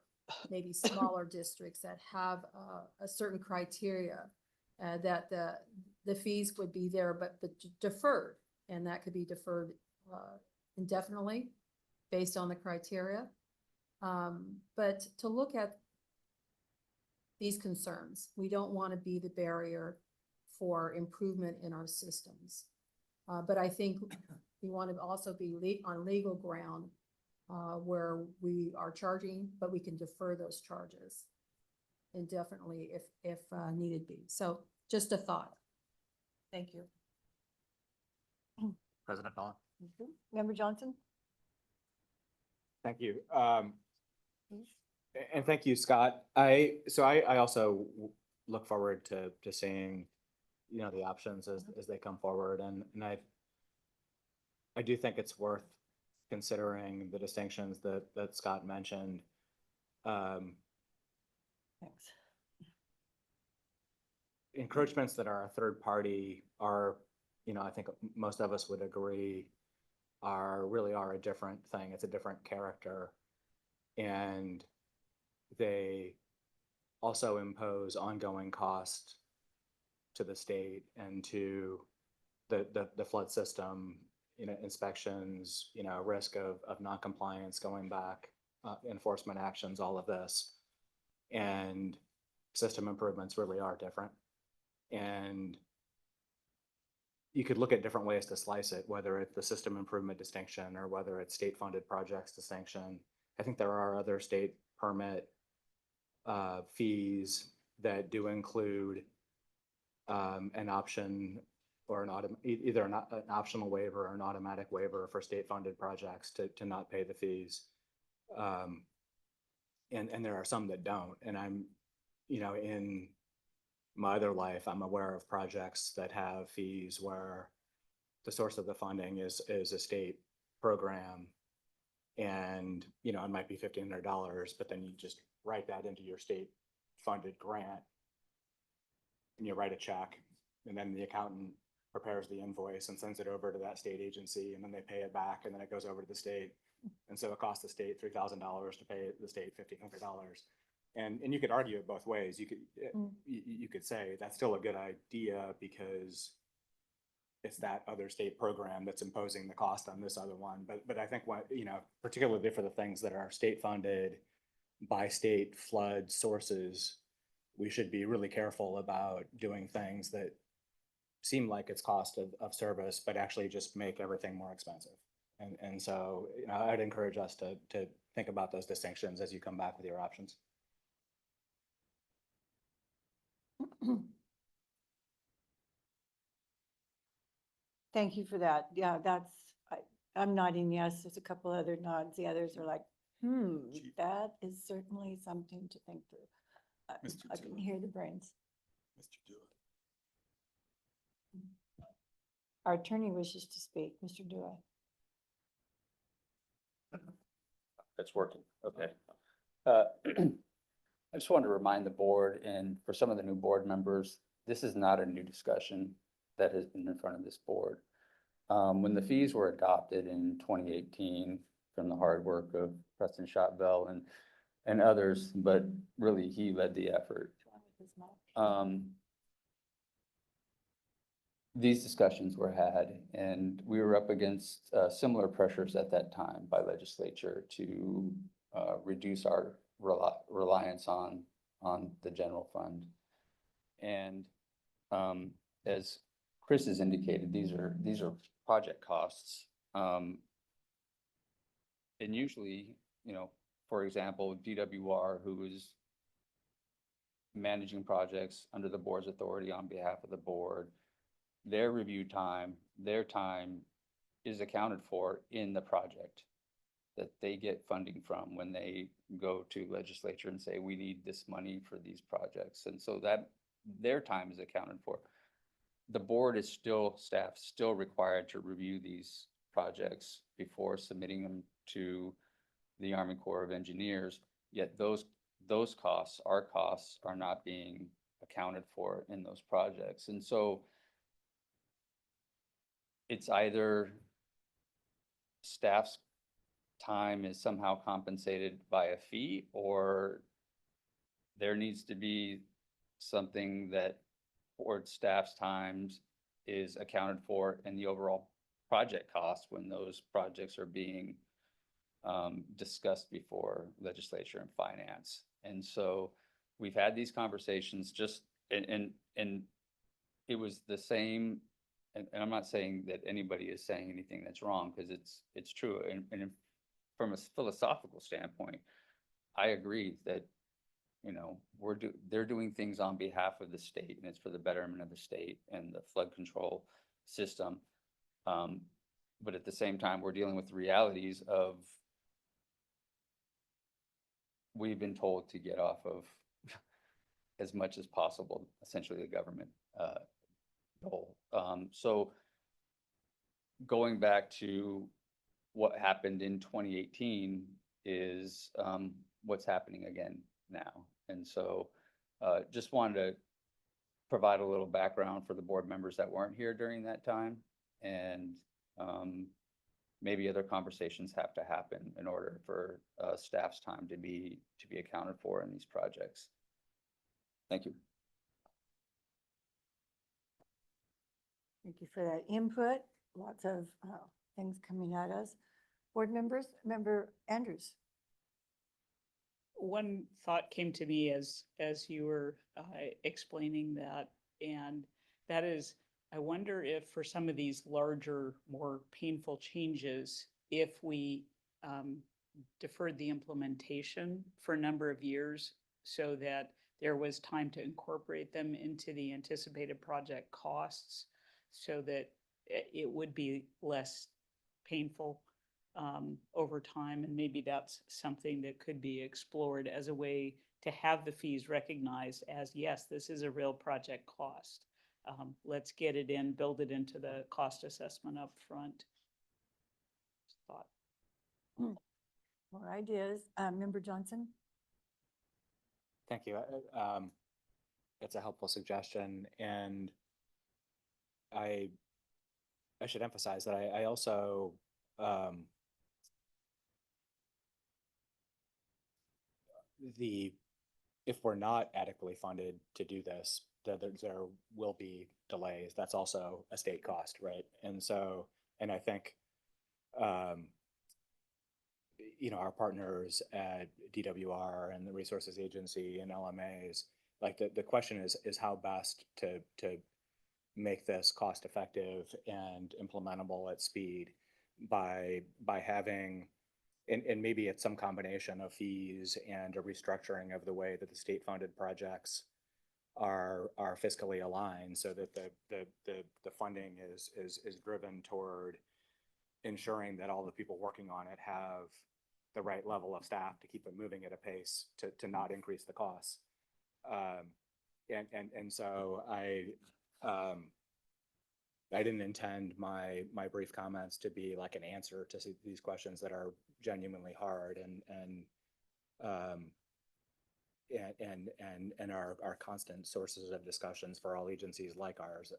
maybe smaller districts that have a certain criteria that the fees would be there, but deferred, and that could be deferred indefinitely based on the criteria. But to look at these concerns, we don't want to be the barrier for improvement in our systems. But I think we want to also be on legal ground where we are charging, but we can defer those charges indefinitely if needed be. So just a thought. Thank you. President Dolan. Member Johnson? Thank you. And thank you, Scott. I also look forward to seeing, you know, the options as they come forward. And I do think it's worth considering the distinctions that Scott mentioned. Thanks. Encroachments that are a third party are, you know, I think most of us would agree really are a different thing. It's a different character. And they also impose ongoing cost to the state and to the flood system, you know, inspections, you know, risk of non-compliance going back, enforcement actions, all of this. And system improvements really are different. And you could look at different ways to slice it, whether it's the system improvement distinction or whether it's state-funded projects distinction. I think there are other state permit fees that do include an option or either an optional waiver or an automatic waiver for state-funded projects to not pay the fees. And there are some that don't. And I'm, you know, in my other life, I'm aware of projects that have fees where the source of the funding is a state program. And, you know, it might be $1,500, but then you just write that into your state funded grant and you write a check, and then the accountant prepares the invoice and sends it over to that state agency, and then they pay it back, and then it goes over to the state. And so it costs the state $3,000 to pay the state $1,500. And you could argue it both ways. You could say that's still a good idea because it's that other state program that's imposing the cost on this other one. But I think what, you know, particularly for the things that are state funded by state flood sources, we should be really careful about doing things that seem like it's cost of service, but actually just make everything more expensive. And so, you know, I'd encourage us to think about those distinctions as you come back with your options. Thank you for that. Yeah, I'm nodding yes. There's a couple other nods. The others are like, that is certainly something to think through. I can hear the brains. Mr. Dewey. Our attorney wishes to speak. Mr. Dewey. It's working, okay. I just wanted to remind the board, and for some of the new board members, this is not a new discussion that has been in front of this board. When the fees were adopted in 2018 from the hard work of Preston Shotbell and and others, but really he led the effort. These discussions were had, and we were up against similar pressures at that time by legislature to reduce our reliance on the general fund. And as Chris has indicated, these are project costs. And usually, you know, for example, DWR, who is managing projects under the board's authority on behalf of the board, their review time, their time is accounted for in the project that they get funding from when they go to legislature and say, we need this money for these projects. And so that their time is accounted for. The board is still, staff still required to review these projects before submitting them to the Army Corps of Engineers, yet those costs, our costs, are not being accounted for in those projects. And so it's either staff's time is somehow compensated by a fee, or there needs to be something that board staff's times is accounted for in the overall project cost when those projects are being discussed before legislature and finance. And so we've had these conversations just, and it was the same, and I'm not saying that anybody is saying anything that's wrong, because it's true. And from a philosophical standpoint, I agree that, you know, they're doing things on behalf of the state, and it's for the betterment of the state and the flood control system. But at the same time, we're dealing with the realities of we've been told to get off of as much as possible, essentially the government goal. So going back to what happened in 2018 is what's happening again now. And so just wanted to provide a little background for the board members that weren't here during that time. And maybe other conversations have to happen in order for staff's time to be accounted for in these projects. Thank you. Thank you for that input. Lots of things coming at us. Board members, Member Andrews. One thought came to me as you were explaining that, and that is, I wonder if for some of these larger, more painful changes, if we deferred the implementation for a number of years so that there was time to incorporate them into the anticipated project costs, so that it would be less painful over time. And maybe that's something that could be explored as a way to have the fees recognized as, yes, this is a real project cost. Let's get it in, build it into the cost assessment up front. Thought. More ideas. Member Johnson? Thank you. It's a helpful suggestion, and I should emphasize that I also if we're not adequately funded to do this, there will be delays. That's also a state cost, right? And so, and I think, you know, our partners at DWR and the Resources Agency and LMAs, like the question is how best to make this cost effective and implementable at speed by having, and maybe it's some combination of fees and a restructuring of the way that the state funded projects are fiscally aligned, so that the funding is driven toward ensuring that all the people working on it have the right level of staff to keep it moving at a pace to not increase the costs. And so I didn't intend my brief comments to be like an answer to these questions that are genuinely hard and are constant sources of discussions for all agencies like ours.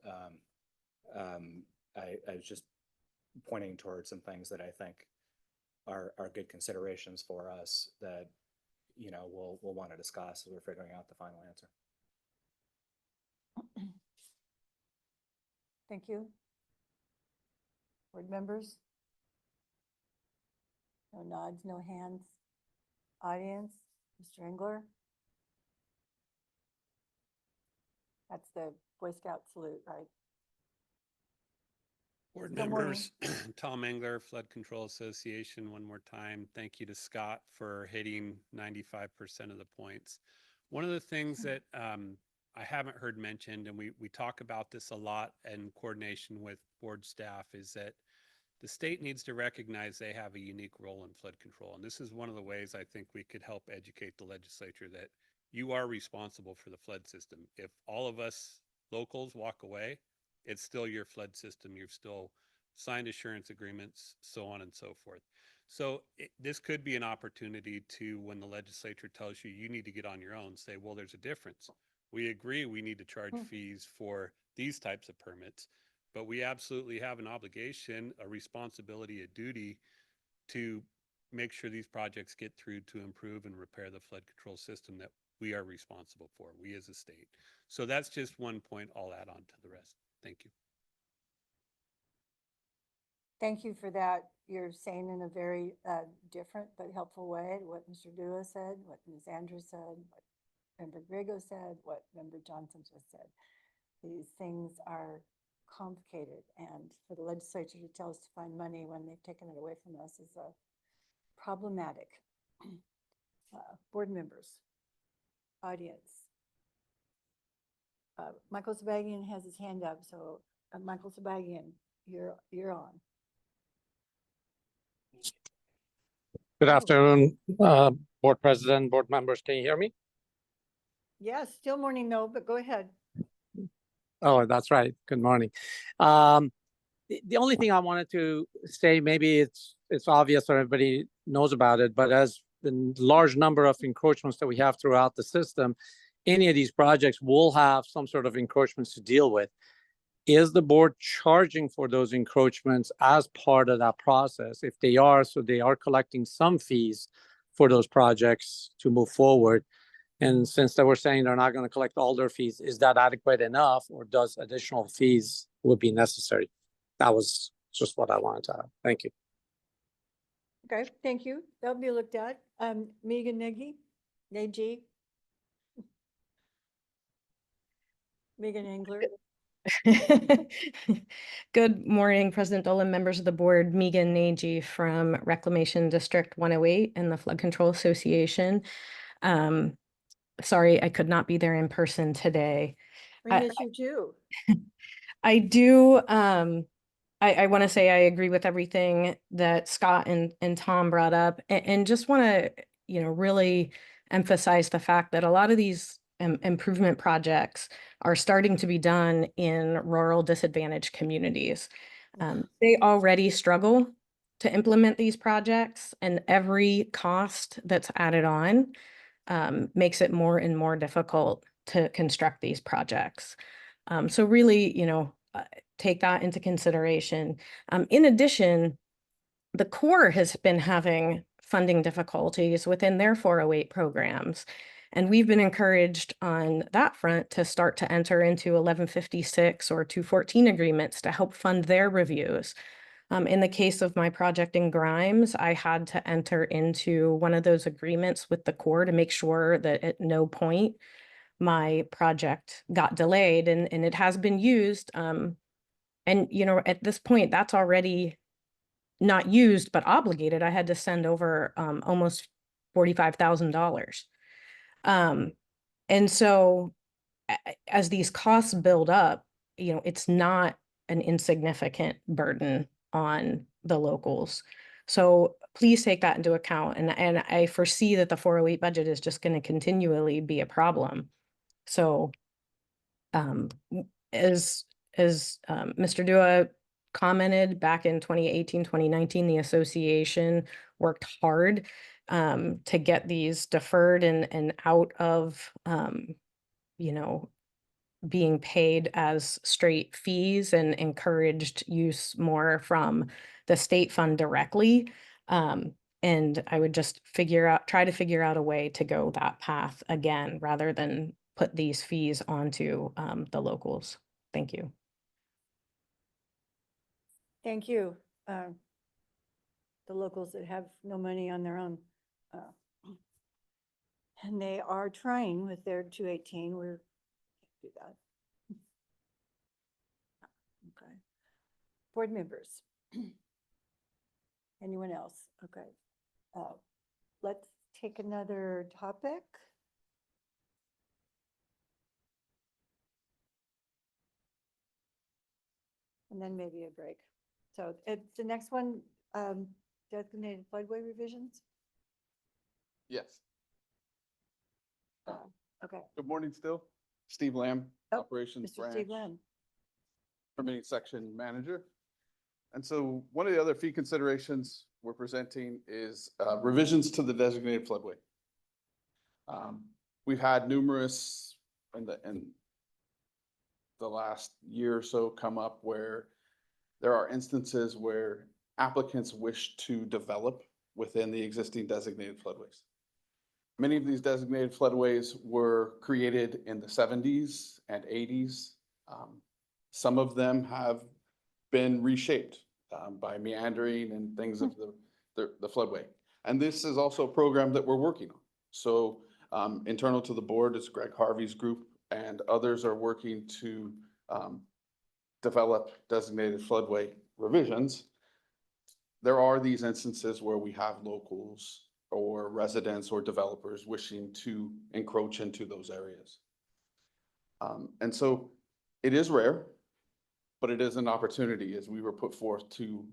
I was just pointing towards some things that I think are good considerations for us that, you know, we'll want to discuss as we're figuring out the final answer. Thank you. Board members? No nods, no hands. Audience, Mr. Engler? That's the Boy Scout salute, right? Board Good morning. members, Tom Engler, Flood Control Association, one more time. Thank you to Scott for hitting 95% of the points. One of the things that I haven't heard mentioned, and we talk about this a lot in coordination with board staff, is that the state needs to recognize they have a unique role in flood control. And this is one of the ways I think we could help educate the legislature that you are responsible for the flood system. If all of us locals walk away, it's still your flood system. You've still signed assurance agreements, so on and so forth. So this could be an opportunity to, when the legislature tells you you need to get on your own, say, well, there's a difference. We agree we need to charge fees for these types of permits, but we absolutely have an obligation, a responsibility, a duty to make sure these projects get through to improve and repair the flood control system that we are responsible for, we as a state. So that's just one point. I'll add on to the rest. Thank you. Thank you for that. You're saying in a very different but helpful way what Mr. Dua said, what Ms. Andrews said, what Member Grego said, what Member Johnson just said. These things are complicated, and for the legislature to tell us to find money when they've taken it away from us is problematic. Board members, audience. Michael Sabagian has his hand up, so Michael Sabagian, you're on. Good afternoon, board president, board members. Can you hear me? Yes, still morning though, but go ahead. Oh, that's right. Good morning. The only thing I wanted to say, maybe it's obvious or everybody knows about it, but as the large number of encroachments that we have throughout the system, any of these projects will have some sort of encroachments to deal with. Is the board charging for those encroachments as part of that process? If they are, so they are collecting some fees for those projects to move forward. And since they were saying they're not going to collect all their fees, is that adequate enough, or does additional fees would be necessary? That was just what I wanted to add. Thank you. Okay, thank you. That'll be looked at. Megan Nagy. Megan Engler. Good morning, President Dolan, members of the board. Megan Nagy from Reclamation District 108 and the Flood Control Association. Sorry, I could not be there in person today. We miss you too. I do. I want to say I agree with everything that Scott and Tom brought up, and just want to, really emphasize the fact that a lot of these improvement projects are starting to be done in rural disadvantaged communities. They already struggle to implement these projects, and every cost that's added on makes it more and more difficult to construct these projects. So really, take that into consideration. In addition, the Corps has been having funding difficulties within their 408 programs. And we've been encouraged on that front to start to enter into 1156 or 214 agreements to help fund their reviews. In the case of my project in Grimes, I had to enter into one of those agreements with the Corps to make sure that at no point my project got delayed, and it has been used. And, at this point, that's already not used, but obligated. I had to send over almost $45,000. And so as these costs build up, it's not an insignificant burden on the locals. So please take that into account. And I foresee that the 408 budget is just going to continually be a problem. So as Mr. Dua commented, back in 2018, 2019, the association worked hard to get these deferred and out of, being paid as straight fees, and encouraged use more from the state fund directly. And I would just try to figure out a way to go that path again, rather than put these fees onto the locals. Thank you. Thank you. The locals that have no money on their own. And they are trying with their 218. We're do that. Okay. Board members. Anyone else? Okay. Let's take another topic. And then maybe a break. So it's the next one, designated floodway revisions. Yes. Okay. Good morning still. Steve Lamb, Oh, Operations Mr. Branch, Steve Lamb. Permitting Section Manager. And so one of the other fee considerations we're presenting is revisions to the designated floodway. We've had numerous in the last year or so come up where there are instances where applicants wish to develop within the existing designated floodways. Many of these designated floodways were created in the 70s and 80s. Some of them have been reshaped by meandering and things of the floodway. And this is also a program that we're working on. So internal to the board is Greg Harvey's group, and others are working to develop designated floodway revisions. There are these instances where we have locals or residents or developers wishing to encroach into those areas. And so it is rare, but it is an opportunity as we were put forth to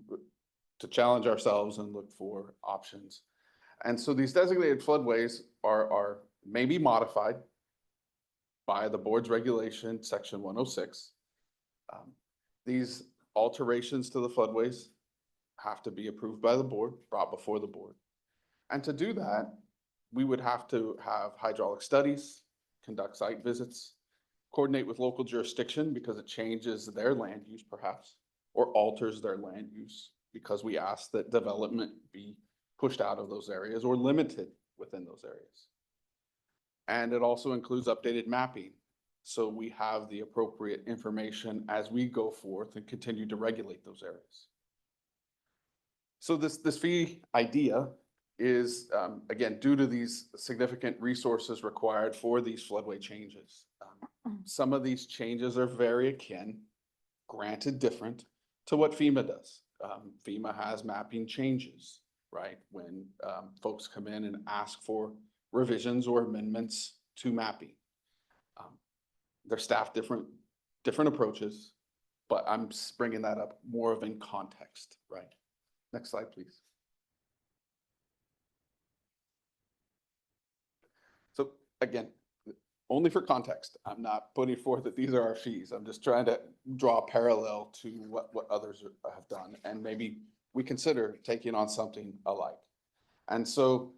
challenge ourselves and look for options. And so these designated floodways are maybe modified by the board's regulation, section 106. These alterations to the floodways have to be approved by the board, brought before the board. And to do that, we would have to have hydraulic studies, conduct site visits, coordinate with local jurisdiction because it changes their land use perhaps, or alters their land use because we ask that development be pushed out of those areas or limited within those areas. And it also includes updated mapping. So we have the appropriate information as we go forth and continue to regulate those areas. So this fee idea is, again, due to these significant resources required for these floodway changes. Some of these changes are very akin, granted different, to what FEMA does. FEMA has mapping changes, right? When folks come in and ask for revisions or amendments to mapping. They're staffed different approaches, but I'm bringing that up more of in context, right? Next slide, please. So again, only for context, I'm not putting forth that these are our fees. I'm just trying to draw a parallel to what others have done, and maybe we consider taking on something alike. And so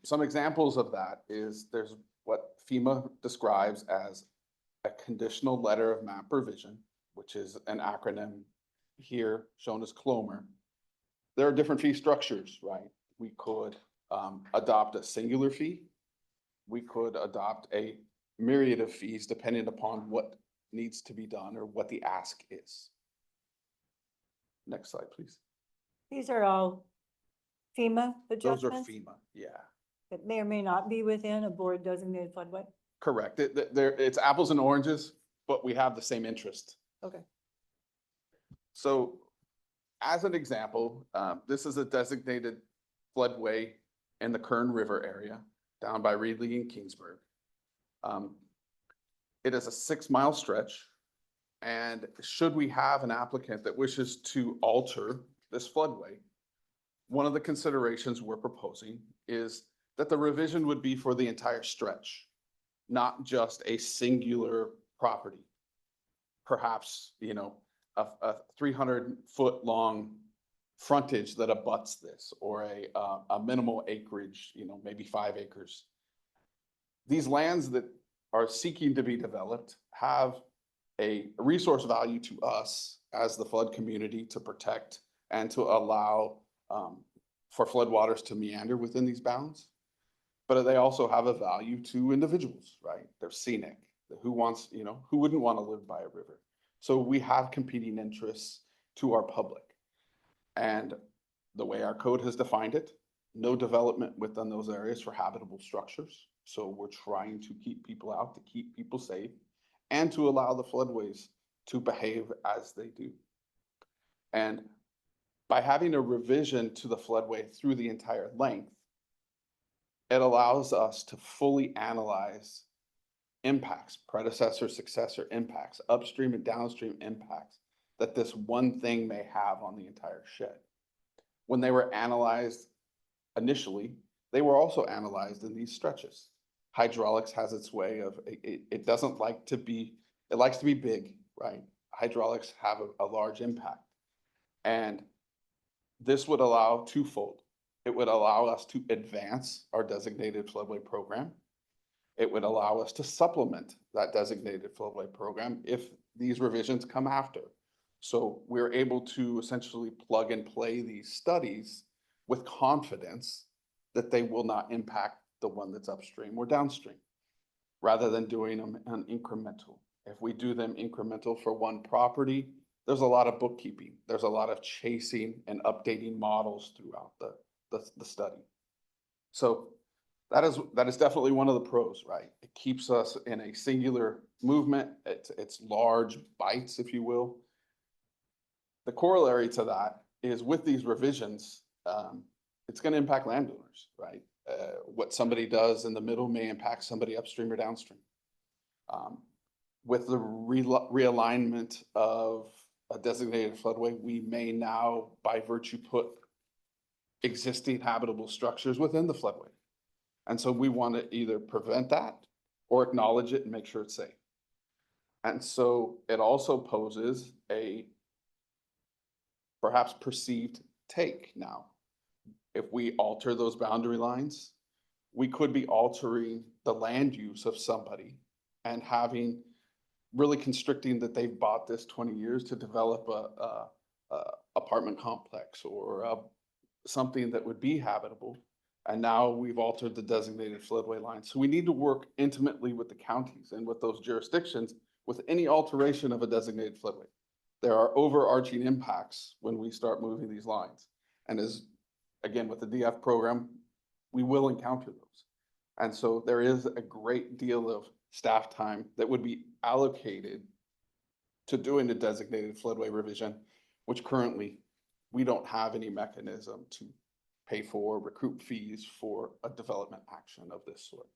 some examples of that is there's what FEMA describes as a conditional letter of map revision, which is an acronym here shown as CLOMR. There are different fee structures, right? We could adopt a singular fee. We could adopt a myriad of fees depending upon what needs to be done or what the ask is. Next slide, please. These are all FEMA Those are adjustments FEMA, yeah. that may or may not be within a board designated floodway. Correct. It's apples and oranges, but we have the same interest. Okay. So as an example, this is a designated floodway in the Kern River area down by Reedley and Kingsburg. It is a 6-mile stretch. And should we have an applicant that wishes to alter this floodway, one of the considerations we're proposing is that the revision would be for the entire stretch, not just a singular property. Perhaps, you know, a 300-foot long frontage that abuts this, or a minimal acreage, you know, maybe 5 acres. These lands that are seeking to be developed have a resource value to us as the flood community to protect and to allow for floodwaters to meander within these bounds. But they also have a value to individuals, right? They're scenic. Who wants, who wouldn't want to live by a river? So we have competing interests to our public. And the way our code has defined it, no development within those areas for habitable structures. So we're trying to keep people out, to keep people safe, and to allow the floodways to behave as they do. And by having a revision to the floodway through the entire length, it allows us to fully analyze impacts, predecessor, successor impacts, upstream and downstream impacts that this one thing may have on the entire shed. When they were analyzed initially, they were also analyzed in these stretches. Hydraulics has its way of, it doesn't like to be, it likes to be big, right? Hydraulics have a large impact. And this would allow twofold. It would allow us to advance our designated floodway program. It would allow us to supplement that designated floodway program if these revisions come after. So we're able to essentially plug and play these studies with confidence that they will not impact the one that's upstream or downstream, rather than doing them an incremental. If we do them incremental for one property, there's a lot of bookkeeping. There's a lot of chasing and updating models throughout the study. So that is definitely one of the pros, right? It keeps us in a singular movement. It's large bites, if you will. The corollary to that is with these revisions, it's going to impact landowners, right? What somebody does in the middle may impact somebody upstream or downstream. With the realignment of a designated floodway, we may now, by virtue, put existing habitable structures within the floodway. And so we want to either prevent that or acknowledge it and make sure it's safe. And so it also poses a perhaps perceived take now. If we alter those boundary lines, we could be altering the land use of somebody and having really constricting that they've bought this 20 years to develop a apartment complex or something that would be habitable. And now we've altered the designated floodway line. So we need to work intimately with the counties and with those jurisdictions with any alteration of a designated floodway. There are overarching impacts when we start moving these lines. And as, again, with the DF program, we will encounter those. And so there is a great deal of staff time that would be allocated to doing the designated floodway revision, which currently we don't have any mechanism to pay for, recruit fees for a development action of this sort.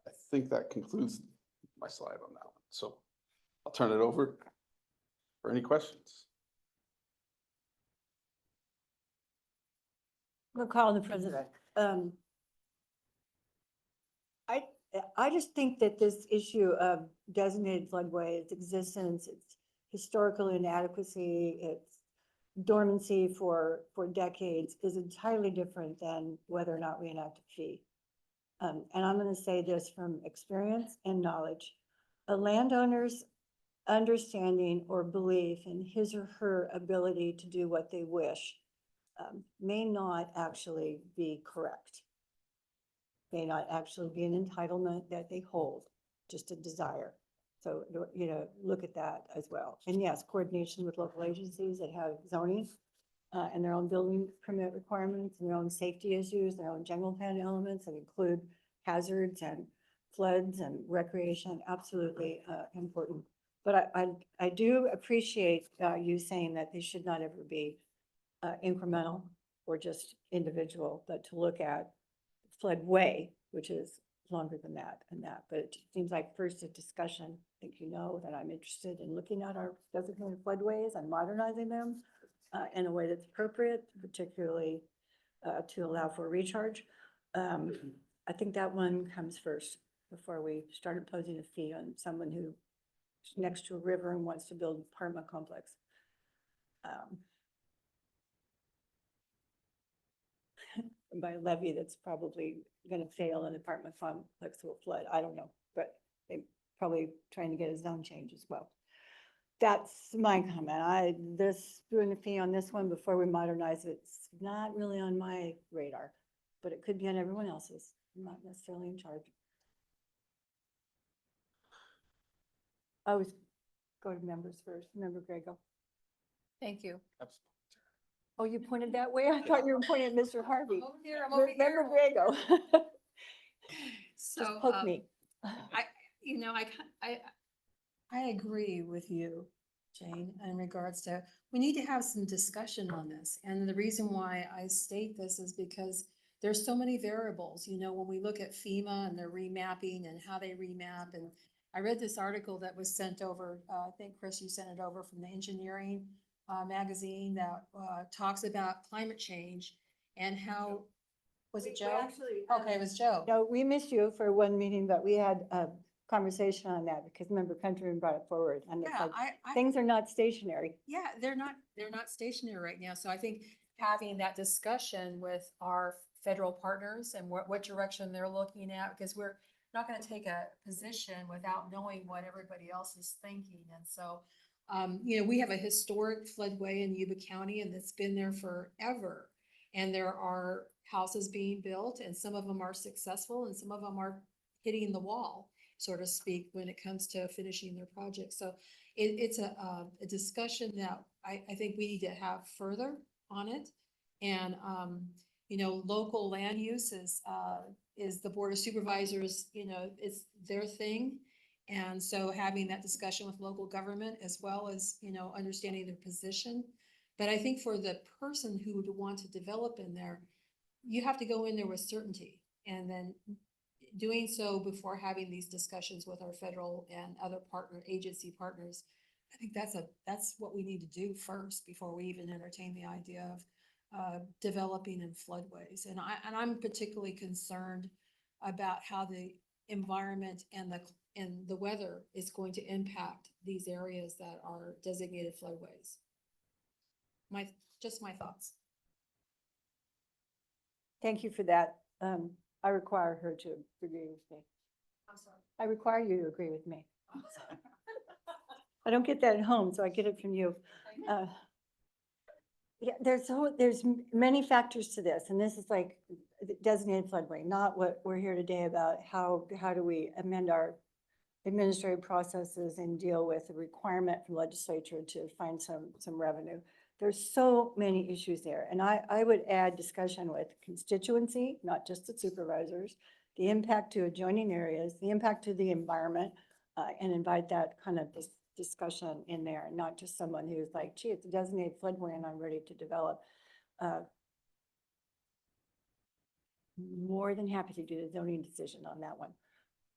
I think that concludes my slide on that one. So I'll turn it over for any questions. We'll call the president. I just think that this issue of designated floodway, its existence, its historical inadequacy, its dormancy for decades is entirely different than whether or not we enact a fee. And I'm going to say this from experience and knowledge. A landowner's understanding or belief in his or her ability to do what they wish may not actually be correct. May not actually be an entitlement that they hold, just a desire. So, look at that as well. And yes, coordination with local agencies that have zoning and their own building permit requirements and their own safety issues, their own general plan elements that include hazards and floods and recreation, absolutely important. But I do appreciate you saying that they should not ever be incremental or just individual, but to look at floodway, which is longer than that and that. But it seems like first a discussion. I think you know that I'm interested in looking at our designated floodways and modernizing them in a way that's appropriate, particularly to allow for recharge. I think that one comes first before we start imposing a fee on someone who's next to a river and wants to build an apartment complex. By a levee that's probably going to fail, an apartment complex will flood. I don't know, but they're probably trying to get a zone change as well. That's my comment. Doing a fee on this one before we modernize it's not really on my radar, but it could be on everyone else's. I'm not necessarily in charge. I was, go to members first. Member Grego. Thank you. Oh, you pointed that way? I thought you were pointing at Mr. Harvey. Over here, I'm over Member here. Grego. So, Just poke me. I agree with you, Jane, in regards to, we need to have some discussion on this. And the reason why I state this is because there's so many variables, when we look at FEMA and their remapping and how they remap. And I read this article that was sent over, I think, Chris, you sent it over from the engineering magazine that talks about climate change and how, was it Joe? Okay, it was Joe. No, we missed you for one meeting, but we had a conversation on that because Member Countryman brought it forward. And it's Yeah, like, things are not stationary. Yeah, they're not stationary right now. So I think having that discussion with our federal partners and what direction they're looking at, because we're not going to take a position without knowing what everybody else is thinking. And so, we have a historic floodway in Yuba County and it's been there forever. And there are houses being built and some of them are successful and some of them are hitting the wall, so to speak, when it comes to finishing their projects. So it's a discussion that I think we need to have further on it. And, local land use is the Board of Supervisors, it's their thing. And so having that discussion with local government as well as, understanding their position. But I think for the person who would want to develop in there, you have to go in there with certainty. And then doing so before having these discussions with our federal and other agency partners, I think that's what we need to do first before we even entertain the idea of developing in floodways. And I'm particularly concerned about how the environment and the weather is going to impact these areas that are designated floodways. Just my thoughts. Thank you for that. I require her to agree with me. I'm sorry. I require you to agree with me. I'm sorry. I don't get that at home, so I get it from you. Yeah, there's many factors to this, and this is like the designated floodway, not what we're here today about. How do we amend our administrative processes and deal with the requirement from legislature to find some revenue. There's so many issues there. And I would add discussion with constituency, not just the supervisors, the impact to adjoining areas, the impact to the environment, and invite that kind of discussion in there, not just someone who's like, gee, it's a designated floodway and I'm ready to develop. More than happy to do the zoning decision on that one,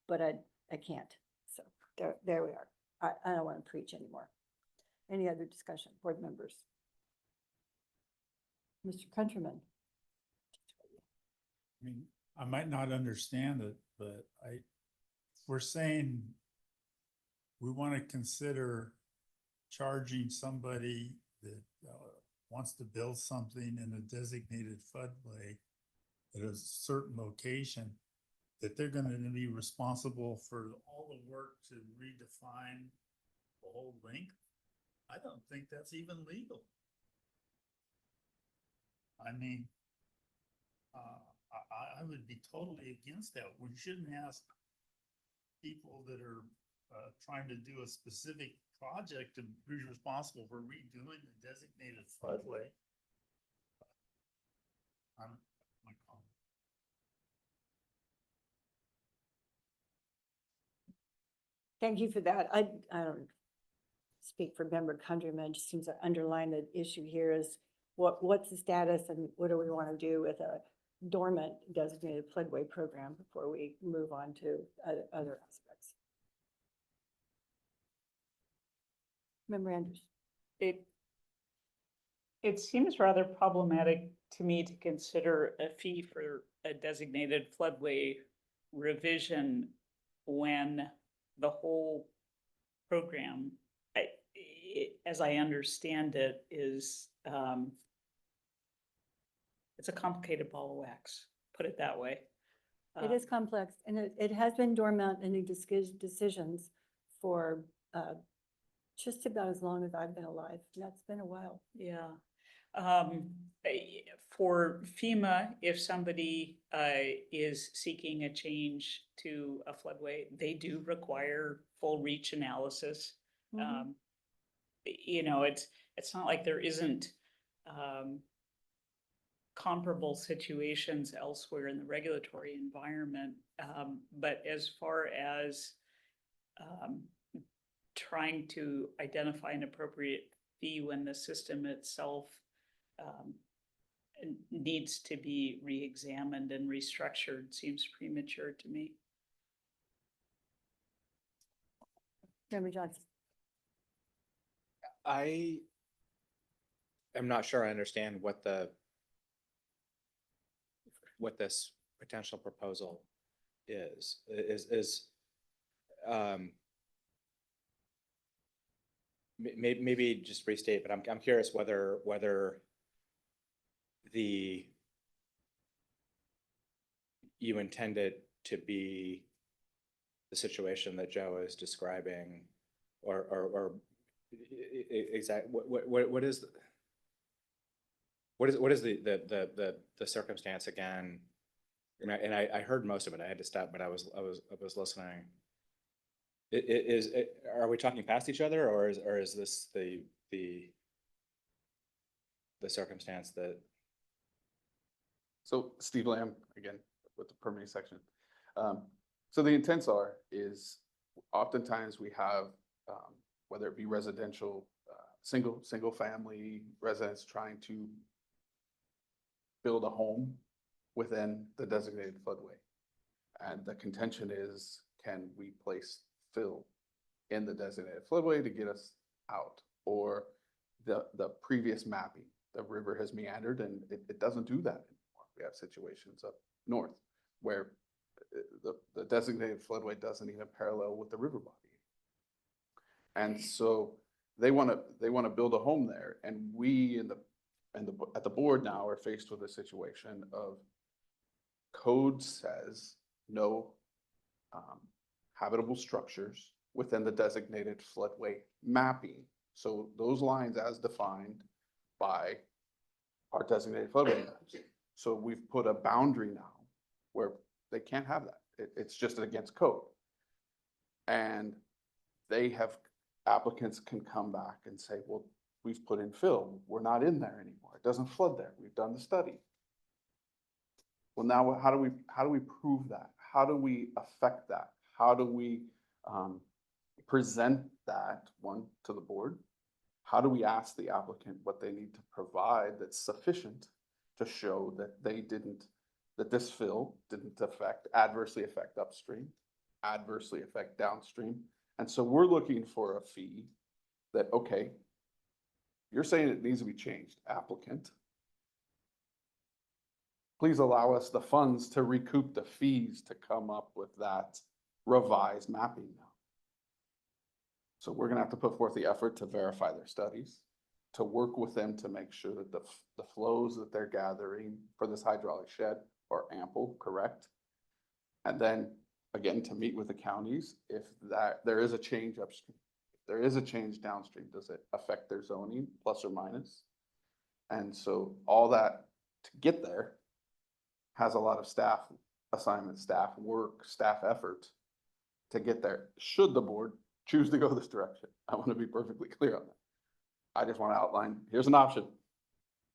but I can't. So there we are. I don't want to preach anymore. Any other discussion, board members? Mr. Countryman. I mean, I might not understand it, but we're saying we want to consider charging somebody that wants to build something in a designated floodway at a certain location, that they're going to be responsible for all the work to redefine the whole length. I don't think that's even legal. I mean, I would be totally against that. We shouldn't ask people that are trying to do a specific project to be responsible for redoing the designated floodway. My comment. Thank you for that. I don't speak for member Countryman. It just seems to underline the issue here is what's the status and what do we want to do with a dormant designated floodway program before we move on to other aspects. Member Andrews. It seems rather problematic to me to consider a fee for a designated floodway revision when the whole program, as I understand it, is it's a complicated ball of wax, put it that way. It is complex, and it has been dormant in the decisions for just about as long as I've been alive. That's been a while. Yeah. For FEMA, if somebody is seeking a change to a floodway, they do require full reach analysis. Mhm. You know, it's not like there isn't comparable situations elsewhere in the regulatory environment. But as far as trying to identify an appropriate fee when the system itself needs to be re-examined and restructured seems premature to me. Member Johnson. I am not sure I understand what this potential proposal is. Maybe just restate, but I'm curious whether you intend it to be the situation that Joe is describing, or exactly what is the circumstance again? And I heard most of it. I had to stop, but I was listening. Are we talking past each other, or is this the circumstance that? So Steve Lamb, again, with the permitting section. So the intents is oftentimes we have, whether it be residential, single family residents trying to build a home within the designated floodway. And the contention is, can we place fill in the designated floodway to get us out? Or the previous mapping, the river has meandered and it doesn't do that anymore. We have situations up north where the designated floodway doesn't even parallel with the river body. And so they want to build a home there, and we at the board now are faced with a situation of code says no habitable structures within the designated floodway mapping. So those lines as defined by our designated floodway maps. So we've put a boundary now where they can't have that. It's just against code. And applicants can come back and say, well, we've put in fill. We're not in there anymore. It doesn't flood there. We've done the study. Well, now how do we prove that? How do we affect that? How do we present that, one, to the board? How do we ask the applicant what they need to provide that's sufficient to show that that this fill didn't adversely affect upstream, adversely affect downstream? And so we're looking for a fee that, okay, you're saying it needs to be changed, applicant. Please allow us the funds to recoup the fees to come up with that revised mapping now. So we're gonna have to put forth the effort to verify their studies, to work with them to make sure that the flows that they're gathering for this hydraulic shed are ample, correct? And then again, to meet with the counties, if there is a change upstream, if there is a change downstream, does it affect their zoning, plus or minus? And so all that to get there has a lot of staff assignment, staff work, staff effort to get there. Should the board choose to go this direction, I want to be perfectly clear on that. I just want to outline, here's an option.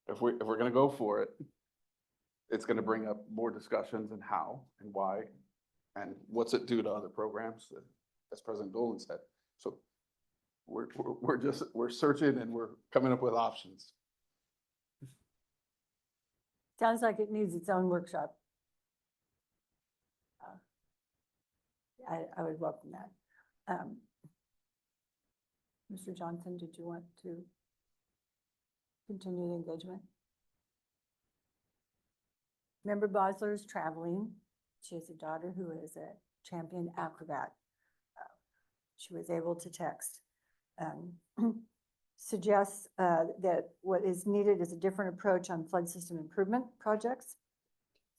If we're going to go for it, it's going to bring up more discussions and how and why and what's it do to other programs, as President Dolan said. So we're searching and we're coming up with options. Sounds like it needs its own workshop. I would welcome that. Mr. Johnson, did you want to continue the engagement? Member Bosler is traveling. She has a daughter who is a champion acrobat. She was able to text. Suggests that what is needed is a different approach on flood system improvement projects.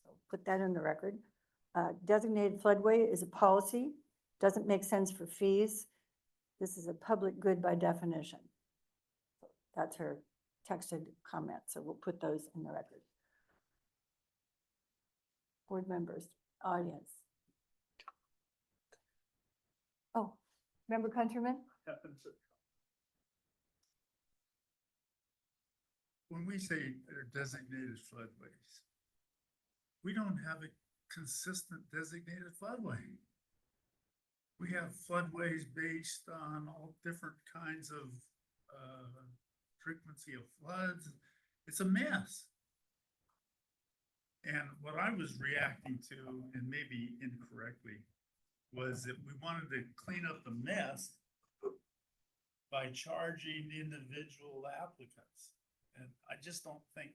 So put that in the record. Designated floodway is a policy. Doesn't make sense for fees. This is a public good by definition. That's her texted comment, so we'll put those in the record. Board members, audience. Oh, Member Countryman? When we say they're designated floodways, we don't have a consistent designated floodway. We have floodways based on all different kinds of frequency of floods. It's a mess. And what I was reacting to, and maybe incorrectly, was that we wanted to clean up the mess by charging individual applicants. And I just don't think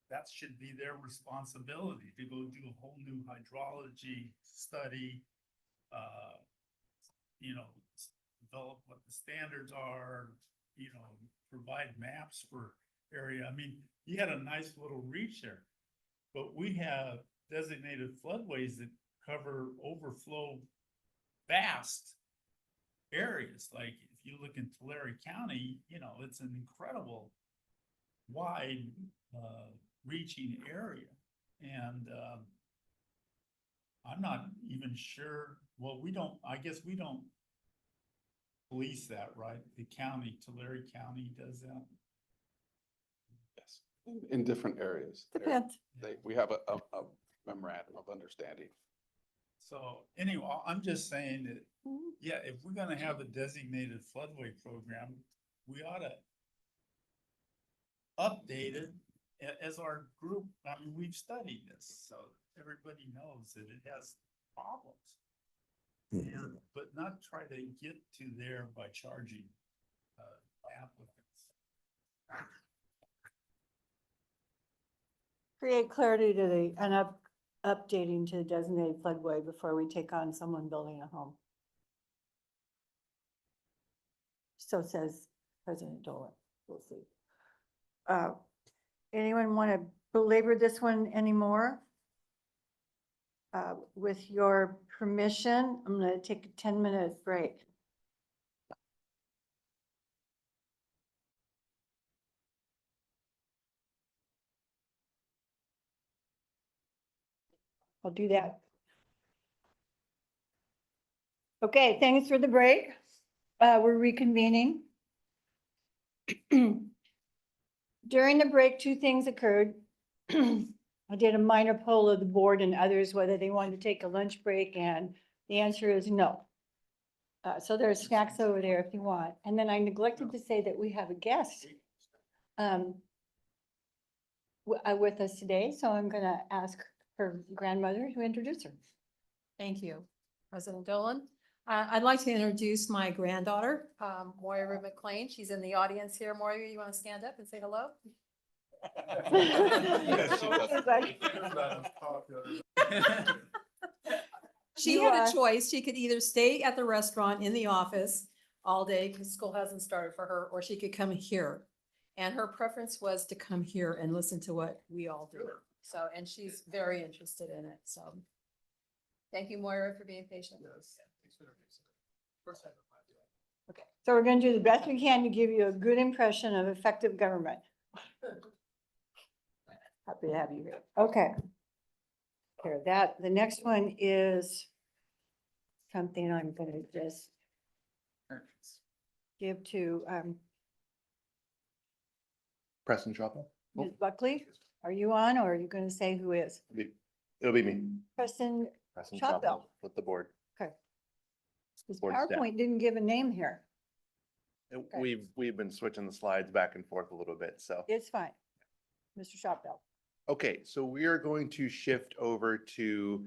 that should be their responsibility to go do a whole new hydrology study, develop what the standards are, provide maps for area. I mean, you had a nice little reach there, but we have designated floodways that cover overflow vast areas. Like if you look in Tulare County, it's an incredible wide reaching area. And I'm not even sure, well, I guess we don't police that, right? The county, Tulare County does that. Yes, in different areas. Depends. We have a memorandum of understanding. So anyway, I'm just saying that, yeah, if we're gonna have a designated floodway program, we ought to update it as our group. I mean, we've studied this, so everybody knows that it has problems. And, but not try to get to there by charging applicants. Create clarity to and updating to the designated floodway before we take on someone building a home. So says President Dolan. We'll see. Anyone want to belabor this one anymore? With your permission, I'm going to take a 10-minute break. I'll do that. Okay, thanks for the break. We're reconvening. During the break, two things occurred. I did a minor poll of the board and others whether they wanted to take a lunch break, and the answer is no. So there's snacks over there if you want. And then I neglected to say that we have a guest with us today, so I'm going to ask her grandmother to introduce her. Thank you, President Dolan. I'd like to introduce my granddaughter, Moira McLean. She's in the audience here. Moira, you want to stand up and say hello? She had a choice. She could either stay at the restaurant in the office all day because school hasn't started for her, or she could come here. And her preference was to come here and listen to what we all do. So, and she's very interested in it. So thank you, Moira, for being patient. Okay, so we're going to do the best we can to give you a good impression of effective government. Happy to have you here. Okay. Here, that, the next one is something I'm going to just give to Preston Chopper. Ms. Buckley. Are you on, or are you going to say who is? It'll be me. Preston Preston Chopwell. with the board. Okay. This Board staff. PowerPoint didn't give a name here. We've been switching the slides back and forth a little bit, so. It's fine. Mr. Shopbell. Okay, so we are going to shift over to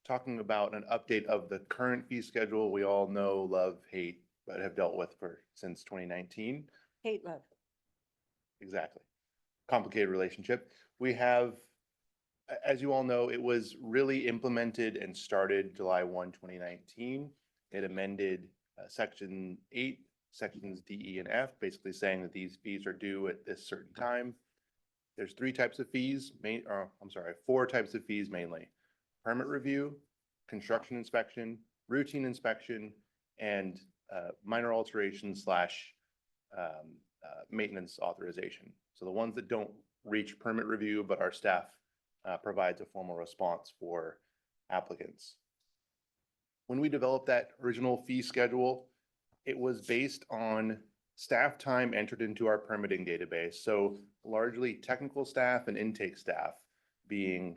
talking about an update of the current fee schedule we all know, love, hate, but have dealt with since 2019. Hate love. Exactly. Complicated relationship. We have, as you all know, it was really implemented and started July 1, 2019. It amended Section 8, Sections D, E, and F, basically saying that these fees are due at this certain time. There's four types of fees mainly. Permit review, construction inspection, routine inspection, and minor alteration slash maintenance authorization. So the ones that don't reach permit review, but our staff provides a formal response for applicants. When we developed that original fee schedule, it was based on staff time entered into our permitting database. So largely technical staff and intake staff being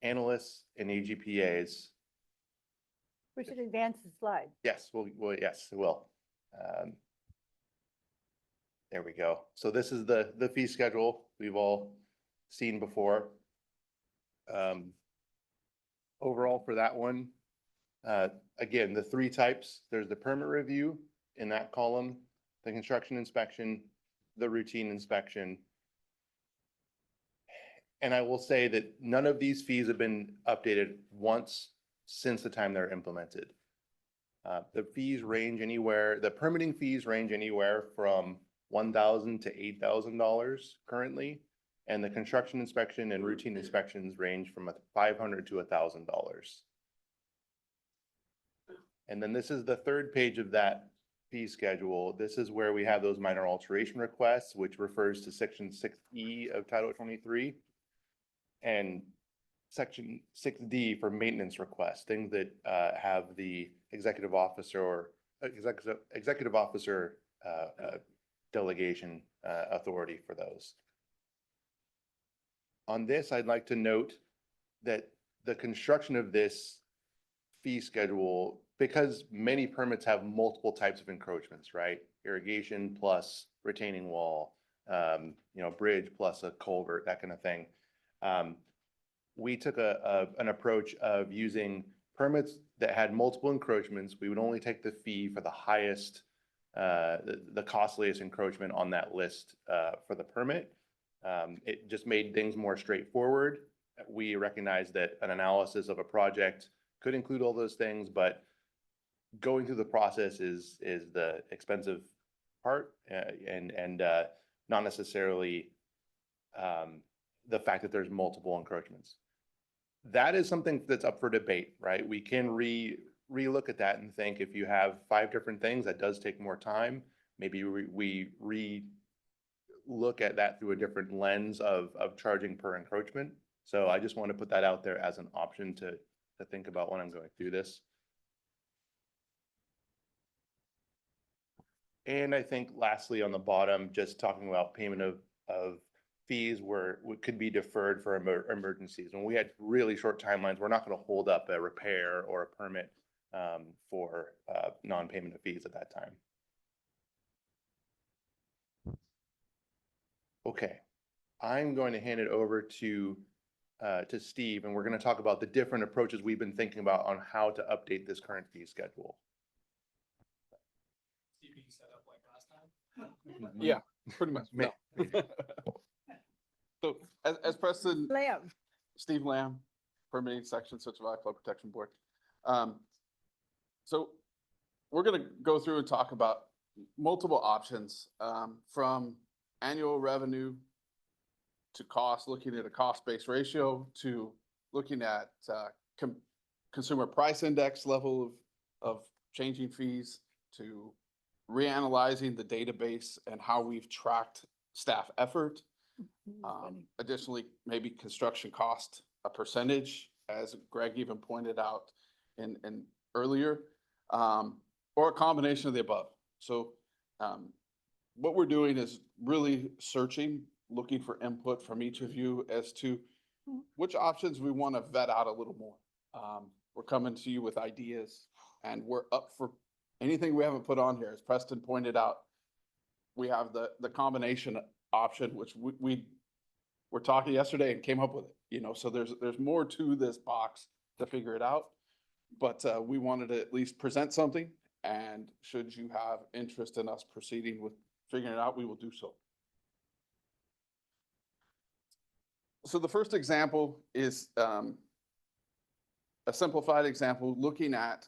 analysts and AGPAs. We should advance the slide. Yes, yes, it will. There we go. So this is the fee schedule we've all seen before. Overall for that one, again, the three types, there's the permit review in that column, the construction inspection, the routine inspection. And I will say that none of these fees have been updated once since the time they're implemented. The fees range anywhere, the permitting fees range anywhere from $1,000 to $8,000 currently. And the construction inspection and routine inspections range from $500 to $1,000. And then this is the third page of that fee schedule. This is where we have those minor alteration requests, which refers to section 6E of Title 23. And section 6D for maintenance requests, things that have the executive officer delegation authority for those. On this, I'd like to note that the construction of this fee schedule, because many permits have multiple types of encroachments, right? Irrigation plus retaining wall, bridge plus a culvert, that kind of thing. We took an approach of using permits that had multiple encroachments. We would only take the fee for the highest, the costliest encroachment on that list for the permit. It just made things more straightforward. We recognize that an analysis of a project could include all those things, but going through the process is the expensive part, and not necessarily the fact that there's multiple encroachments. That is something that's up for debate, right? We can re-look at that and think if you have 5 different things, that does take more time. Maybe we look at that through a different lens of charging per encroachment. So I just want to put that out there as an option to think about when I'm going through this. And I think lastly on the bottom, just talking about payment of fees where it could be deferred for emergencies. When we had really short timelines, we're not going to hold up a repair or a permit for non-payment of fees at that time. Okay, I'm going to hand it over to Steve, and we're going to talk about the different approaches we've been thinking about on how to update this current fee schedule. See if you can set up like last time. Yeah, pretty much. No. So as President Lamb. Steve Lamb, Permitting Section Certified Flood Protection Board. So we're going to go through and talk about multiple options from annual revenue to cost, looking at a cost-based ratio, to looking at consumer price index level of changing fees, to reanalyzing the database and how we've tracked staff effort. Additionally, maybe construction cost, a percentage, as Greg even pointed out in earlier, or a combination of the above. So what we're doing is really searching, looking for input from each of you as to which options we want to vet out a little more. We're coming to you with ideas, and we're up for anything we haven't put on here. As Preston pointed out, we have the combination option, which we were talking yesterday and came up with it, so there's more to this box to figure it out, but we wanted to at least present something, and should you have interest in us proceeding with figuring it out, we will do so. So the first example is a simplified example looking at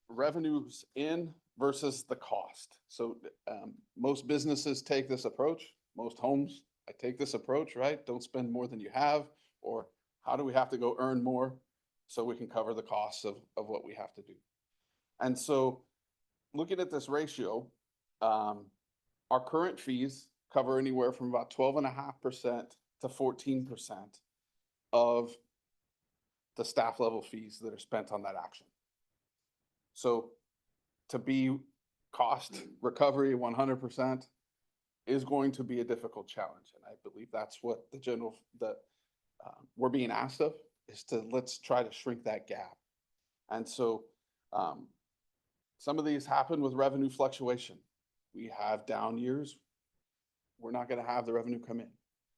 revenues in versus the cost. So most businesses take this approach. Most homes, I take this approach, right? Don't spend more than you have, or how do we have to go earn more so we can cover the costs of what we have to do? And so looking at this ratio, our current fees cover anywhere from about 12.5% to 14% of the staff level fees that are spent on that action. So to be cost recovery 100% is going to be a difficult challenge. And I believe that's what we're being asked of, is to let's try to shrink that gap. And so some of these happen with revenue fluctuation. We have down years, we're not going to have the revenue come in.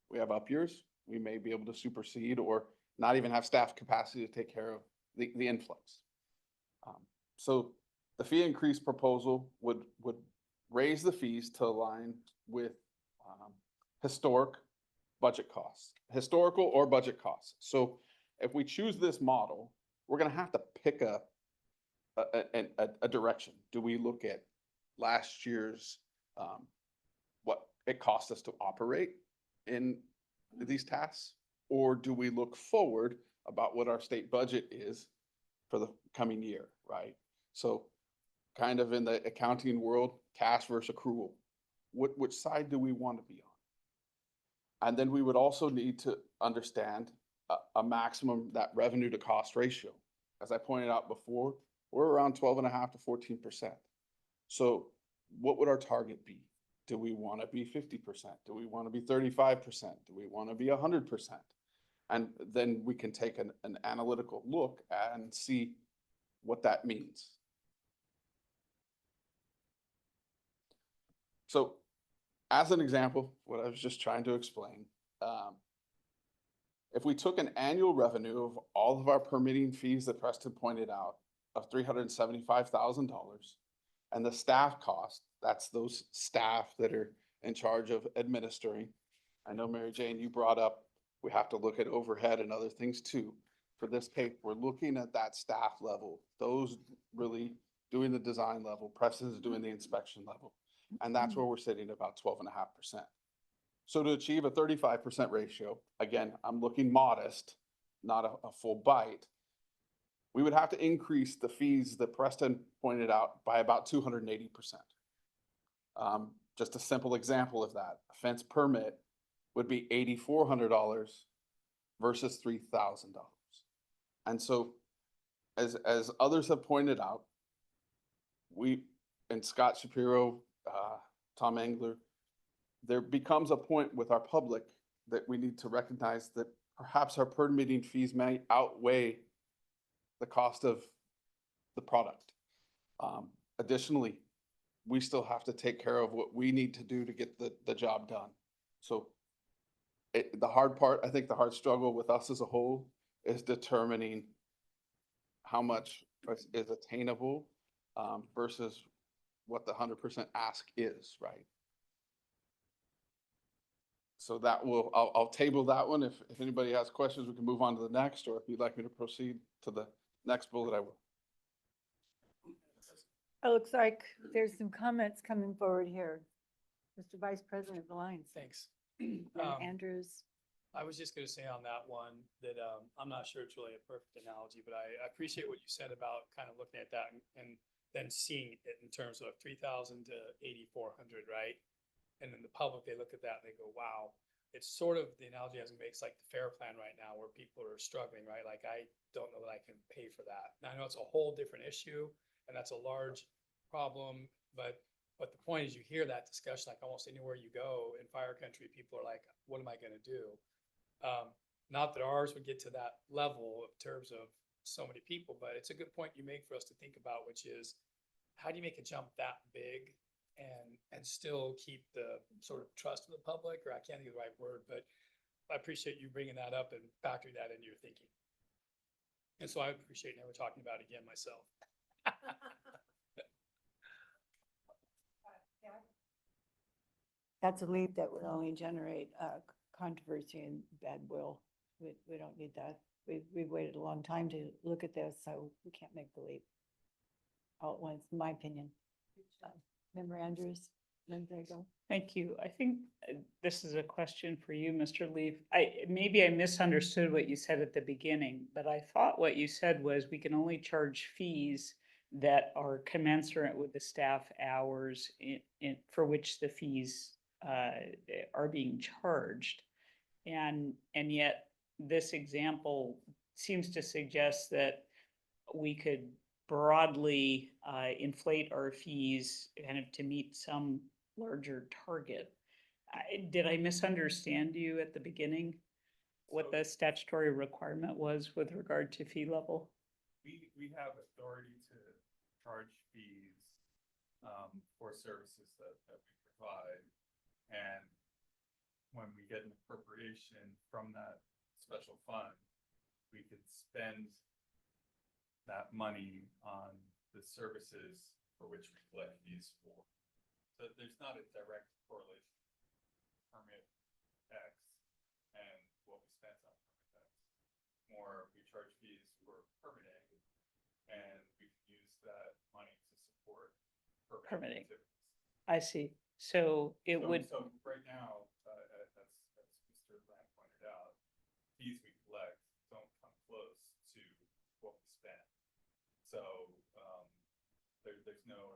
We have up years, we may be able to supersede or not even have staff capacity to take care of the influx. So the fee increase proposal would raise the fees to align with historical or budget costs. So if we choose this model, we're going to have to pick a direction. Do we look at last year's what it cost us to operate in these tasks, or do we look forward about what our state budget is for the coming year, right? So kind of in the accounting world, cash versus accrual. Which side do we want to be on? And then we would also need to understand a maximum, that revenue to cost ratio. As I pointed out before, we're around 12.5 to 14%. So what would our target be? Do we want to be 50%? Do we want to be 35%? Do we want to be 100%? And then we can take an analytical look and see what that means. So as an example, what I was just trying to explain, if we took an annual revenue of all of our permitting fees that Preston pointed out of $375,000, and the staff cost, that's those staff that are in charge of administering. I know, Mary Jane, you brought up, we have to look at overhead and other things too. For this paper, we're looking at that staff level, those really doing the design level, Preston's doing the inspection level. And that's where we're sitting about 12.5%. So to achieve a 35% ratio, again, I'm looking modest, not a full bite. We would have to increase the fees that Preston pointed out by about 280%. Just a simple example of that, a fence permit would be $8,400 versus $3,000. And so as others have pointed out, and Scott Shapiro, Tom Engler, there becomes a point with our public that we need to recognize that perhaps our permitting fees may outweigh the cost of the product. Additionally, we still have to take care of what we need to do to get the job done. So the hard part, I think the hard struggle with us as a whole is determining how much is attainable versus what the 100% ask is, right? So that will, I'll table that one. If anybody has questions, we can move on to the next, or if you'd like me to proceed to the next bullet, I will. It looks like there's some comments coming forward here. Mr. Vice President Valines. Thanks. And Andrews. I was just gonna say on that one that I'm not sure it's really a perfect analogy, but I appreciate what you said about kind of looking at that and then seeing it in terms of 3,000 to 8,400, right? And then the public, they look at that and they go, wow. It's sort of the analogy as it makes like the FAIR plan right now where people are struggling, right? Like, I don't know that I can pay for that. Now I know it's a whole different issue and that's a large problem, but the point is you hear that discussion, like almost anywhere you go in fire country, people are like, what am I gonna do? Not that ours would get to that level in terms of so many people, but it's a good point you make for us to think about, which is how do you make a jump that big and still keep the sort of trust of the public, or I can't think of the right word, but I appreciate you bringing that up and factoring that into your thinking. And so I appreciate never talking about it again myself. That's a leap that would only generate controversy and bad will. We don't need that. We've waited a long time to look at this, so we can't make the leap all at once, in my opinion. Member Andrews, then there you go. Thank you. I think this is a question for you, Mr. Leaf. Maybe I misunderstood what you said at the beginning, but I thought what you said was we can only charge fees that are commensurate with the staff hours for which the fees are being charged. And yet this example seems to suggest that we could broadly inflate our fees kind of to meet some larger target. Did I misunderstand you at the beginning? What the statutory requirement was with regard to fee level? We have authority to charge fees for services that we provide. And when we get an appropriation from that special fund, we could spend that money on the services for which we collect fees for. So there's not a direct correlation. Permit X and what we spent on permit X. More, we charge fees for permitting, and we can use that money to support permitting activities. I see. So it would, So right now, as Mr. Lamb pointed out, fees we collect don't come close to what we spend. So there's no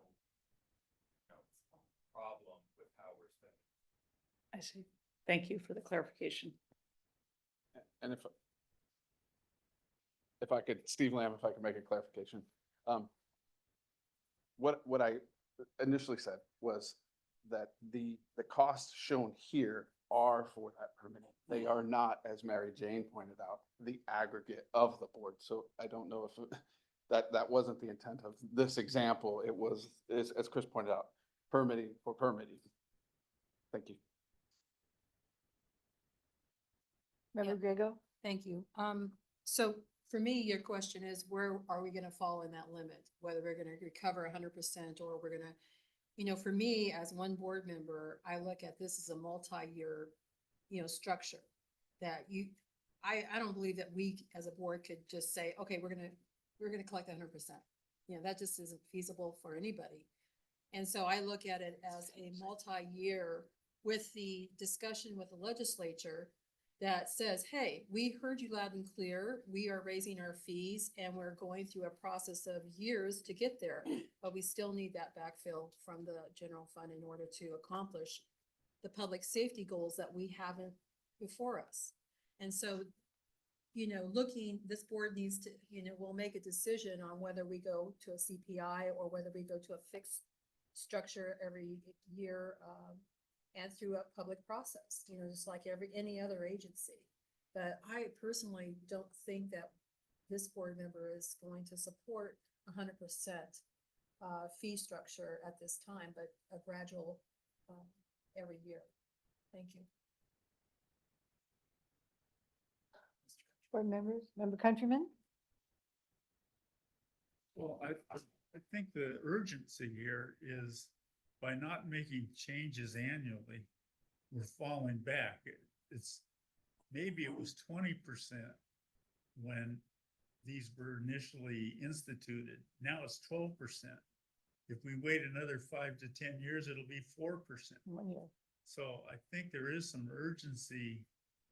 problem with how we're spending. I see. Thank you for the clarification. And if I could, Steve Lamb, if I could make a clarification. What I initially said was that the costs shown here are for that permitting. They are not, as Mary Jane pointed out, the aggregate of the board. So I don't know if that wasn't the intent of this example. It was, as Chris pointed out, permitting for permitting. Thank you. Member Grego? Thank you. So for me, your question is, where are we gonna fall in that limit? Whether we're gonna recover 100% or we're gonna, for me, as one board member, I look at this as a multi-year, structure that I don't believe that we as a board could just say, okay, we're gonna collect 100%. That just isn't feasible for anybody. And so I look at it as a multi-year with the discussion with the legislature that says, hey, we heard you loud and clear. We are raising our fees and we're going through a process of years to get there, but we still need that backfill from the general fund in order to accomplish the public safety goals that we haven't before us. And so, this board needs to, we'll make a decision on whether we go to a CPI or whether we go to a fixed structure every year, and through a public process, just like any other agency. But I personally don't think that this board member is going to support 100% fee structure at this time, but a gradual every year. Thank you. Board members, Member Countryman? Well, I think the urgency here is by not making changes annually, we're falling back. Maybe it was 20% when these were initially instituted. Now it's 12%. If we wait another 5 to 10 years, it'll be 4%. 1 year. So I think there is some urgency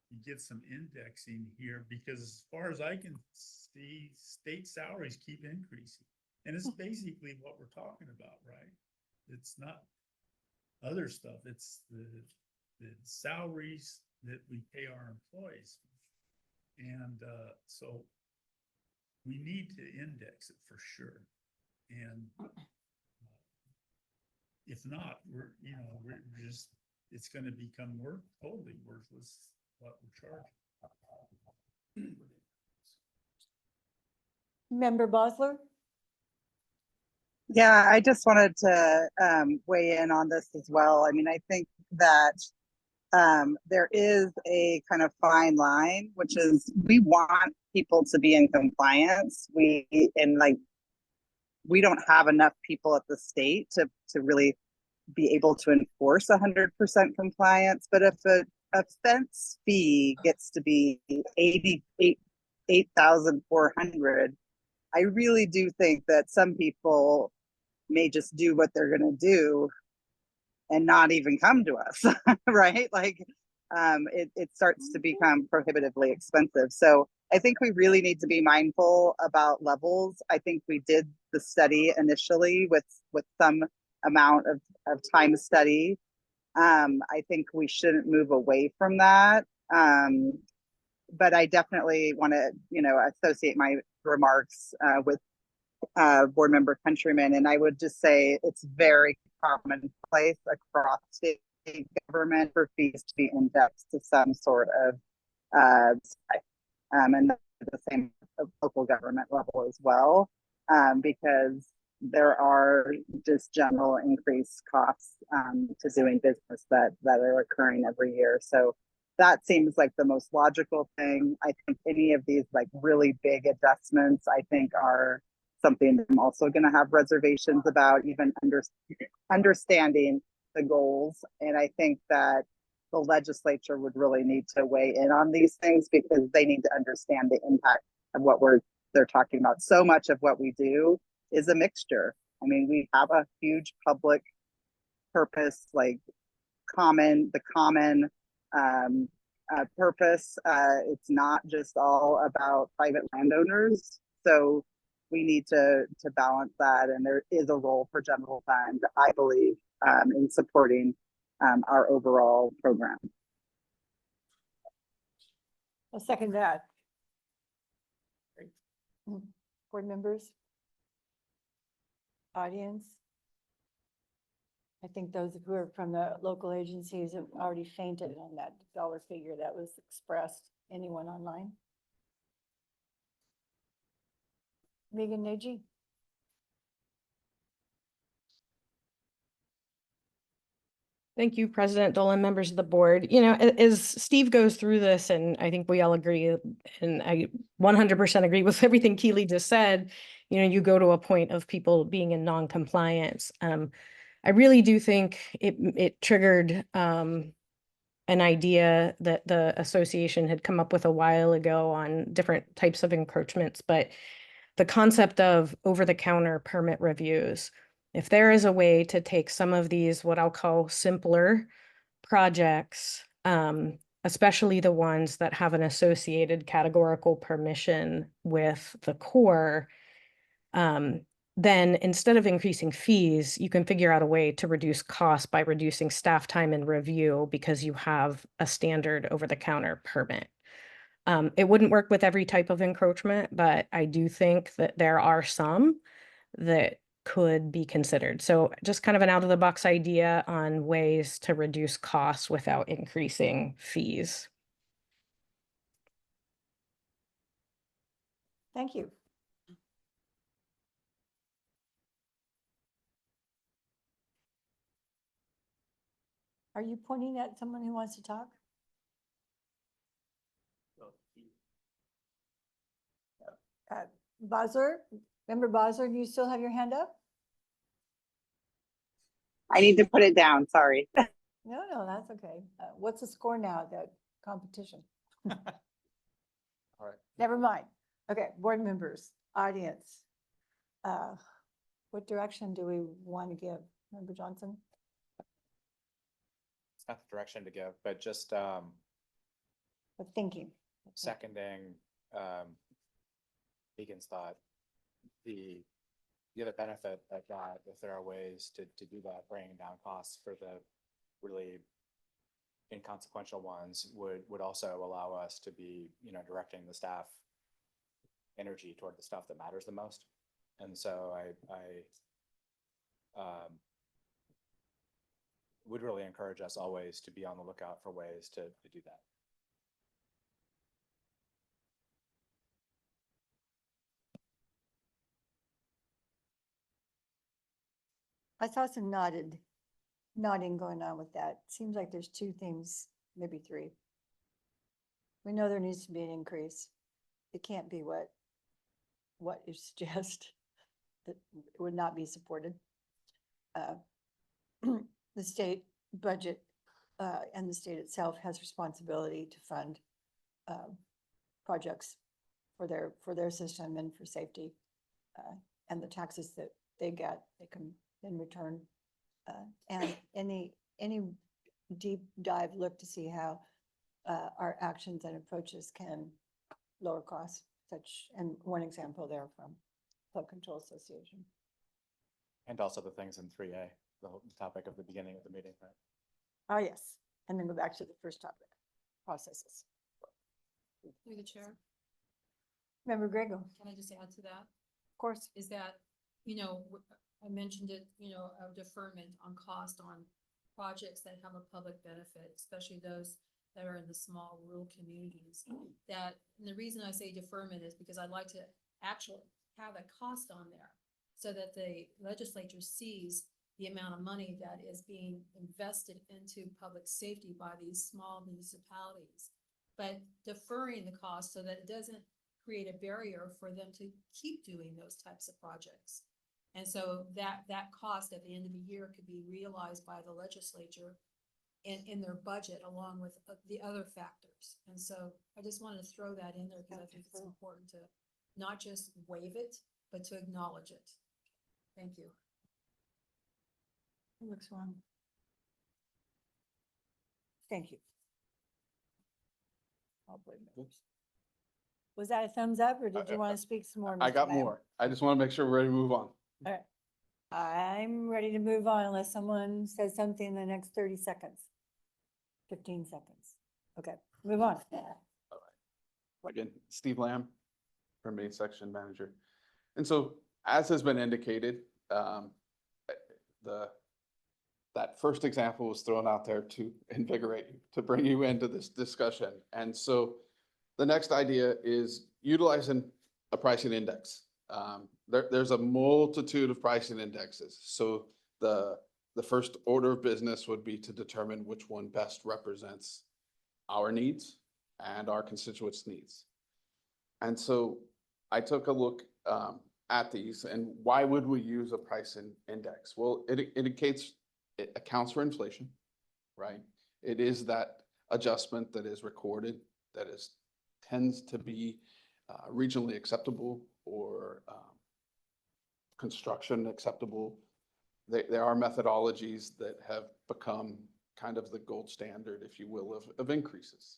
to get some indexing here, because as far as I can see, state salaries keep increasing. And it's basically what we're talking about, right? It's not other stuff. It's the salaries that we pay our employees. And so we need to index it for sure. And if not, we're just, it's going to become totally worthless what we're charging. Member Bosler? Yeah, I just wanted to weigh in on this as well. I mean, I think that there is a kind of fine line, which is we want people to be in compliance. We don't have enough people at the state to really be able to enforce 100% compliance. But if a fence fee gets to be $8,400, I really do think that some people may just do what they're going to do and not even come to us, right? Like it starts to become prohibitively expensive. So I think we really need to be mindful about levels. I think we did the study initially with some amount of time study. I think we shouldn't move away from that. But I definitely want to, associate my remarks with board member Countryman. And I would just say it's very commonplace across state government for fees to be indexed to some sort of and the same at local government level as well, because there are just general increased costs to doing business that are occurring every year. So that seems like the most logical thing. I think any of these like really big adjustments, I think are something I'm also going to have reservations about, even understanding the goals. And I think that the legislature would really need to weigh in on these things because they need to understand the impact of what they're talking about. So much of what we do is a mixture. I mean, we have a huge public purpose, like the common purpose. It's not just all about private landowners. So we need to balance that. And there is a role for general fund, I believe, in supporting our overall program. I'll second that. Board members? Audience? I think those who are from the local agencies have already fainted on that dollar figure that was expressed. Anyone online? Megan Nagy? Thank you, President Dolan, members of the board. As Steve goes through this, and I think we all agree, and I 100% agree with everything Keely just said, you go to a point of people being in non-compliance. I really do think it triggered an idea that the association had come up with a while ago on different types of encroachments, but the concept of over-the-counter permit reviews. If there is a way to take some of these, what I'll call simpler projects, especially the ones that have an associated categorical permission with the Corps, then instead of increasing fees, you can figure out a way to reduce costs by reducing staff time and review because you have a standard over-the-counter permit. It wouldn't work with every type of encroachment, but I do think that there are some that could be considered. So just kind of an out-of-the-box idea on ways to reduce costs without increasing fees. Thank you. Are you pointing at someone who wants to talk? Bosler, member Bosler, do you still have your hand up? I need to put it down, sorry. No, that's okay. What's the score now, the competition? All right. Never mind. Okay, board members, audience. What direction do we want to give? Member Johnson? It's not the direction to give, but just But thinking. seconding Megan's thought. The other benefit of that, if there are ways to do that, bringing down costs for the really inconsequential ones would also allow us to be, directing the staff energy toward the stuff that matters the most. And so I would really encourage us always to be on the lookout for ways to do that. I saw some nodding going on with that. Seems like there's two things, maybe three. We know there needs to be an increase. It can't be what you suggest. That would not be supported. The state budget and the state itself has responsibility to fund projects for their system and for safety, and the taxes that they get, they can in return, and any deep dive look to see how our actions and approaches can lower costs, such, and one example there from Flood Control Association. And also the things in 3A, the whole topic of the beginning of the meeting, right? Oh, yes, and then go back to the first topic, processes. Through the chair, Member Grego, can I just add to that? of course. Is that, I mentioned it, a deferment on cost on projects that have a public benefit, especially those that are in the small rural communities. That, and the reason I say deferment is because I'd like to actually have a cost on there so that the legislature sees the amount of money that is being invested into public safety by these small municipalities. But deferring the cost so that it doesn't create a barrier for them to keep doing those types of projects. And so that cost at the end of the year could be realized by the legislature in their budget along with the other factors. And so I just wanted to throw that in there because I think it's important to not just waive it, but to acknowledge it. Thank you. It looks wrong. Thank you. All board members. Was that a thumbs up or did you want to speak some more? I Mr. got Lamb? more. I just want to make sure we're ready to move on. All right. I'm ready to move on unless someone says something in the next 30 seconds. 15 seconds. Okay, move on. Again, Steve Lamb, from Main Section Manager. And so, as has been indicated, that first example was thrown out there to invigorate you, to bring you into this discussion. And so the next idea is utilizing a pricing index. There's a multitude of pricing indexes. So the first order of business would be to determine which one best represents our needs and our constituents' needs. And so I took a look at these, and why would we use a pricing index? Well, it accounts for inflation, right? It is that adjustment that is recorded that tends to be regionally acceptable or construction acceptable. There are methodologies that have become kind of the gold standard, if you will, of increases.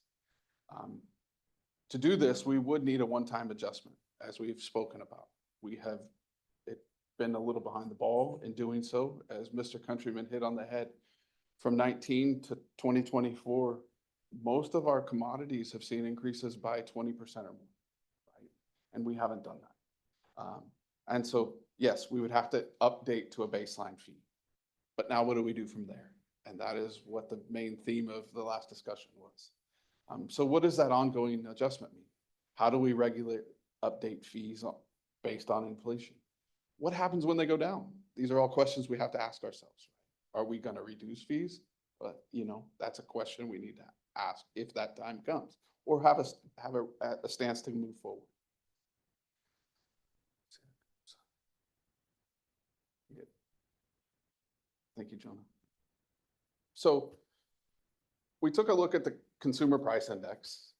To do this, we would need a one-time adjustment, as we've spoken about. We have been a little behind the ball in doing so, as Mr. Countryman hit on the head. From 19 to 2024, most of our commodities have seen increases by 20% or more, right? And we haven't done that. And so, yes, we would have to update to a baseline fee. But now what do we do from there? And that is what the main theme of the last discussion was. So what does that ongoing adjustment mean? How do we regulate, update fees based on inflation? What happens when they go down? These are all questions we have to ask ourselves. Right? Are we going to reduce fees? But that's a question we need to ask if that time comes, or have a stance to move forward. Thank you, Jonah. So we took a look at the Consumer Price Index,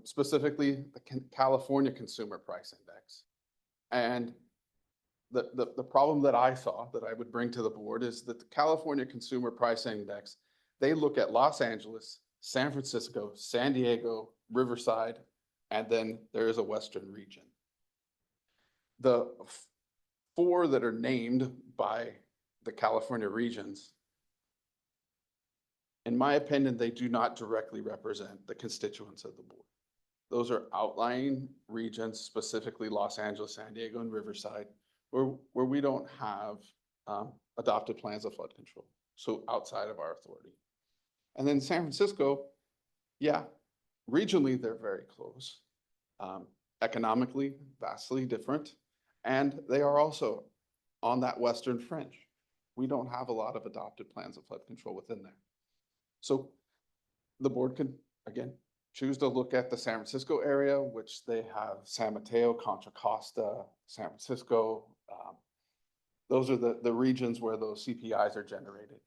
specifically the California Consumer Price Index. And the problem that I saw that I would bring to the board is that the California Consumer Price Index, they look at Los Angeles, San Francisco, San Diego, Riverside, and then there is a Western region. The four that are named by the California regions, in my opinion, they do not directly represent the constituents of the board. Those are outlying regions, specifically Los Angeles, San Diego, and Riverside, where we don't have adopted plans of flood control, so outside of our authority. And then San Francisco, yeah, regionally they're very close. Economically, vastly different, and they are also on that western fringe. We don't have a lot of adopted plans of flood control within there. So the board could, again, choose to look at the San Francisco area, which they have San Mateo, Contra Costa, San Francisco. Those are the regions where those CPIs are generated.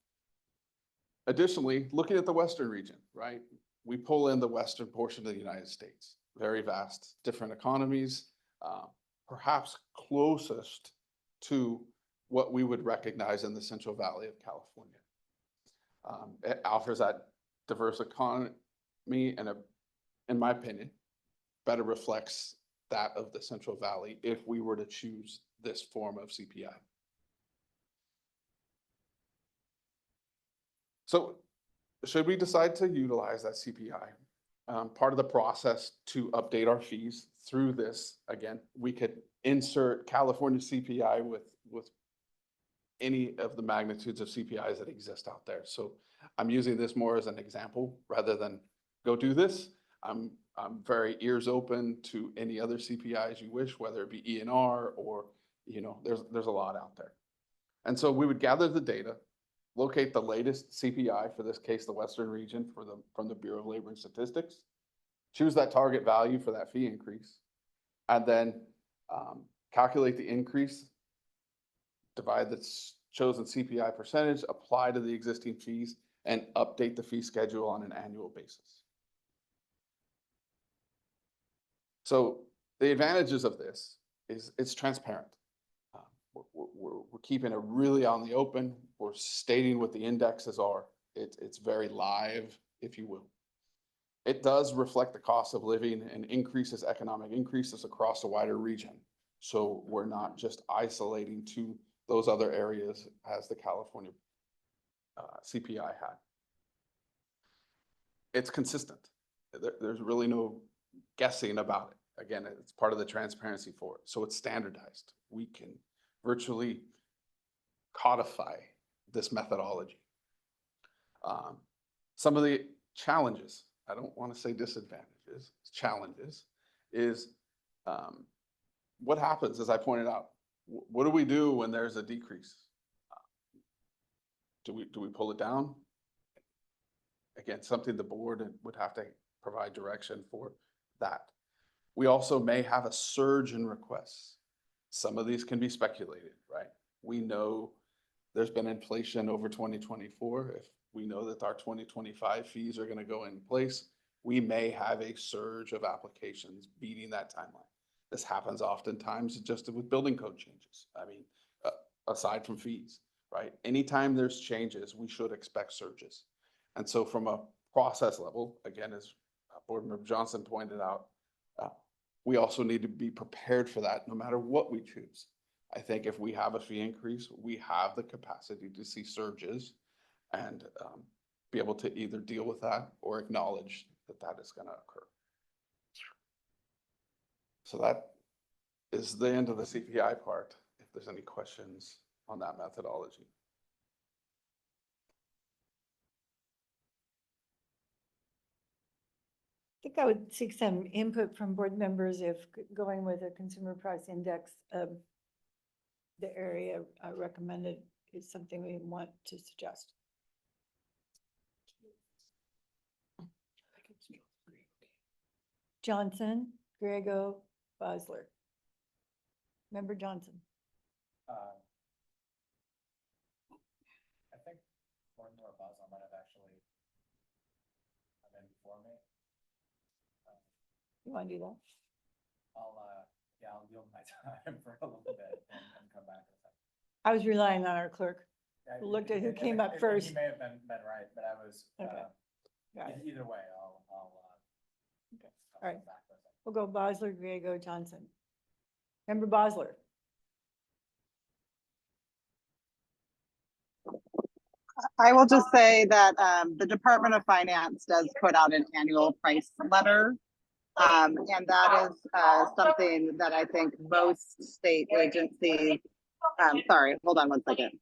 Additionally, looking at the Western region, right? We pull in the Western portion of the United States, very vast, different economies, perhaps closest to what we would recognize in the Central Valley of California. It offers that diverse economy and, in my opinion, better reflects that of the Central Valley if we were to choose this form of CPI. So should we decide to utilize that CPI, part of the process to update our fees through this, again, we could insert California CPI with any of the magnitudes of CPIs that exist out there. So I'm using this more as an example rather than go do this. I'm very ears open to any other CPIs you wish, whether it be ENR or, you know, there's a lot out there. And so we would gather the data, locate the latest CPI, for this case, the Western region from the Bureau of Labor and Statistics, choose that target value for that fee increase, and then calculate the increase, divide the chosen CPI percentage, apply to the existing fees, and update the fee schedule on an annual basis. So the advantages of this is it's transparent. We're keeping it really on the open. We're stating what the indexes are. It's very live, if you will. It does reflect the cost of living and increases economic increases across a wider region. So we're not just isolating to those other areas as the California CPI had. It's consistent. There's really no guessing about it. Again, it's part of the transparency for it. So it's standardized. We can virtually codify this methodology. Some of the challenges, I don't want to say disadvantages, challenges, is what happens, as I pointed out, what do we do when there's a decrease? Do we pull it down? Again, something the board would have to provide direction for that. We also may have a surge in requests. Some of these can be speculated, right? We know there's been inflation over 2024. If we know that our 2025 fees are going to go in place, we may have a surge of applications beating that timeline. This happens oftentimes just with building code changes. I mean, aside from fees, right? Anytime there's changes, we should expect surges. And so from a process level, again, as Board Member Johnson pointed out, we also need to be prepared for that no matter what we choose. I think if we have a fee increase, we have the capacity to see surges and be able to either deal with that or acknowledge that that is going to occur. So that is the end of the CPI part, if there's any questions on that methodology. I think I would seek some input from board members if going with a consumer price index of the area recommended is something we want to suggest. Johnson, Grego, Bosler. Member Johnson. I think Gordon or Bosler might have actually come in before me. You want to do that? I'll yield my time for a little bit and come back. I was relying on our clerk. Yeah, who looked at who and- came and up first. He may have been right, but I was, Okay. Got it. either way, I'll Okay. All right. We'll go Bosler, Griego, Johnson. Member Bosler. I will just say that the Department of Finance does put out an annual price letter. And that is something that I think most state agencies, sorry, hold on one second.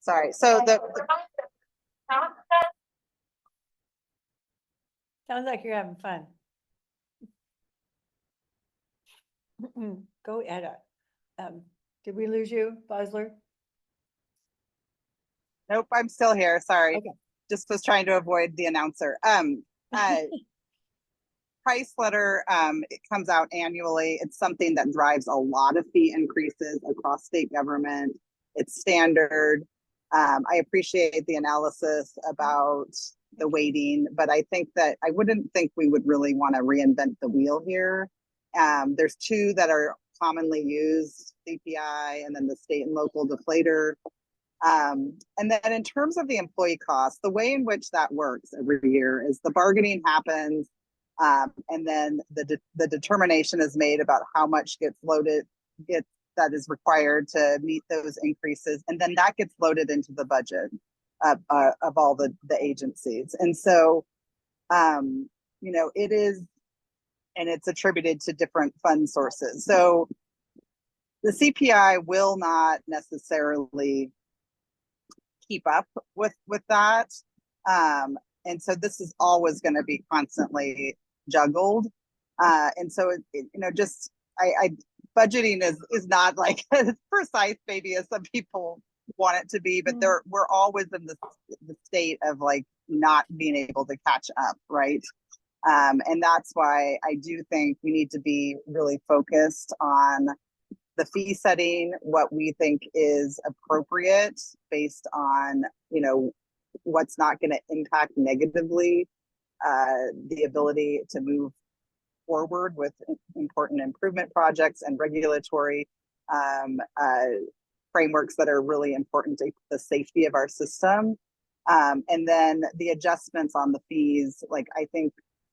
Sorry, so Sounds like you're having fun. Go Etta. Did we lose you, Bosler? Nope, I'm still here, sorry. Okay. Just was trying to avoid the announcer. Price letter, it comes out annually. It's something that drives a lot of fee increases across state government. It's standard. I appreciate the analysis about the weighting, but I think that I wouldn't think we would really want to reinvent the wheel here. There's two that are commonly used, CPI and then the state and local deflator. And then in terms of the employee costs, the way in which that works every year is the bargaining happens, and then the determination is made about how much that is required to meet those increases, and then that gets loaded into the budget of all the agencies. And so, it is, and it's attributed to different fund sources. So the CPI will not necessarily keep up with that. And so this is always going to be constantly juggled. And so, just budgeting is not like as precise maybe as some people want it to be, but we're always in the state of like not being able to catch up, right? And that's why I do think we need to be really focused on the fee setting, what we think is appropriate based on, what's not going to impact negatively the ability to move forward with important improvement projects and regulatory frameworks that are really important to the safety of our system. And then the adjustments on the fees,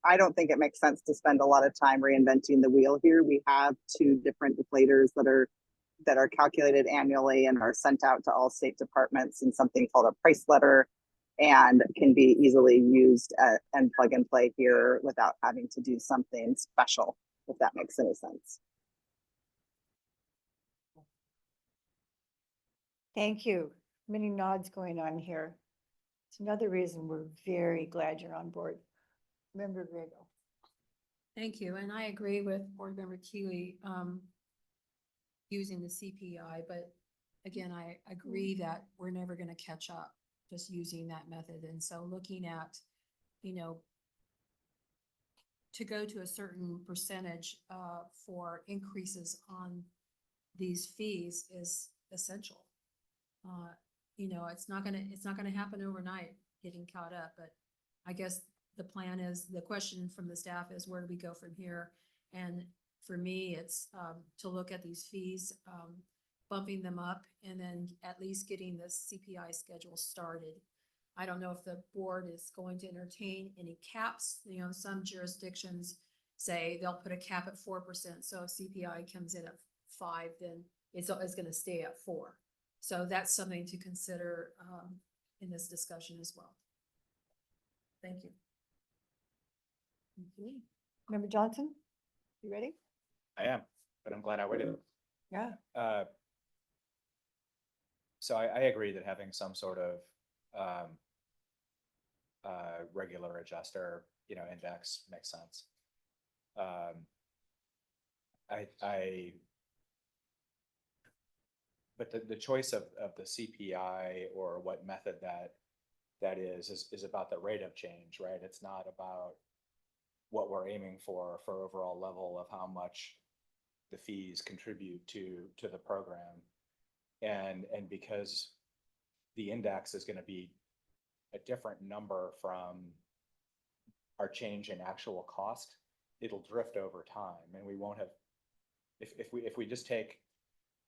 I don't think it makes sense to spend a lot of time reinventing the wheel here. We have 2 different deflators that are calculated annually and are sent out to all state departments in something called a price letter, and can be easily used and plug and play here without having to do something special, if that makes any sense. Thank you. Many nods going on here. It's another reason we're very glad you're on board. Member Grego. Thank you, and I agree with Board Member Keeley, using the CPI, but again, I agree that we're never gonna catch up just using that method. And so looking at, to go to a certain percentage for increases on these fees is essential. It's not gonna happen overnight, getting caught up, but I guess the plan is, the question from the staff is, where do we go from here? And for me, it's to look at these fees, bumping them up, and then at least getting the CPI schedule started. I don't know if the board is going to entertain any caps. Some jurisdictions say they'll put a cap at 4%. So if CPI comes in at 5, then it's going to stay at 4. So that's something to consider in this discussion as well. Thank you. Okay. Member Johnson, you ready? I am, but I'm glad I waited. Yeah. So I agree that having some sort of regular adjuster, index makes sense. But the choice of the CPI or what method that is about the rate of change, right? It's not about what we're aiming for overall level of how much the fees contribute to the program. And because the index is going to be a different number from our change in actual cost, it'll drift over time, and we won't have, if we just take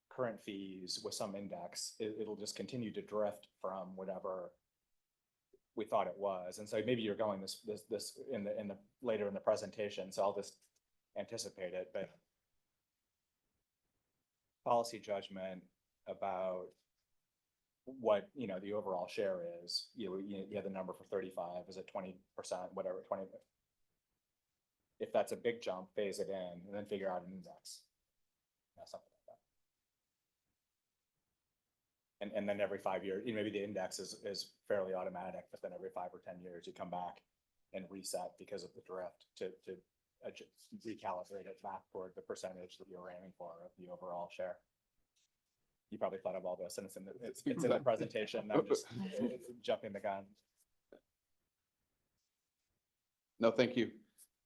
current fees with some index, it'll just continue to drift from whatever we thought it was. And so maybe you're going this in the later in the presentation, so I'll just anticipate it, but policy judgment about what the overall share is. You have the number for 35, is it 20%, whatever, 20. If that's a big jump, phase it in and then figure out an index, something like that. And then every 5 years, maybe the index is fairly automatic, but then every 5 or 10 years you come back and reset because of the drift to recalibrate it back toward the percentage that you're aiming for of the overall share. You probably thought of all this, and it's in the presentation. I'm just jumping the gun. No, thank you.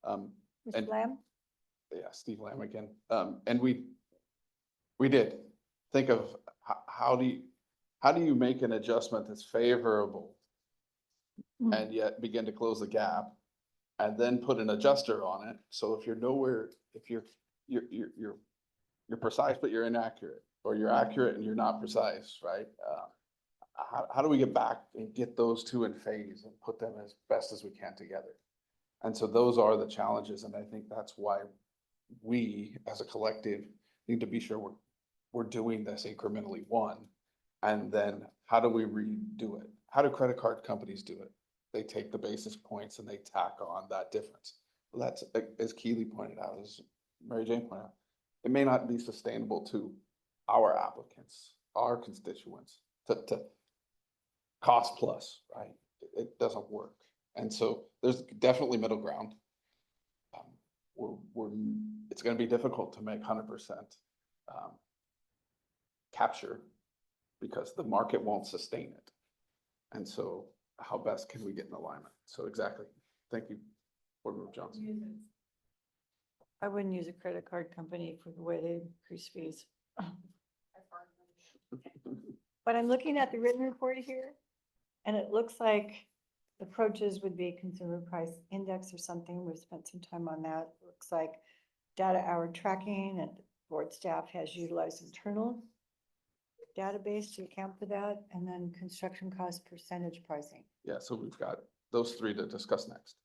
Mr. Lamb? Yeah, Steve Lamb again. And we did think of how do you make an adjustment that's favorable and yet begin to close the gap, and then put an adjuster on it. So if you're nowhere, if you're precise but you're inaccurate, or you're accurate and you're not precise, right? how do we get back and get those two in phase and put them as best as we can together? And so those are the challenges, and I think that's why we, as a collective, need to be sure we're doing this incrementally, one. And then how do we redo it? How do credit card companies do it? They take the basis points and they tack on that difference. That's, as Keely pointed out, as Mary Jane pointed out, it may not be sustainable to our applicants, our constituents, to cost plus, right? It doesn't work. And so there's definitely middle ground. It's going to be difficult to make 100% capture because the market won't sustain it. And so how best can we get in alignment? So exactly. Thank you, Board Member Johnson. I wouldn't use a credit card company for the way they increase fees. But I'm looking at the written report here, and it looks like approaches would be consumer price index or something. We've spent some time on that. Looks like data hour tracking, and board staff has utilized internal database to account for that, and then construction cost percentage pricing. Yeah, so we've got those three to discuss next.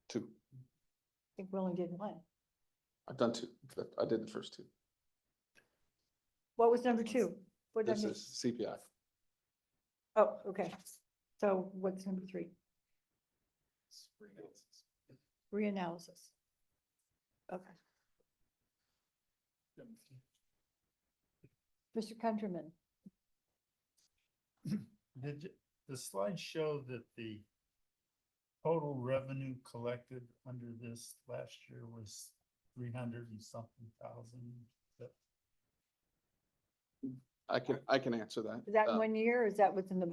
Two. I think we only did one. I've done two. I did the first two. What was number two? What did I This miss? is CPI. Oh, okay. So what's number three? Reanalysis. Okay. Mr. Countryman, The slides show that the total revenue collected under this last year was 300 and something thousand. I can answer that. is that in 1 year or is that what's in the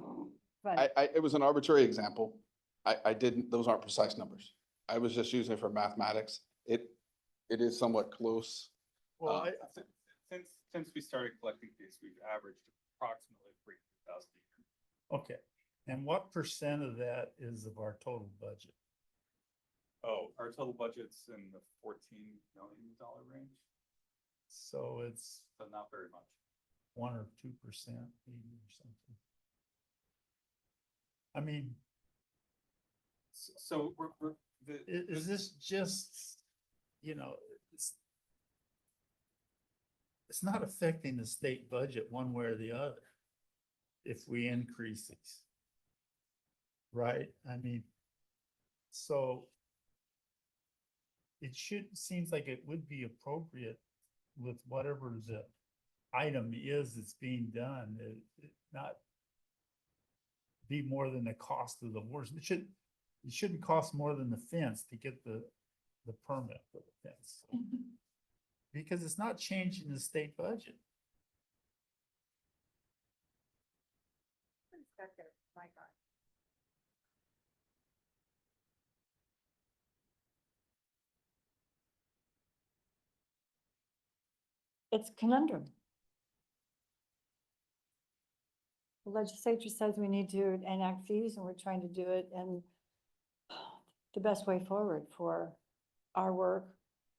fund? It was an arbitrary example. I didn't, those aren't precise numbers. I was just using it for mathematics. It is somewhat close. Well, since we started collecting fees, we've averaged approximately 3,000 a year. Okay, and what percent of that is of our total budget? Oh, our total budget's in the $14 million range, So it's so not very much. 1 or 2%, maybe, or something. I mean, So is this just, you know, it's not affecting the state budget one way or the other if we increase these. Right? I mean, so it seems like it would be appropriate with whatever the item is that's being done, it not be more than the cost of the horse. It shouldn't cost more than the fence to get the permit for the fence. Because it's not changing the state budget. It's a conundrum. The legislature says we need to enact fees and we're trying to do it in the best way forward for our work,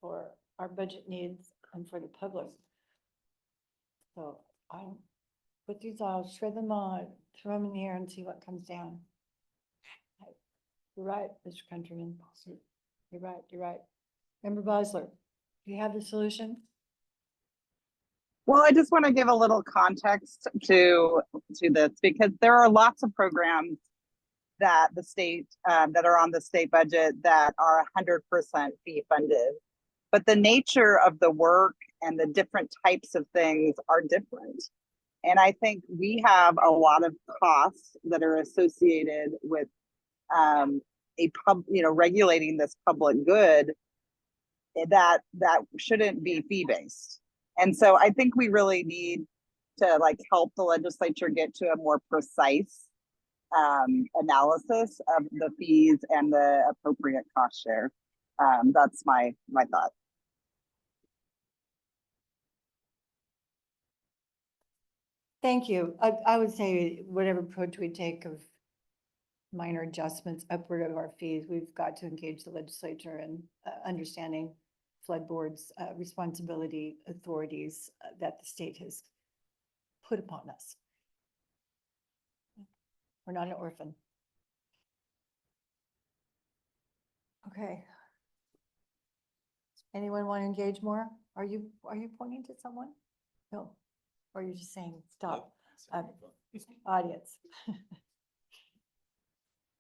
for our budget needs and for the public. So I put these out, shred them on, throw them in the air and see what comes down. You're right, Mr. Countryman. You're right, you're right. Member Bosler, do you have the solution? Well, I just want to give a little context to this because there are lots of programs that the state that are on the state budget that are 100% fee funded, but the nature of the work and the different types of things are different. And I think we have a lot of costs that are associated with regulating this public good that shouldn't be fee based. And so I think we really need to help the legislature get to a more precise analysis of the fees and the appropriate cost share. That's my thought. Thank you. I would say whatever approach we take of minor adjustments upward of our fees, we've got to engage the legislature in understanding flood board's responsibility authorities that the state has put upon us. We're not an orphan. Okay. Anyone want to engage more? Are you pointing to someone? No. Or are you just saying, stop? Audience.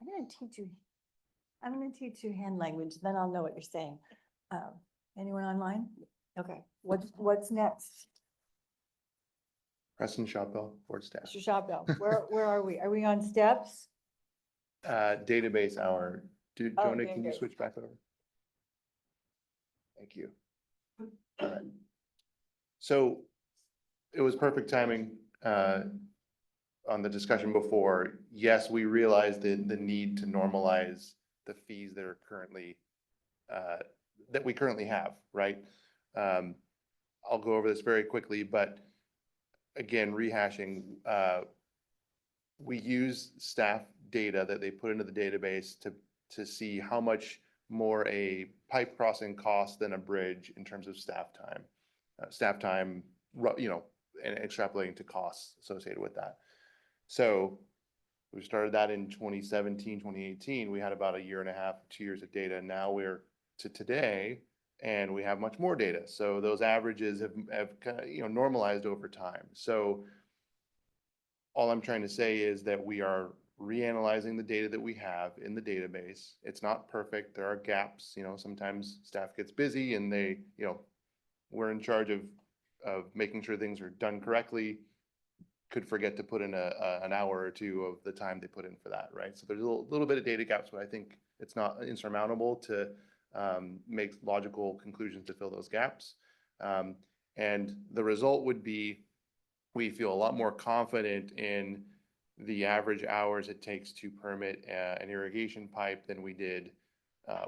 I'm gonna teach you hand language, then I'll know what you're saying. Anyone online? Okay, what's next? Preston Shotwell, board staff. Mr. Shopbell, where are we? Are we on steps? Database hour. Oh, Jonah, can you database. switch back over? Thank you. All right. So it was perfect timing on the discussion before. Yes, we realize the need to normalize the fees that are currently that we currently have, right? I'll go over this very quickly, but again, rehashing, we use staff data that they put into the database to see how much more a pipe crossing costs than a bridge in terms of staff time. And extrapolating to costs associated with that. So we started that in 2017, 2018. We had about a year and a half, 2 years of data. Now we're to today, and we have much more data. So those averages have kind of, normalized over time. So all I'm trying to say is that we are reanalyzing the data that we have in the database. It's not perfect. There are gaps. Sometimes staff gets busy and we're in charge of making sure things are done correctly. Could forget to put in an hour or two of the time they put in for that, right? So there's a little bit of data gaps, but I think it's not insurmountable to make logical conclusions to fill those gaps. And the result would be, we feel a lot more confident in the average hours it takes to permit an irrigation pipe than we did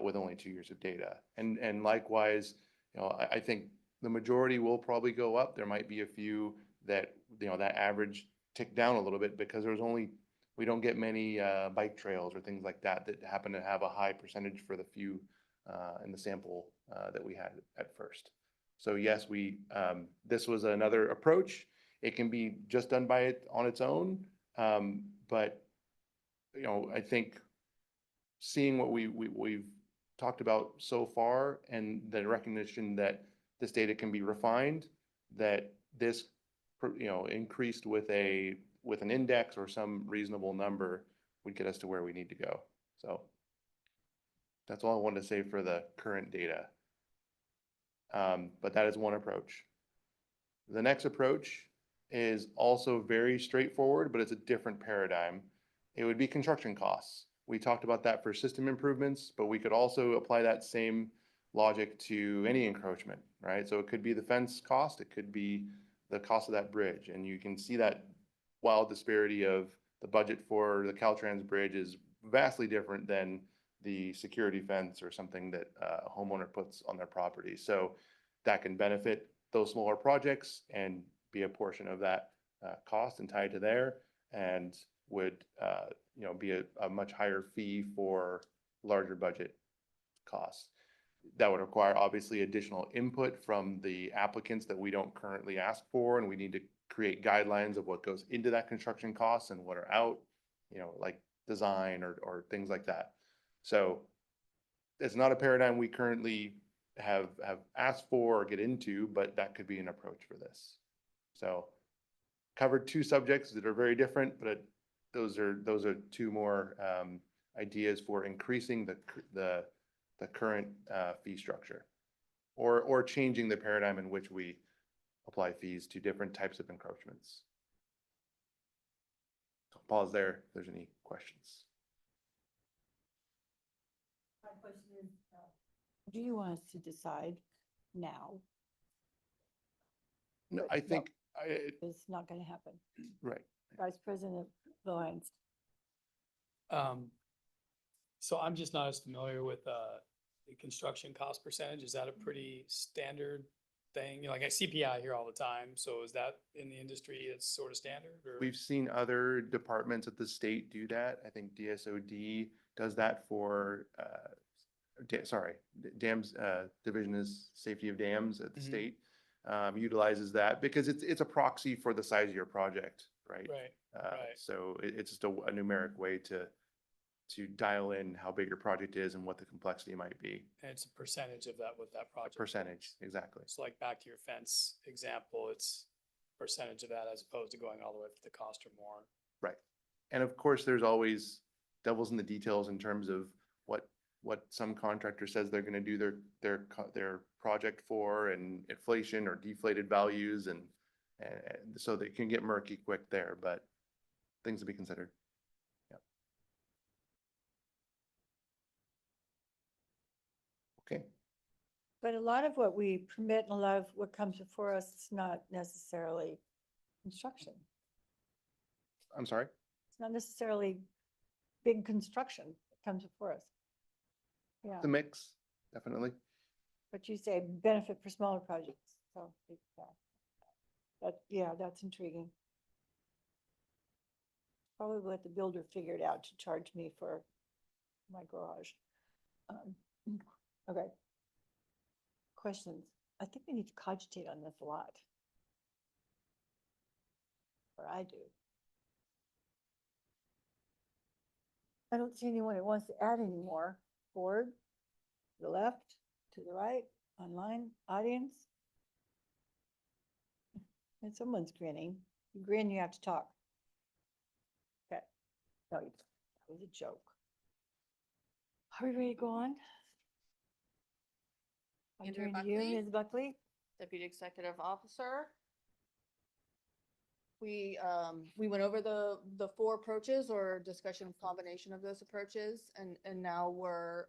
with only 2 years of data. And likewise, I think the majority will probably go up. There might be a few that, that average tick down a little bit because we don't get many bike trails or things like that happen to have a high percentage for the few in the sample that we had at first. So yes, this was another approach. It can be just done by it on its own. But, I think seeing what we've talked about so far and the recognition that this data can be refined, that this, increased with an index or some reasonable number would get us to where we need to go. So that's all I wanted to say for the current data. But that is one approach. The next approach is also very straightforward, but it's a different paradigm. It would be construction costs. We talked about that for system improvements, but we could also apply that same logic to any encroachment, right? So it could be the fence cost, it could be the cost of that bridge. And you can see that wild disparity of the budget for the Caltrans bridge is vastly different than the security fence or something that a homeowner puts on their property. So that can benefit those smaller projects and be a portion of that cost and tied to there, and would be a much higher fee for larger budget costs. That would require obviously additional input from the applicants that we don't currently ask for, and we need to create guidelines of what goes into that construction costs and what are out, like design or things like that. So it's not a paradigm we currently have asked for or get into, but that could be an approach for this. So covered two subjects that are very different, but those are two more ideas for increasing the current fee structure, or changing the paradigm in which we apply fees to different types of encroachments. So pause there if there's any questions. My question is, do you want us to decide now? No, I think It's not going to happen. right. Vice President Valines. So I'm just not as familiar with the construction cost percentage. Is that a pretty standard thing? Like I CPI here all the time. So is that in the industry, it's sort of standard? Or? We've seen other departments at the state do that. I think DSOD does that for, dams, division is safety of dams at the state, utilizes that because it's a proxy for the size of your project, right? Right, right. So it's just a numeric way to dial in how big your project is and what the complexity might be. And it's a percentage of that, what that A project. percentage, exactly. So like back to your fence example, it's percentage of that as opposed to going all the way for the cost or more. Right. And of course, there's always devils in the details in terms of what some contractor says they're gonna do their project for, and inflation or deflated values, and so they can get murky quick there, but things to be considered. Yeah. Okay. But a lot of what we permit and a lot of what comes before us is not necessarily construction. I'm sorry? It's not necessarily big construction that comes before us. Yeah, The mix, definitely. but you say benefit for smaller projects, so, yeah. Yeah, that's intriguing. Probably let the builder figure it out to charge me for my garage. Okay. Questions? I think we need to cogitate on this a lot. Or I do. I don't see anyone who wants to add any more. Board, to the left, to the right, online, audience. And someone's grinning. You grin, you have to talk. Okay. No, that was a joke. Are we ready to go on? I'm Andrea turning to you, Buckley. Ms. Buckley. Deputy Executive Officer. We went over the four approaches or discussion combination of those approaches, and now we're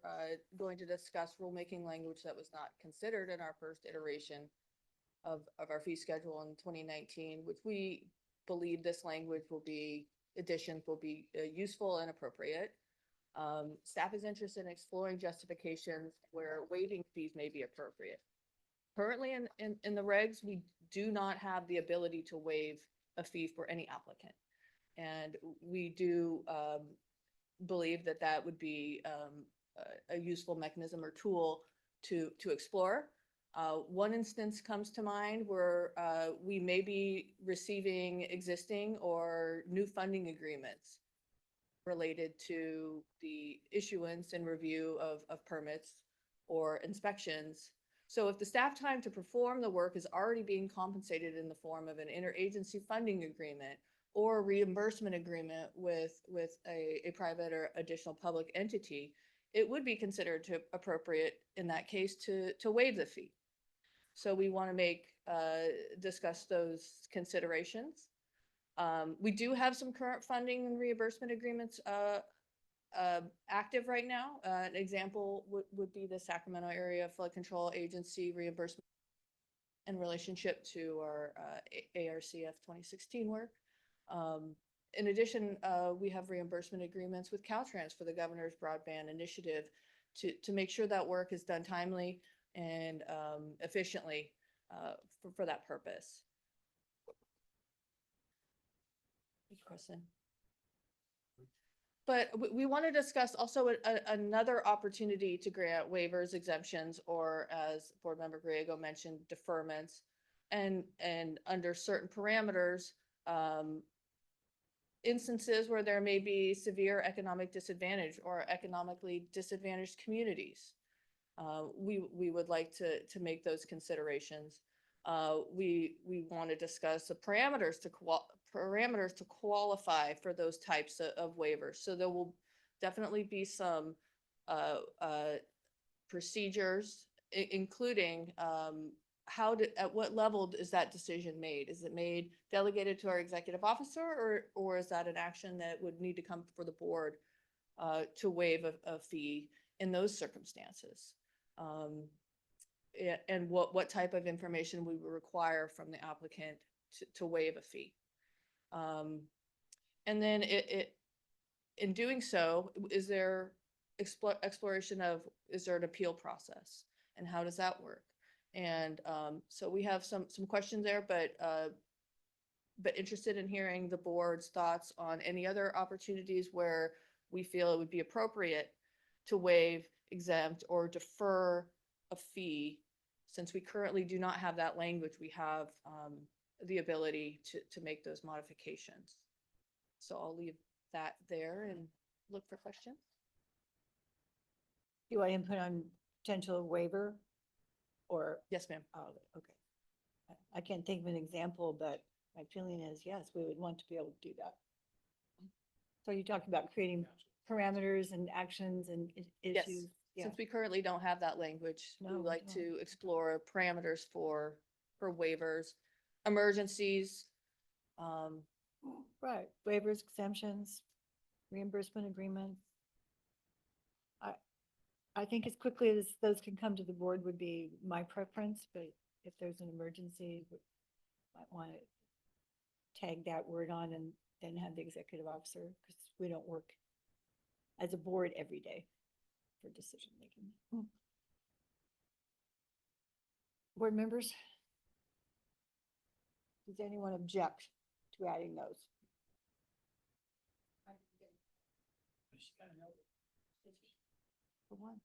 going to discuss rulemaking language that was not considered in our first iteration of our fee schedule in 2019, which we believe this language additions will be useful and appropriate. Staff is interested in exploring justifications where waiving fees may be appropriate. Currently in the regs, we do not have the ability to waive a fee for any applicant. And we do believe that that would be a useful mechanism or tool to explore. One instance comes to mind where we may be receiving existing or new funding agreements related to the issuance and review of permits or inspections. So if the staff time to perform the work is already being compensated in the form of an interagency funding agreement or reimbursement agreement with a private or additional public entity, it would be considered appropriate in that case to waive the fee. So we want to discuss those considerations. We do have some current funding and reimbursement agreements active right now. An example would be the Sacramento Area Flood Control Agency reimbursement in relationship to our ARCF 2016 work. In addition, we have reimbursement agreements with Caltrans for the Governor's Broadband Initiative to make sure that work is done timely and efficiently for that purpose. Good question. But we want to discuss also another opportunity to grant waivers, exemptions, or as Board Member Griego mentioned, deferments, and under certain parameters, instances where there may be severe economic disadvantage or economically disadvantaged communities. We would like to make those considerations. We want to discuss the parameters to qualify for those types of waivers. So there will definitely be some procedures, including at what level is that decision made? Is it made delegated to our executive officer, or is that an action that would need to come before the board to waive a fee in those circumstances? And what type of information we would require from the applicant to waive a fee. And then in doing so, is there exploration of, is there an appeal process and how does that work? And so we have some questions there, but interested in hearing the board's thoughts on any other opportunities where we feel it would be appropriate to waive, exempt, or defer a fee. Since we currently do not have that language, we have the ability to make those modifications. So I'll leave that there and look for questions. Do you want input on potential waiver? Or, Yes, ma'am. oh, okay. I can't think of an example, but my feeling is, yes, we would want to be able to do that. So you talked about creating parameters and actions and Yes, issues. Yeah. since we currently don't have that language, we No, we like don't. to explore parameters for waivers, emergencies. Right, waivers, exemptions, reimbursement agreement. I think as quickly as those can come to the board would be my preference, but if there's an emergency, we might want to tag that word on and then have the executive officer, because we don't work as a board every day for decision making. Board members? Does anyone object to adding those? For once.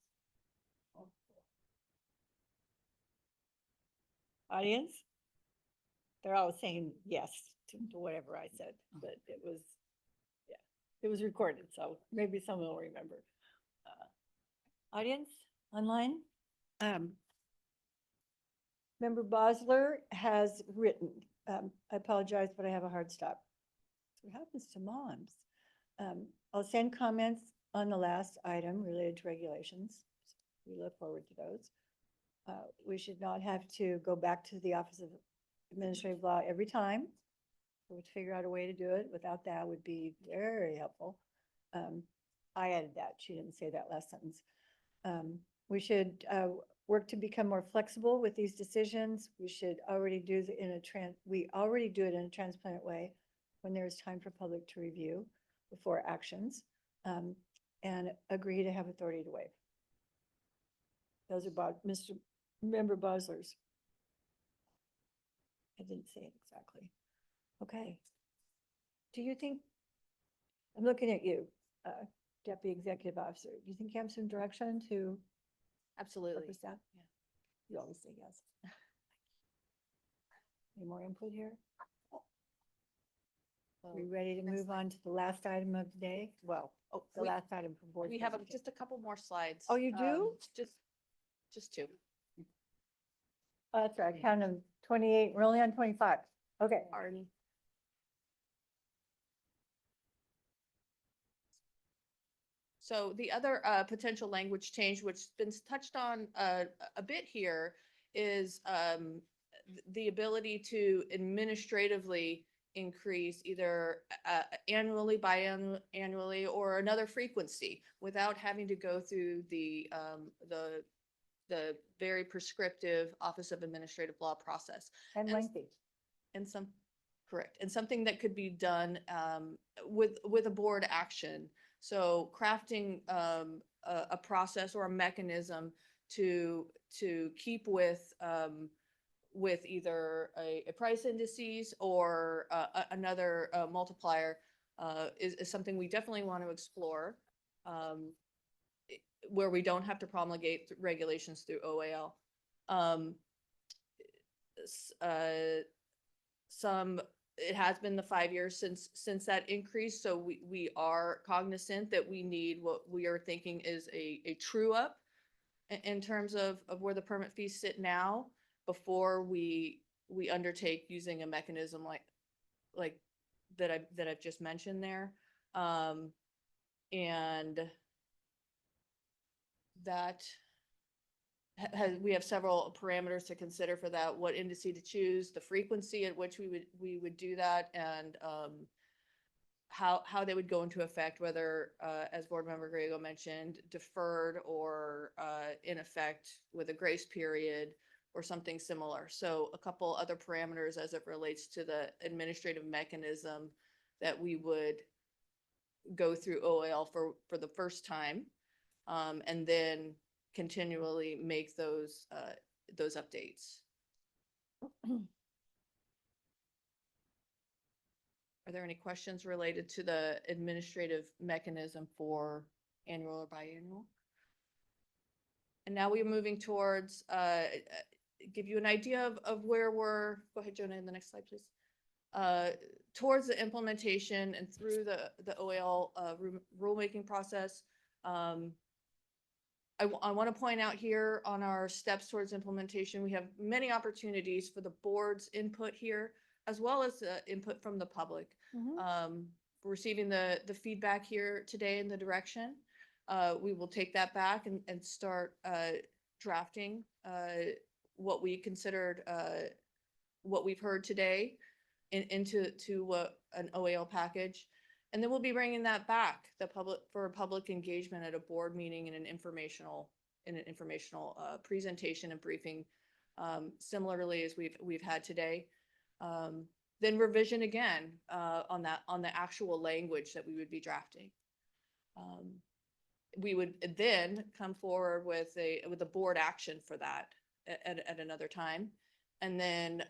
Audience? They're all saying yes to whatever I said, but it was, yeah, it was recorded, so maybe someone will remember. Audience, online? Member Bosler has written, I apologize, but I have a hard stop. What happens to moms? I'll send comments on the last item related to regulations. We look forward to those. We should not have to go back to the Office of Administrative Law every time. We would figure out a way to do it. Without that would be very helpful. I added that. She didn't say that last sentence. We should work to become more flexible with these decisions. We should already do it in a transparent way when there is time for public to review before actions, and agree to have authority to waive. Those are about Member Bosler's. I didn't say it exactly. Okay. Do you think, I'm looking at you, Deputy Executive Officer, do you think you have some direction to? Absolutely. Purpose that? Yeah. You always say yes. Any more input here? Are we ready to move on to the last item of the day? Well, the last item for board. We have presentation. just a couple more slides. Oh, you do? Just two. Oh, that's right. Count them 28, we're only on 25. Okay. Pardon. So the other potential language change, which has been touched on a bit here, is the ability to administratively increase either annually, biannually, or another frequency without having to go through the very prescriptive Office of Administrative Law process. And lengthy. Correct. And something that could be done with a board action. So crafting a process or a mechanism to keep with either a price indices or another multiplier is something we definitely want to explore, where we don't have to promulgate regulations through OAL. It has been the 5 years since that increase, so we are cognizant that we need what we are thinking is a true up in terms of where the permit fees sit now before we undertake using a mechanism like that I've just mentioned there. And that we have several parameters to consider for that, what indice to choose, the frequency at which we would do that, and how they would go into effect, whether, as Board Member Grego mentioned, deferred or in effect with a grace period or something similar. So a couple other parameters as it relates to the administrative mechanism that we would go through OAL for the first time, and then continually make those updates. Are there any questions related to the administrative mechanism for annual or biannual? And now we're moving towards give you an idea of where we're, go ahead, Jonah, in the next slide, please. Towards the implementation and through the OAL rulemaking process. I want to point out here on our steps towards implementation, we have many opportunities for the board's input here, as well as input from the public. We're receiving the feedback here today in the direction. We will take that back and start drafting what we considered, what we've heard today into an OAL package. And then we'll be bringing that back for public engagement at a board meeting in an informational presentation and briefing, similarly as we've had today. Then revision again on the actual language that we would be drafting. We would then come forward with a board action for that at another time, and then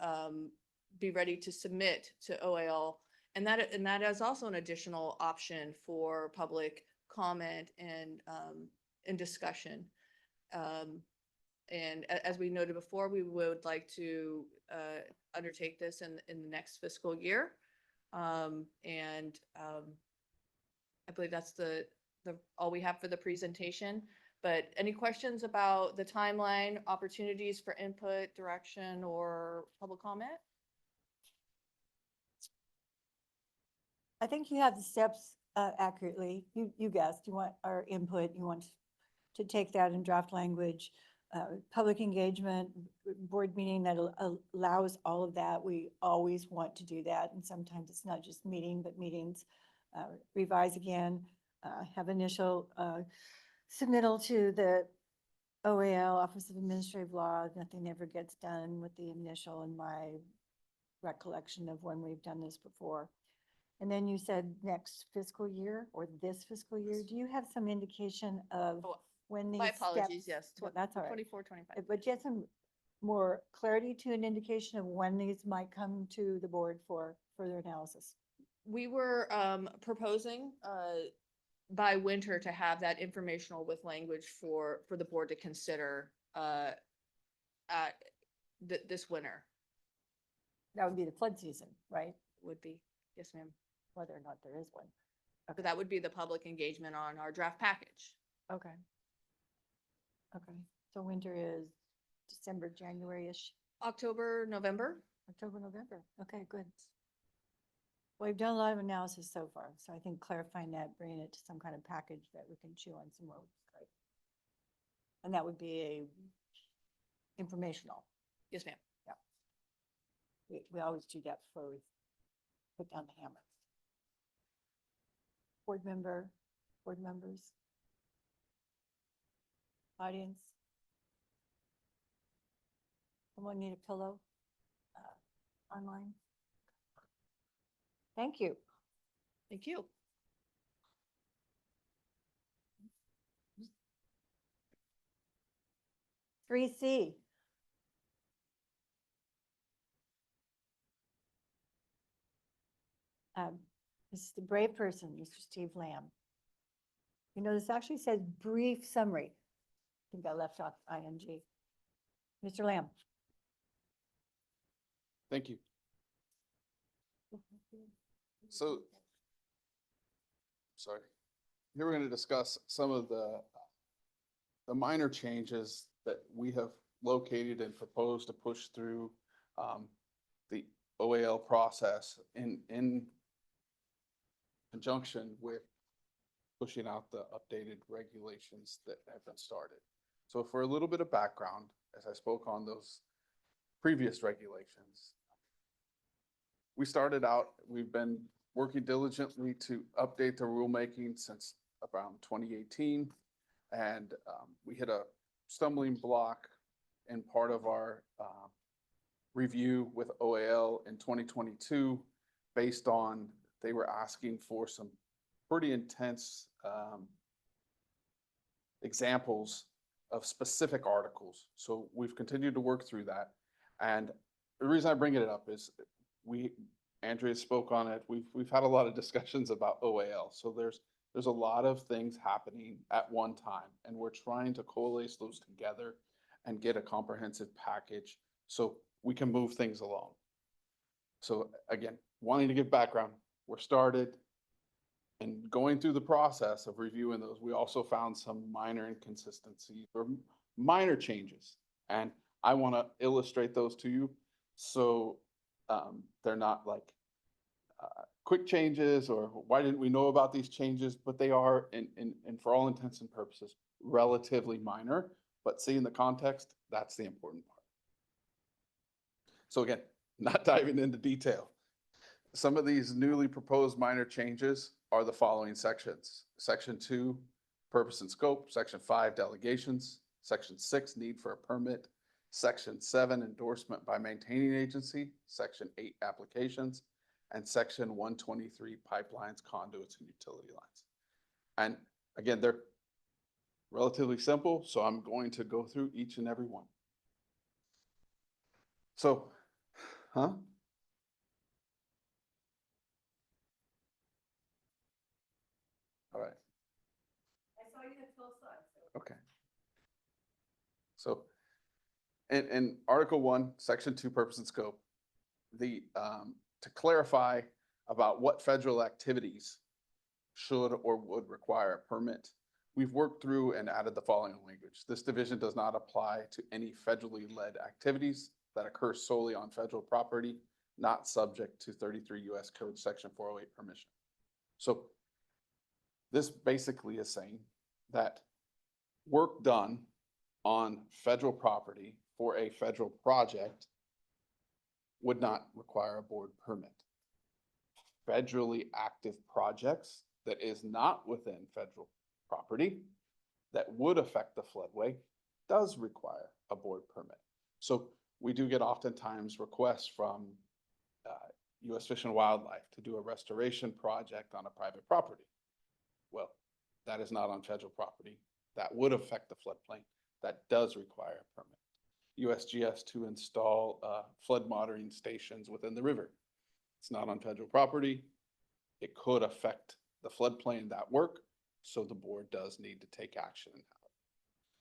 be ready to submit to OAL. And that is also an additional option for public comment and discussion. And as we noted before, we would like to undertake this in the next fiscal year. I believe that's the all we have for the presentation. But any questions about the timeline, opportunities for input, direction, or public comment? I think you have the steps accurately. You guessed, you want our input, you want to take that in draft language, public engagement, board meeting that allows all of that. We always want to do that. And sometimes it's not just meeting, but meetings, revise again, have initial submittal to the OAL, Office of Administrative Law. Nothing ever gets done with the initial in my recollection of when we've done this before. And then you said next fiscal year or this fiscal year. Do you have some indication of when these My steps? apologies, yes. No, that's all right. 24, 25. But just some more clarity to an indication of when these might come to the board for further analysis. We were proposing by winter to have that informational with language for the board to consider at this winter. That would be the flood season, right? Would be, yes, ma'am. Whether or not there is one. So that would be the public engagement on our draft package. Okay. Okay, so winter is December, January-ish? October, November. October, November. Okay, good. Well, we've done a lot of analysis so far, so I think clarifying that, bringing it to some kind of package that we can chew on some more would be great. And that would be informational. Yes, ma'am. Yeah. We always do that before we put down the hammer. Board members, audience. Someone need a pillow online? Thank you. Thank you. Three C. This is the brave person, Mr. Steve Lamb. You know, this actually says brief summary. I think I left off ing. Mr. Lamb. Thank you. So, sorry. Here we're going to discuss some of the minor changes that we have located and proposed to push through the OAL process in conjunction with pushing out the updated regulations that have been started. So for a little bit of background, as I spoke on those previous regulations, we started out, we've been working diligently to update the rulemaking since around 2018. And we hit a stumbling block in part of our review with OAL in 2022 based on they were asking for some pretty intense examples of specific articles. So we've continued to work through that. And the reason I bring it up is Andrea spoke on it. We've had a lot of discussions about OAL. So there's a lot of things happening at one time, and we're trying to coalesce those together and get a comprehensive package so we can move things along. So again, wanting to give background, we're started and going through the process of reviewing those, we also found some minor inconsistencies or minor changes. And I want to illustrate those to you. So they're not like quick changes or why didn't we know about these changes, but they are, and for all intents and purposes, relatively minor, but seeing the context, that's the important part. So again, not diving into detail. Some of these newly proposed minor changes are the following sections. Section 2, purpose and scope. Section 5, delegations. Section 6, need for a permit. Section 7, endorsement by maintaining agency. Section 8, applications. And Section 123, pipelines, conduits, and utility lines. And again, they're relatively simple, so I'm going to go through each and every one. So, All right. I saw you had 12 slides. Okay. So in Article 1, Section 2, purpose and scope, to clarify about what federal activities should or would require a permit, we've worked through and added the following language. This division does not apply to any federally led activities that occur solely on federal property, not subject to 33 U.S. Code Section 408 permission. So this basically is saying that work done on federal property for a federal project would not require a board permit. Federally active projects that is not within federal property that would affect the floodway does require a board permit. So we do get oftentimes requests from U.S. Fish and Wildlife to do a restoration project on a private property. Well, that is not on federal property. That would affect the floodplain. That does require a permit. USGS to install flood monitoring stations within the river. It's not on federal property. It could affect the floodplain, that work, so the board does need to take action in that.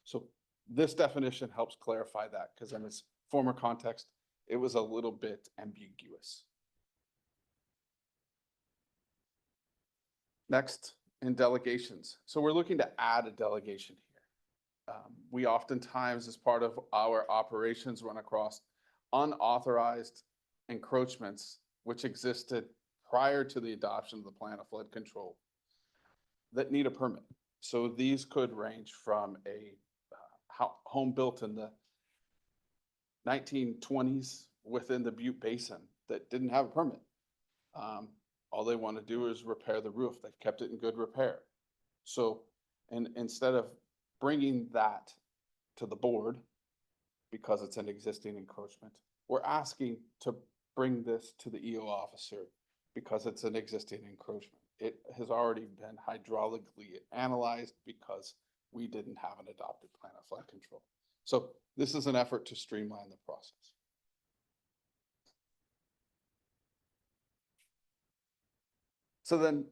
So this definition helps clarify that, because in its former context, it was a little bit ambiguous. Next, in delegations. So we're looking to add a delegation here. We oftentimes, as part of our operations, run across unauthorized encroachments which existed prior to the adoption of the plan of flood control that need a permit. So these could range from a home built in the 1920s within the Butte Basin that didn't have a permit. All they want to do is repair the roof. They've kept it in good repair. So, and instead of bringing that to the board because it's an existing encroachment, we're asking to bring this to the EO officer because it's an existing encroachment. It has already been hydraulically analyzed because we didn't have an adopted plan of flood control. So this is an effort to streamline the process. So then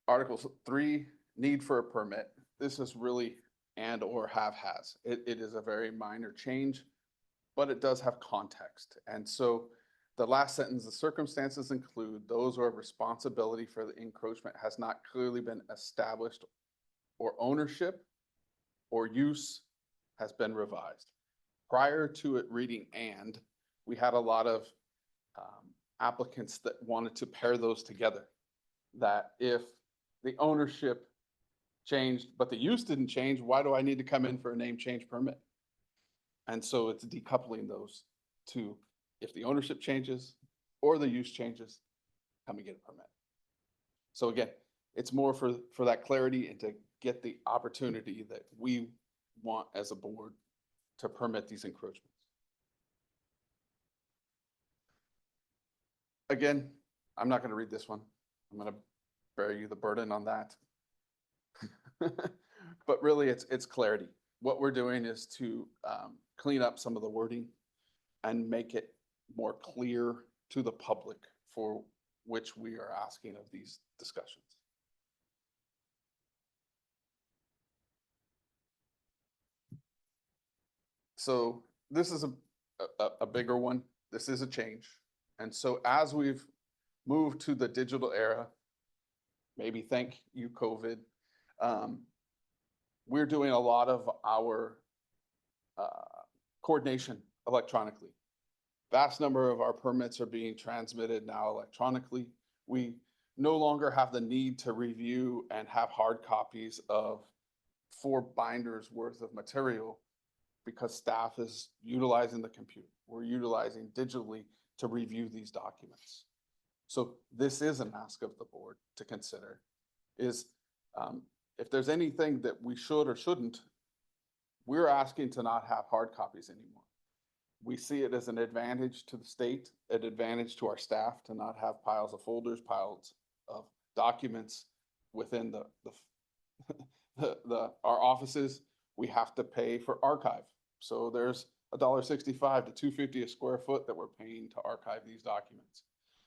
Article 3, need for a permit. This is really and or has. It is a very minor change, but it does have context. And so the last sentence, the circumstances include those where responsibility for the encroachment has not clearly been established or ownership or use has been revised. Prior to it reading and, we had a lot of applicants that wanted to pair those together. That if the ownership changed, but the use didn't change, why do I need to come in for a name change permit? And so it's decoupling those two. If the ownership changes or the use changes, come and get a permit. So again, it's more for that clarity and to get the opportunity that we want as a board to permit these encroachments. Again, I'm not going to read this one. I'm going to bear you the burden on that. But really, it's clarity. What we're doing is to clean up some of the wording and make it more clear to the public for which we are asking of these discussions. So this is a bigger one. This is a change. And so as we've moved to the digital era, maybe thank you, COVID, we're doing a lot of our coordination electronically. Vast number of our permits are being transmitted now electronically. We no longer have the need to review and have hard copies of 4 binders worth of material because staff is utilizing the computer. We're utilizing digitally to review these documents. So this is an ask of the board to consider is if there's anything that we should or shouldn't, we're asking to not have hard copies anymore. We see it as an advantage to the state, an advantage to our staff to not have piles of folders, piles of documents within our offices. We have to pay for archive. So there's $1.65 to $2.50 a square foot that we're paying to archive these documents.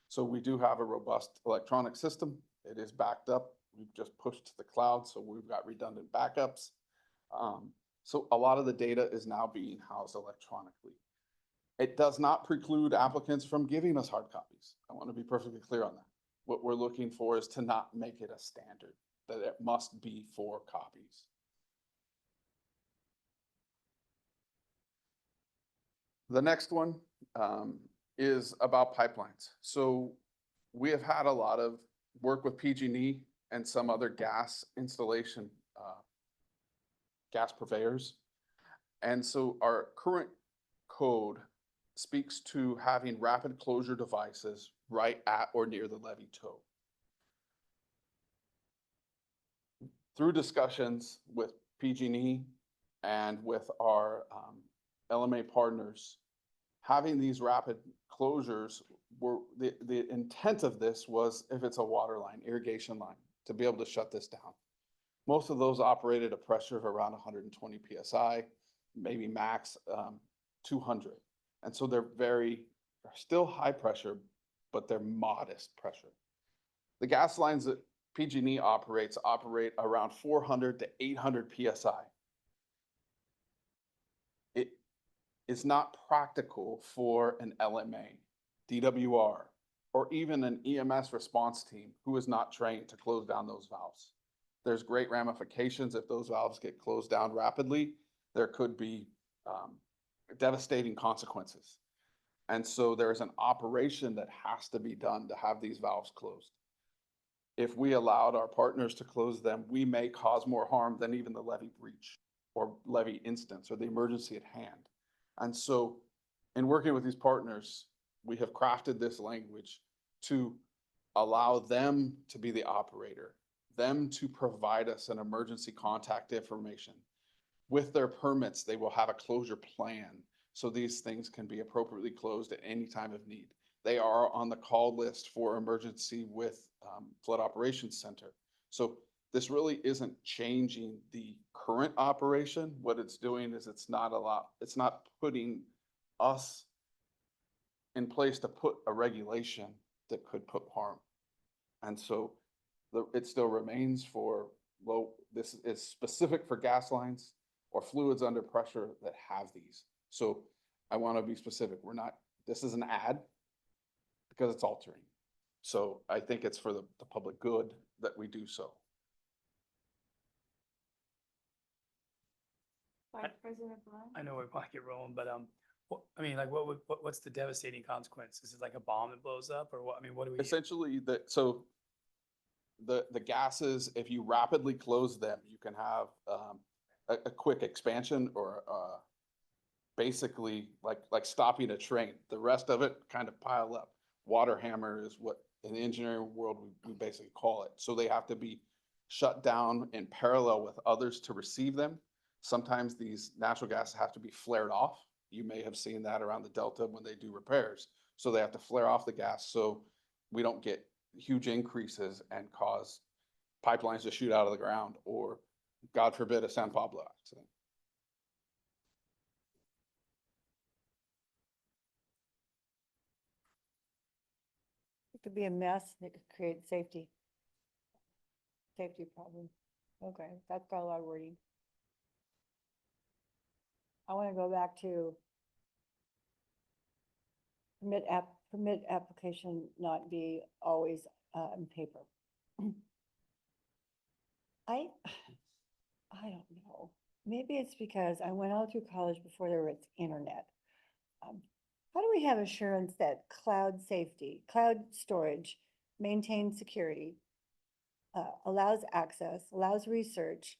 So we do have a robust electronic system. It is backed up. We've just pushed to the cloud, so we've got redundant backups. So a lot of the data is now being housed electronically. It does not preclude applicants from giving us hard copies. I want to be perfectly clear on that. What we're looking for is to not make it a standard, that it must be 4 copies. The next one is about pipelines. So we have had a lot of work with PG&E and some other gas installation, gas purveyors. And so our current code speaks to having rapid closure devices right at or near the levee toe. Through discussions with PG&E and with our LMA partners, having these rapid closures were the intent of this was if it's a water line, irrigation line, to be able to shut this down. Most of those operate at a pressure of around 120 PSI, maybe max 200. And so they're still high pressure, but they're modest pressure. The gas lines that PG&E operates operate around 400 to 800 PSI. It is not practical for an LMA, DWR, or even an EMS response team who is not trained to close down those valves. There's great ramifications if those valves get closed down rapidly. There could be devastating consequences. And so there's an operation that has to be done to have these valves closed. If we allowed our partners to close them, we may cause more harm than even the levee breach or levee instance or the emergency at hand. And so in working with these partners, we have crafted this language to allow them to be the operator, them to provide us an emergency contact information. With their permits, they will have a closure plan so these things can be appropriately closed at any time of need. They are on the call list for emergency with Flood Operations Center. So this really isn't changing the current operation. What it's doing is it's not putting us in place to put a regulation that could put harm. And so it still remains for this is specific for gas lines or fluids under pressure that have these. So I want to be specific. This is an ad because it's altering. So I think it's for the public good that we do so. Vice President Blunt? I know we want to get rolling, but what's the devastating consequence? Is it like a bomb that blows up, or what? I mean, what do we? Essentially, the gases, if you rapidly close them, you can have a quick expansion or basically like stopping a train. The rest of it kind of pile up. Water hammer is what in the engineering world we basically call it. So they have to be shut down in parallel with others to receive them. Sometimes these natural gases have to be flared off. You may have seen that around the Delta when they do repairs. So they have to flare off the gas so we don't get huge increases and cause pipelines to shoot out of the ground or, God forbid, a San Pablo accident. It could be a mess that could create safety problem. Okay, that's got a lot of wording. I want to go back to permit application not be always in paper. I don't know. Maybe it's because I went all through college before there was internet. How do we have assurance that cloud safety, cloud storage, maintains security, allows access, allows research,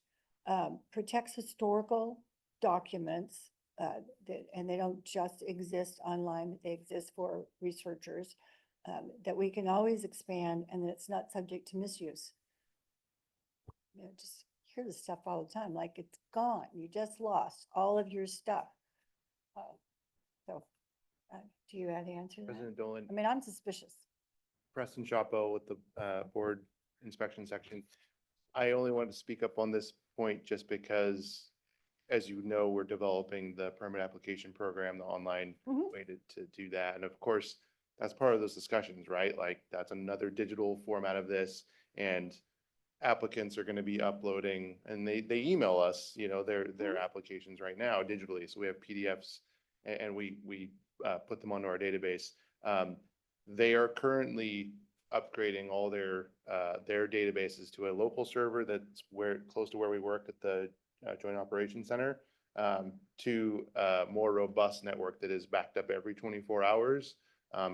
protects historical documents, and they don't just exist online, but they exist for researchers, that we can always expand and that it's not subject to misuse. You know, just hear this stuff all the time, like it's gone. You just lost all of your stuff. So, do you have the answer to that? President Dolan. I mean, I'm suspicious. Preston Chapo with the board inspection section. I only wanted to speak up on this point just because, as you know, we're developing the permit application program, the online way to do that. And of course, that's part of those discussions, right? Like that's another digital format of this, and applicants are going to be uploading, and they email us, you know, their applications right now digitally. So we have PDFs and we put them onto our database. They are currently upgrading all their databases to a local server that's close to where we work at the Joint Operations Center, to a more robust network that is backed up every 24 hours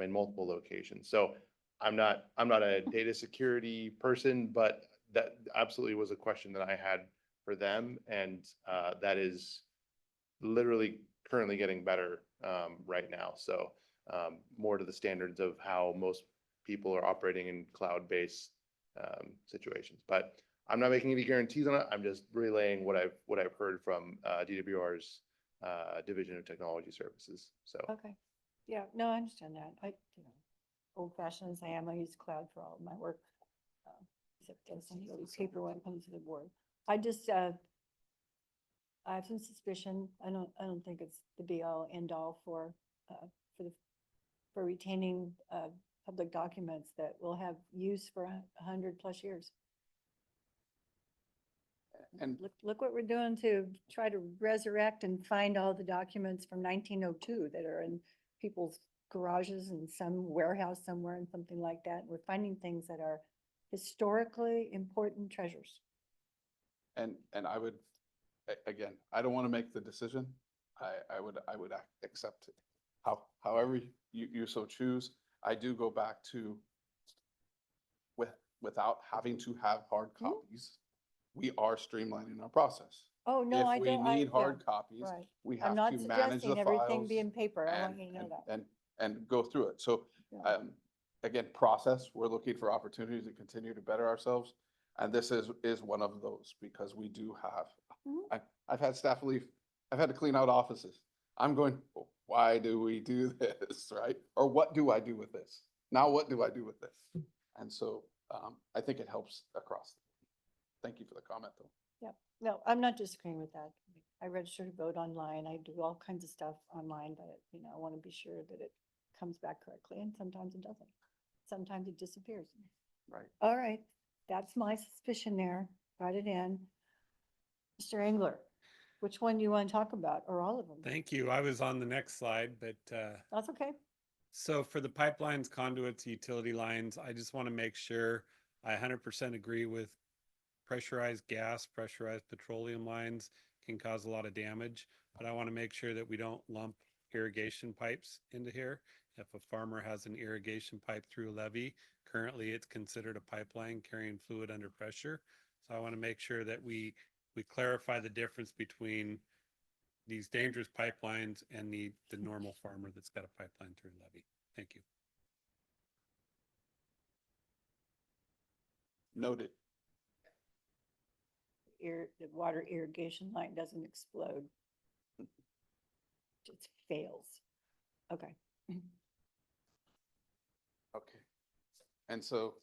in multiple locations. So I'm not a data security person, but that absolutely was a question that I had for them, and that is literally currently getting better right now. So more to the standards of how most people are operating in cloud-based situations. But I'm not making any guarantees on it. I'm just relaying what I've heard from DWR's Division of Technology Services. So Okay. Yeah, no, I understand that. Old fashioned as I am, I use cloud for all of my work. Except as some paper when it comes to the board. I just, I have some suspicion. I don't think it's the be all end all for retaining public documents that will have use for 100+ years. And Look what we're doing to try to resurrect and find all the documents from 1902 that are in people's garages and some warehouse somewhere and something like that. We're finding things that are historically important treasures. and I would, again, I don't want to make the decision. I would accept it. However you so choose. I do go back to without having to have hard copies, we are streamlining our process. Oh, no, I don't. If we need hard copies, right. we I'm have not to manage the suggesting everything files be in paper. I want and, you to know that. and go through it. So, Yeah. again, process, we're looking for opportunities to continue to better ourselves. And this is one of those, because we do have, I've had staff leave, I've had to clean out offices. I'm going, why do we do this, right? Or what do I do with this? Now what do I do with this? And so, I think it helps across. Thank you for the comment, though. Yep. No, I'm not disagreeing with that. I register to vote online. I do all kinds of stuff online, but I want to be sure that it comes back correctly, and sometimes it doesn't. Sometimes it disappears. Right. All right. That's my suspicion there. Got it in. Mr. Engler, which one do you want to talk about, or all of them? Thank you. I was on the next slide, but That's okay. so for the pipelines, conduits, utility lines, I just want to make sure I 100% agree with pressurized gas, pressurized petroleum lines can cause a lot of damage, but I want to make sure that we don't lump irrigation pipes into here. If a farmer has an irrigation pipe through a levee, currently it's considered a pipeline carrying fluid under pressure. So I want to make sure that we clarify the difference between these dangerous pipelines and the normal farmer that's got a pipeline through a levee. Thank you. Noted. The water irrigation line doesn't explode. It just fails. Okay. Okay. And so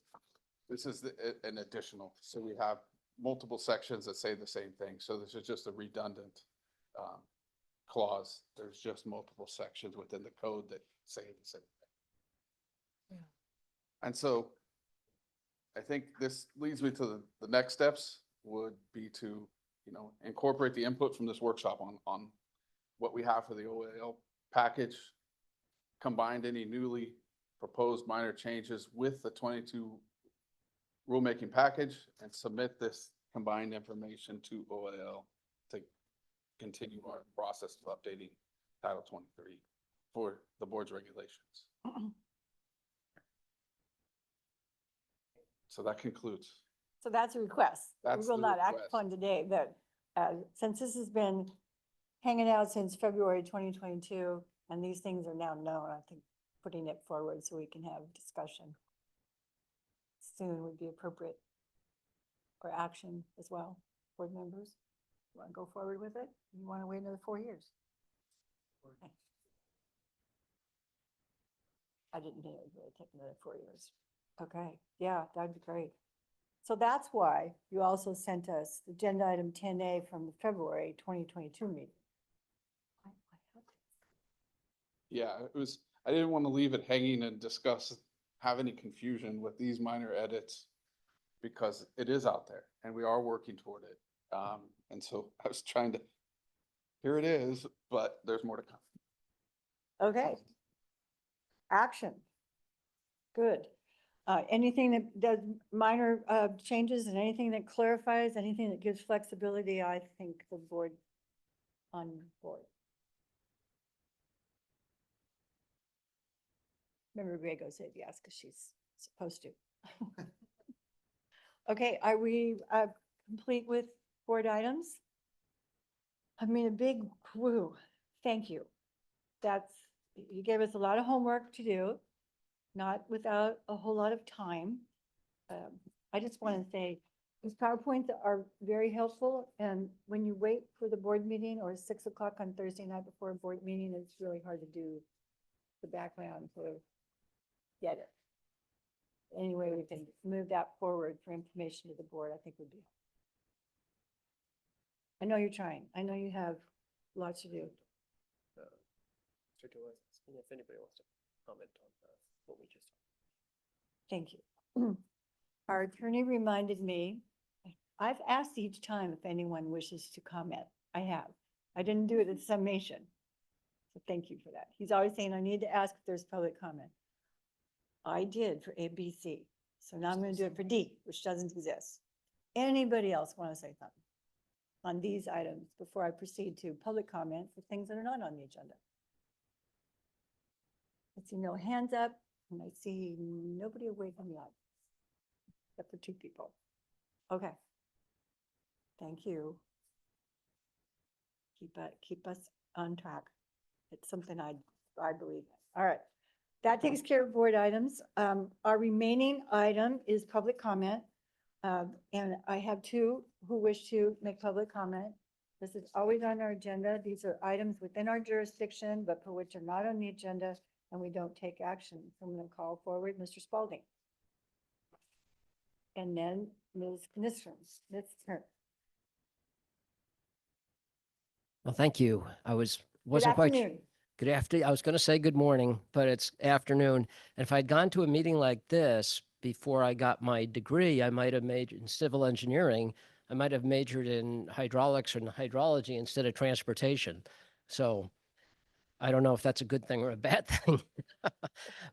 this is an additional, so we have multiple sections that say the same thing. So this is just a redundant clause. There's just multiple sections within the code that say the same thing. Yeah. And so I think this leads me to the next steps would be to, incorporate the input from this workshop on what we have for the OAL package, combined any newly proposed minor changes with the 22 rulemaking package and submit this combined information to OAL to continue our process of updating Title 23 for the board's regulations. So that concludes. So that's a request. We That's will the not act request. upon today, but since this has been hanging out since February 2022, and these things are now known, I think putting it forward so we can have discussion soon would be appropriate, or action as well, board members. You want to go forward with it? You want to wait another 4 years? Okay. I didn't think it would really take another 4 years. Okay, yeah, that'd be great. So that's why you also sent us agenda item 10A from the February 2022 meeting. Yeah, it was, I didn't want to leave it hanging and have any confusion with these minor edits because it is out there and we are working toward it. And so I was trying to, here it is, but there's more to come. Okay. Action. Good. Anything that does minor changes and anything that clarifies, anything that gives flexibility, I think the board on board. Remember, Grego said yes, because she's supposed to. Okay, are we complete with board items? I mean, a big woo, thank you. You gave us a lot of homework to do, not without a whole lot of time. I just want to say, these PowerPoints are very helpful, and when you wait for the board meeting or 6 o'clock on Thursday night before a board meeting, it's really hard to do the background to get it. Anyway, we can move that forward for information to the board, I think would be. I know you're trying. I know you have lots to do. Mr. Dolan, if anybody wants to comment on what we just. Thank you. Our attorney reminded me, I've asked each time if anyone wishes to comment. I have. I didn't do it at summation. So thank you for that. He's always saying, I need to ask if there's public comment. I did for A, B, C. So now I'm going to do it for D, which doesn't exist. Anybody else want to say something on these items before I proceed to public comment for things that are not on the agenda? I see no hands up, and I see nobody away from the audience, except for 2 people. Okay. Thank you. Keep us on track. It's something I believe in. All right. That takes care of board items. Our remaining item is public comment. And I have 2 who wish to make public comment. This is always on our agenda. These are items within our jurisdiction, but for which are not on the agenda, and we don't take action. So I'm going to call forward Mr. Spalding. And then Ms. Knistrom. Ms. Turner. Well, thank you. I wasn't Good quite. afternoon. Good afternoon. I was going to say good morning, but it's afternoon. And if I'd gone to a meeting like this before I got my degree, I might have majored in civil engineering. I might have majored in hydraulics and hydrology instead of transportation. So I don't know if that's a good thing or a bad thing.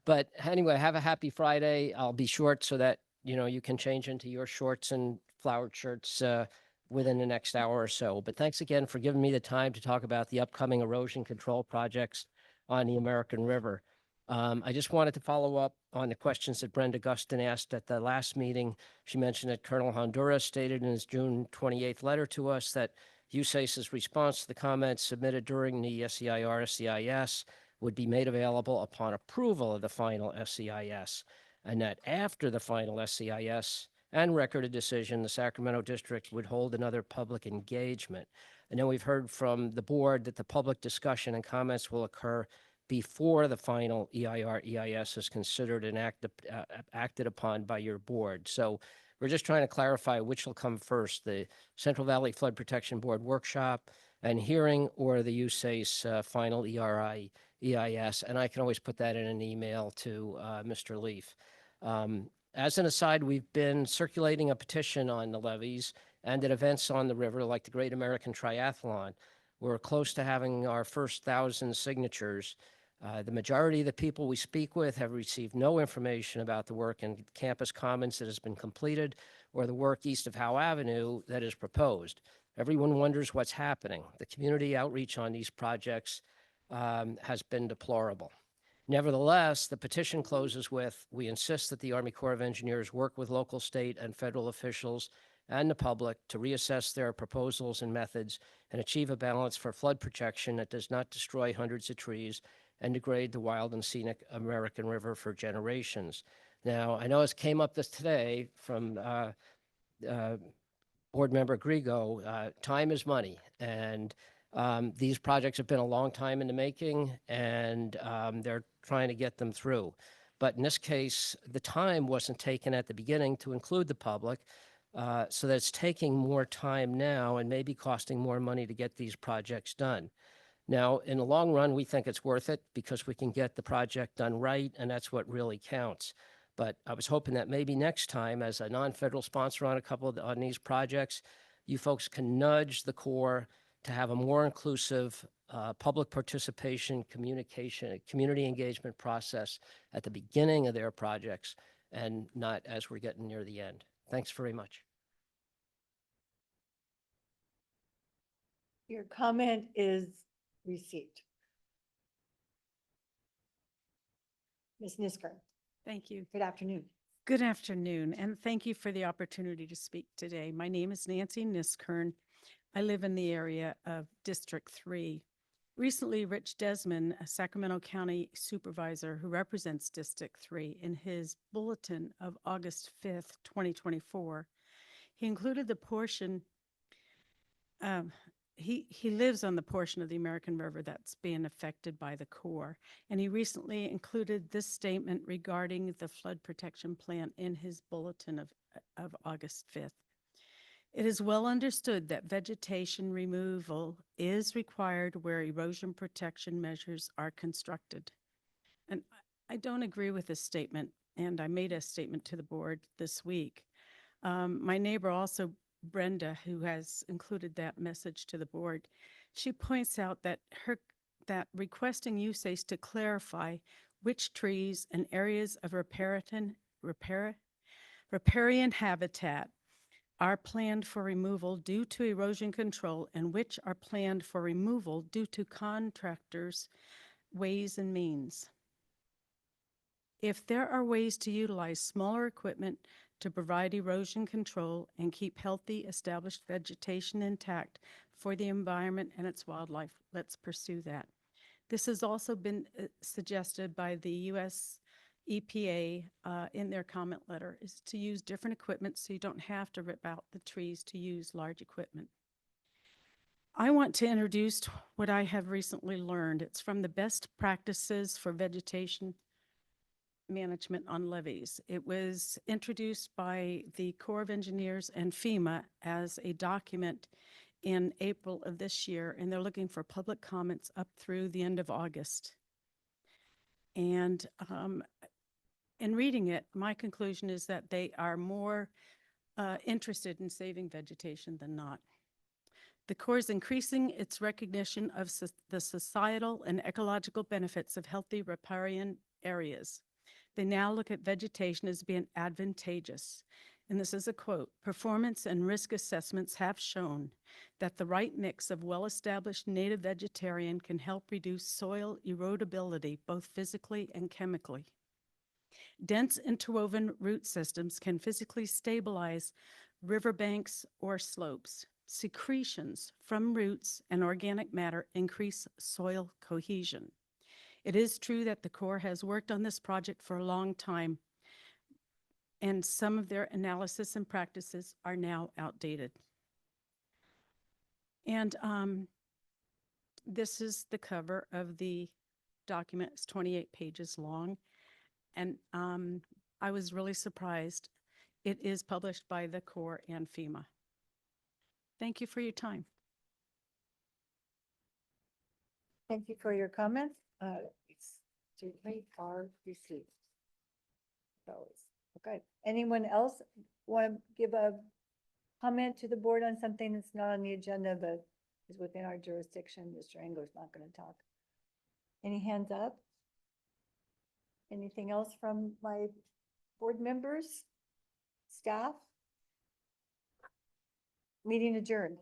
But anyway, have a happy Friday. I'll be short so that, you can change into your shorts and flowered shirts within the next hour or so. But thanks again for giving me the time to talk about the upcoming erosion control projects on the American River. I just wanted to follow up on the questions that Brenda Gustin asked at the last meeting. She mentioned that Colonel Honduras stated in his June 28th letter to us that USACE's response to the comments submitted during the SEIR-SEIS would be made available upon approval of the final SEIS, and that after the final SEIS and record of decision, the Sacramento District would hold another public engagement. And then we've heard from the board that the public discussion and comments will occur before the final EIR-EIS is considered and acted upon by your board. So we're just trying to clarify which will come first, the Central Valley Flood Protection Board workshop and hearing, or the USACE final EIR-EIS. And I can always put that in an email to Mr. Leaf. As an aside, we've been circulating a petition on the levees and at events on the river like the Great American Triathlon. We're close to having our first 1,000 signatures. The majority of the people we speak with have received no information about the work in Campus Commons that has been completed or the work east of Howe Avenue that is proposed. Everyone wonders what's happening. The community outreach on these projects has been deplorable. Nevertheless, the petition closes with, "We insist that the Army Corps of Engineers work with local, state, and federal officials and the public to reassess their proposals and methods and achieve a balance for flood protection that does not destroy hundreds of trees and degrade the wild and scenic American River for generations." Now, I know it came up this today from Board Member Grigo. Time is money, and these projects have been a long time in the making, and they're trying to get them through. But in this case, the time wasn't taken at the beginning to include the public, so that it's taking more time now and maybe costing more money to get these projects done. Now, in the long run, we think it's worth it because we can get the project done right, and that's what really counts. But I was hoping that maybe next time, as a non-federal sponsor on on these projects, you folks can nudge the Corps to have a more inclusive public participation, communication, community engagement process at the beginning of their projects and not as we're getting near the end. Thanks very much. Your comment is received. Ms. Nisker. Thank you. Good afternoon. Good afternoon, and thank you for the opportunity to speak today. My name is Nancy Niskern. I live in the area of District 3. Recently, Rich Desmond, a Sacramento County supervisor who represents District 3, in his bulletin of August 5th, 2024, he included the portion, he lives on the portion of the American River that's being affected by the Corps, and he recently included this statement regarding the flood protection plan in his bulletin of August 5th. "It is well understood that vegetation removal is required where erosion protection measures are constructed." And I don't agree with this statement, and I made a statement to the board this week. My neighbor also, Brenda, who has included that message to the board, she points out that requesting USACE to clarify which trees and areas of riparian habitat are planned for removal due to erosion control and which are planned for removal due to contractors' ways and means. If there are ways to utilize smaller equipment to provide erosion control and keep healthy established vegetation intact for the environment and its wildlife, let's pursue that. This has also been suggested by the U.S. EPA in their comment letter, is to use different equipment so you don't have to rip out the trees to use large equipment. I want to introduce what I have recently learned. It's from the Best Practices for Vegetation Management on Levees. It was introduced by the Corps of Engineers and FEMA as a document in April of this year, and they're looking for public comments up through the end of August. And in reading it, my conclusion is that they are more interested in saving vegetation than not. The Corps is increasing its recognition of the societal and ecological benefits of healthy riparian areas. They now look at vegetation as being advantageous. And this is a quote: "Performance and risk assessments have shown that the right mix of well-established native vegetarian can help reduce soil erodibility, both physically and chemically. Dense interwoven root systems can physically stabilize riverbanks or slopes. Secretions from roots and organic matter increase soil cohesion. It is true that the Corps has worked on this project for a long time, and some of their analysis and practices are now outdated." And this is the cover of the document. It's 28 pages long, and I was really surprised. It is published by the Corps and FEMA. Thank you for your time. Thank you for your comments. It's certainly are received. Okay. Anyone else want to give a comment to the board on something that's not on the agenda but is within our jurisdiction? Mr. Engler's not going to talk. Any hands up? Anything else from my board members, staff? Meeting adjourned.